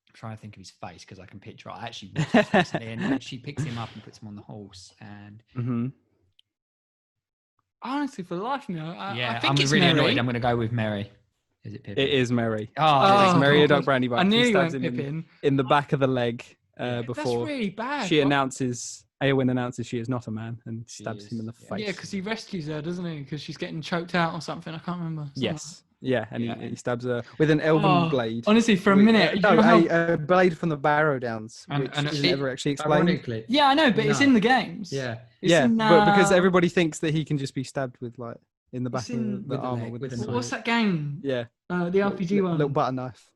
I'm trying to think of his face because I can picture it. I actually watched this recently, and she picks him up and puts him on the horse. And Honestly, for the life of me, I think I'm it's really Merry. annoyed. I'm going to go with Merry. Is it Pippin? It is Merry. Oh, It's Merry a God. Duck Brandybuck. I He nearly stabs went him Pippin. in the back of the leg That's before really bad. she announces. Eowyn announces she is not a man and She stabs him in the is, face. Yeah, because he rescues her, doesn't he? Because she's getting choked out or something. I can't remember. Yes. Yeah, and Yeah. He stabs her with an elven blade. Honestly, for a minute. No, you know how- a blade from the Barrow Downs, And- which and is it- never actually explained. Ironically. Yeah, I know, but it's No. in the games. Yeah. It's Yeah, in, but because everybody thinks that he can just be stabbed with like in the back It's of in- the with the armor leg, with with the a sword. What's that game? Yeah, The RPG one. little butter knife.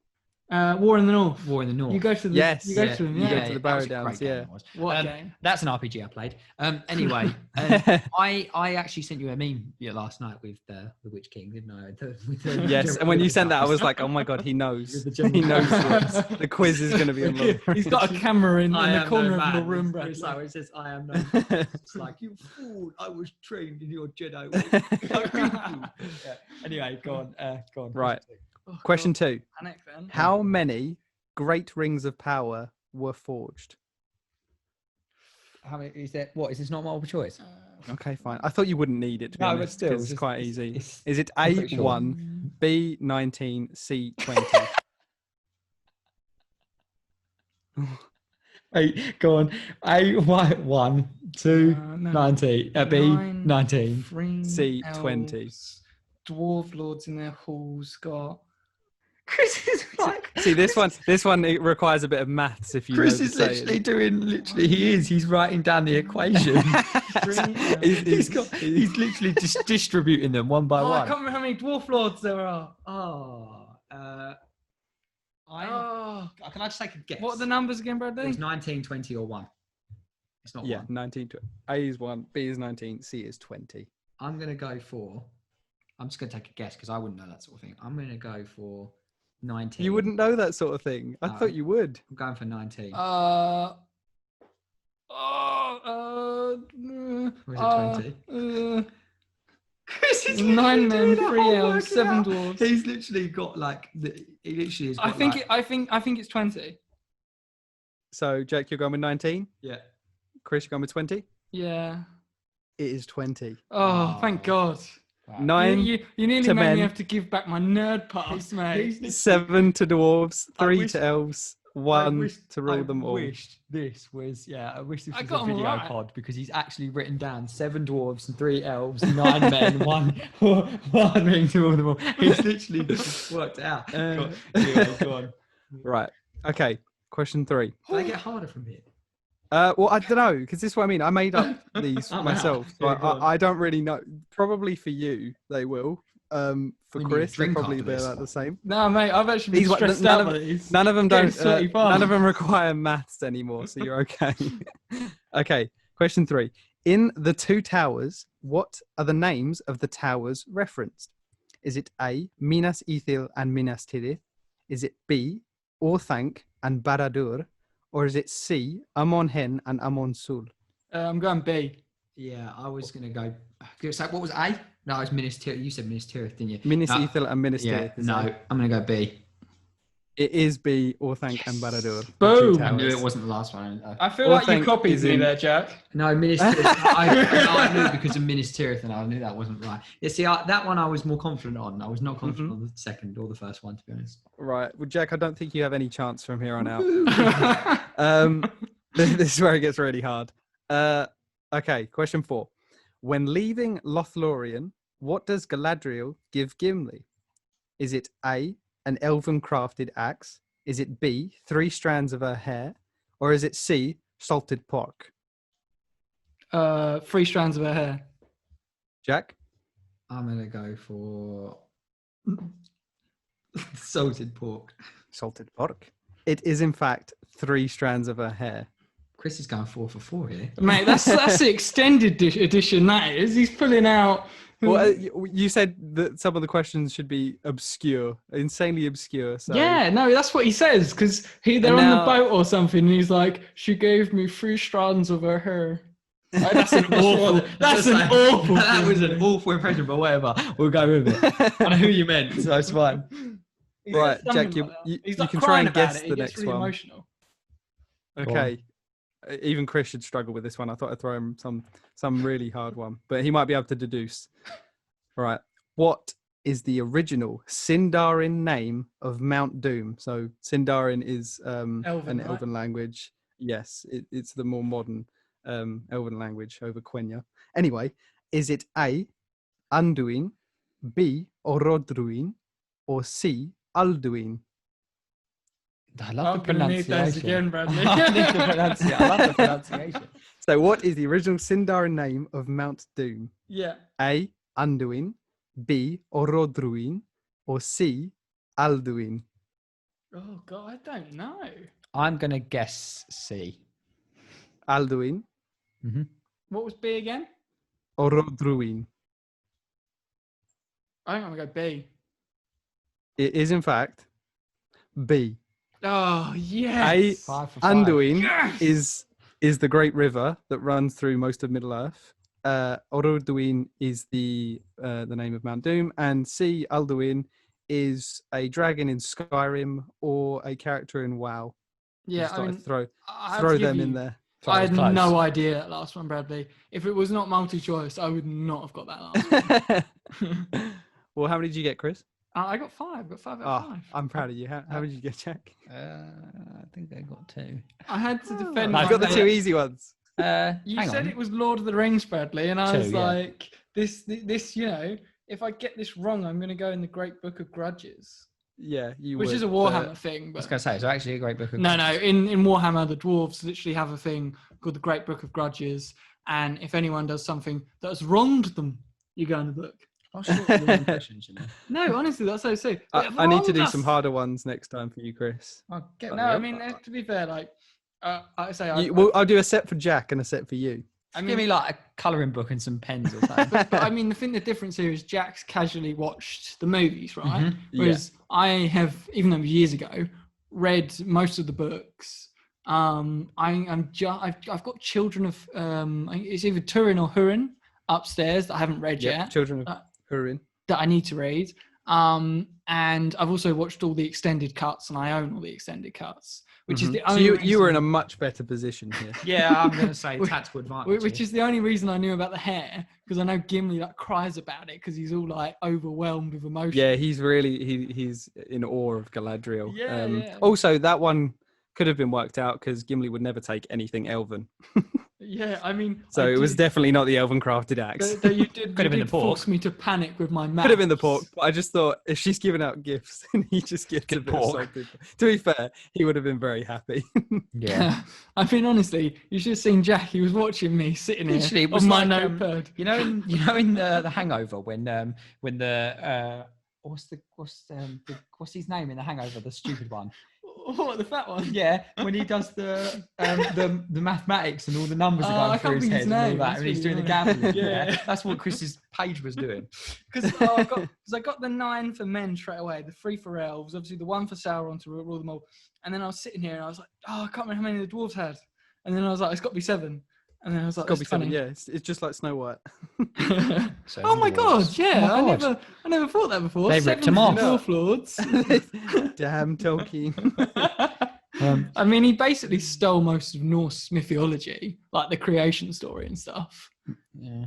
War in the North. War in the North. You go to the. Yes. You go to them. You Yeah. go to the that Barrow was a great Downs, game, yeah. it was. What game? That's an RPG I played. Anyway, I actually sent you a meme last night with the Witch King, didn't I? Yes, and when you sent that, I was like, oh my god, he knows. With the general He knows powers. the quiz is going to be on Lord of the He's got a Rings. camera in I the am corner no of the man. room, It's Brad. like, it says, I am no man. It's like, you fool, I was trained in your Jedi way. I beat you. Yeah. Anyway, go on. Right. Oh, Question God. 2. Panic then. How many great rings of power were forged? How many is that? What is this not multiple choice? Okay, fine. I thought you wouldn't need it to be No, but honest, still, 'cause it's quite easy. it's- Is it I'm A, pretty sure. 1, B, 19, C, 20? Hey, go on. A, 1, 2, no. 19. B, 9, 19. C, 20. elves, dwarf lords in their halls got. Chris is like. See, this one it requires a bit of maths if you know Chris the is saying. he's writing down the equation. he's literally just distributing them one by I one. can't remember how many dwarf lords there are. Can I just take a guess? What are the numbers again, Bradley? It's 19, 20, or 1. It's not Yeah, 1. 19. A is 1, B is 19, C is 20. I'm going to go for... I'm just going to take a guess because I wouldn't know that sort of thing. I'm going to go for 19. You wouldn't know that sort of thing. I No. thought you would. I'm going for 19. Or is it 20? Chris is 9 men, 3 elves, 7 dwarves. He's literally got like... He literally has got I think like, I think it's 20. So, Jack, you're going with 19. Yeah. Chris, you're going with 20. Yeah. It is 20. Oh, thank God. Wow. 9 You nearly to made me men. have to give back my nerd pass, mate. 7 to dwarves, I 3 wish- to elves, I 1 wish- to rule I them all. wish this was I was got a 'em video right. pod because he's actually written down 7 dwarves and 3 elves, 9 men, one ring to all them all. He's literally just worked it out. Go on. Anyway, go on. Right. Okay. Question 3. Do they get harder from here? Well, I don't know, because this is what I mean. I made up these I'm myself. out. So Yeah, go on. I don't really know. Probably for you, they will. For We need a Chris, they'll drink probably after be this. about the same. No, mate, I've actually been These one- stressed none out of- by these. None of them Getting don't. sweaty palms. None of them require maths anymore, so you're okay. Okay. Question 3. In the two towers, what are the names of the towers referenced? Is it A, Minas Ithil and Minas Tirith? Is it B, Orthanc and Baradur? Or is it C, Amon Hen and Amon Sul? I'm going B. Yeah, I was going to go. So what was A? No, it was Minas Tirith. You said Minas Tirith, didn't you? Minas No, Ithil and Minas Yeah, Tirith. is no, A. I'm going to go B. It is B, Orthanc and Baradur. the Boom. two I knew it towers. wasn't the last one. I feel like you Orthanc copied is me in- there, Jack. No, Minas Tirith. I knew it because of Minas Tirith, and I knew that wasn't right. Yeah, see, that one I was more confident on. I was not confident on the second or the first one, to be honest. Right. Well, Jack, I don't think you have any chance from here on out. This is where it gets really hard. Okay, question 4. When leaving Lothlorien, what does Galadriel give Gimli? Is it A, an elven crafted axe? Is it B, 3 strands of her hair? Or is it C, salted pork? 3 strands of her hair. Jack? I'm going to go for salted pork. Salted pork. It is, in fact, 3 strands of her hair. Chris is going 4 for 4 here. Mate, that's the extended edition, that is. He's pulling out... Well, you said that some of the questions should be obscure, insanely obscure. So Yeah, no, that's what he says, because they're on now- the boat or something, and he's like, she gave me 3 strands of her hair. Oh, that's an awful... That's an awful... That was an awful impression, but whatever. We'll go with it. I know who you meant, so it's fine. He Right, says something Jack, you- like that. you- He's you like can try crying and about guess it. He the gets next really one. emotional. Okay. Even Chris should struggle with this one. I thought I'd throw him some really hard one, but he might be able to deduce. Right. What is the original Sindarin name of Mount Doom? So Sindarin is an Elven, right? elven language. Yes, it's the more modern elven language over Quenya. Anyway, is it A, Anduin, B, Orodruin, or C, Alduin? I love I'm the going to need those pronunciation. again, Bradley. I need the pronunciation. I love the pronunciation. So what is the original Sindarin name of Mount Doom? Yeah. A, Anduin, B, Orodruin, or C, Alduin? Oh, God, I don't know. I'm going to guess C. Alduin, What was B again? Orodruin. I think I'm going to go B. It is, in fact, B. Oh, yes. 5 for 5. Anduin Yes! is the great river that runs through most of Middle Earth. Orodruin is the name of Mount Doom, and C, Alduin, is a dragon in Skyrim or a character in WoW. Yeah, Just I thought I'd mean, throw I have throw to give them in you- there. I had Close. no idea that last one, Bradley. If it was not multi-choice, I would not have got that last one. Well, how many did you get, Chris? I got 5. Got 5 out of 5. I'm proud of you. How many did you get, Jack? I think I got 2. I had to defend. I my got the 2 bet. easy ones. You hang said on. it was Lord of the Rings, Bradley, and I 2, was yeah. like, this, you know, if I get this wrong, I'm going to go in the Great Book of Grudges, Yeah, you which would, is a but- Warhammer thing. I was But going to say, it's actually a great book. Of no, in Warhammer, the dwarves literally have a thing called the Great Book of Grudges, and if anyone does something that has wronged them, you go in the book. I'll shorten your impressions, you know. No, honestly, that's so sick. I need to do some harder ones next time for you, Chris. I'll get No, I mean, to be fair, like, I say, I'll do a set for Jack and a set for you. I give mean, me like a colouring book and some pens or something. but I mean, I think the difference here is Jack's casually watched the movies, right? Mhm. Whereas I have, even though years ago, read most of the books. I've got Children of it's either Turin or Hurin upstairs that I haven't read yet Children of Hurin. that I need to read. And I've also watched all the extended cuts, and I own all the extended cuts, which is the So only you were in reason- a much better position here. Yeah, I'm going to say tactical advantage. which is the only reason I knew about the hair, because I know Gimli like cries about it because he's all like overwhelmed with emotion. Yeah, he's really he's in awe of Galadriel. Yeah. Also, that one could have been worked out because Gimli would never take anything elven. Yeah, I mean, So it was definitely not the elven crafted axe. That you did, Could have been the pork. force me to panic with my maths. Could have been the pork, but I just thought if she's giving out gifts and he just gets a bit of pork. salted. To be fair, he would have been very happy. Yeah. I mean, honestly, you should have seen Jack. He was watching me sitting here Literally, it on was my like, notepad. you know, in the Hangover when the what's his name in the Hangover, the stupid one. What, the fat one? Yeah, when he does the mathematics and all the numbers I are going can't through his think head his and all name, that, that's and he's really doing the annoying. gambling. Yeah. Yeah, that's what Chris's page was doing. Because I got the 9 for men straight away, the 3 for elves, obviously the 1 for Sauron to rule them all. And then I was sitting here and I was like, oh, I can't remember how many the dwarves had. And then I was like, it's got to be 7. And then I was like, It's got to be that's funny. 7, yeah. It's just like Snow White. So Oh my god, yeah, Oh my God. I never thought that before. They ripped 7 him off. Dwarf Lords. Damn Tolkien. I mean, he basically stole most of Norse mythology, like the creation story and stuff. Yeah.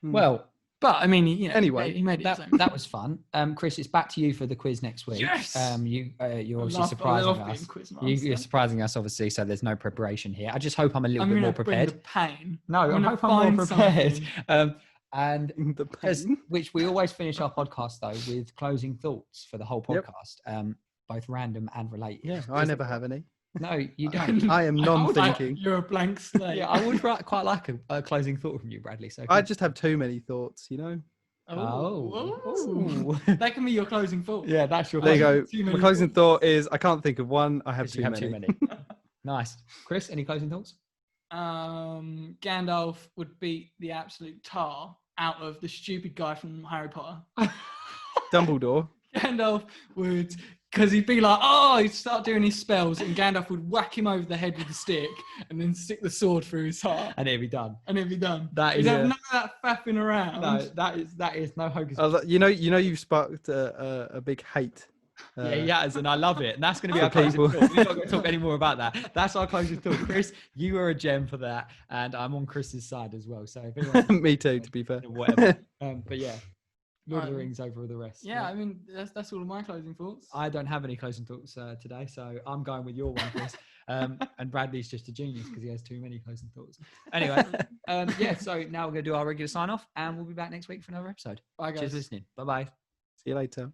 Well, But I mean, you know, Anyway, he made it. that was fun. Chris, it's back to you for the quiz next week. Yes! You're obviously I surprising love us. being quiz You're master. surprising us, obviously, so there's no preparation here. I just hope I'm a little I'm bit gonna more bring prepared. the pain. No, I gonna hope I'm more find prepared. something. And The as, pain. which we always finish our podcast though with closing thoughts for the whole Yep. podcast, both random and related. Yeah, I never have any. No, you don't. I am non-thinking. You're a blank slate. Yeah, I would quite like a closing thought from you, Bradley. So I just have too many thoughts, you know? Oh. That can be your closing thought. yeah, that's your. There you go. Too My many closing thoughts. thought is I can't think of one. I have Because too you have many. too many. Nice, Chris. Any closing thoughts? Gandalf would beat the absolute tar out of the stupid guy from Harry Potter. Dumbledore. Gandalf would, because he'd be like, oh, he'd start doing his spells, and Gandalf would whack him over the head with a stick, and then stick the sword through his heart, And it'll be done. and it'd be done. That He'd is have a- none of that faffing around. No, that is no hocus. You know, you've sparked a big hate. Yeah, he has, and I love it. And that's going to be For our closing people. thought. We're not going to talk any more about that. That's our closing thought. Chris, you are a gem for that, and I'm on Chris's side as well. So if anyone Me too, to be fair. whatever. But yeah, Lord of the Right. Rings over the rest. Yeah, I mean, that's all of my closing thoughts. I don't have any closing thoughts today, so I'm going with your one, Chris. And Bradley's just a genius because he has too many closing thoughts. Anyway, yeah. So now we're going to do our regular sign off, and we'll be back next week for another episode. Bye, guys. Cheers for listening. Bye bye. See you later.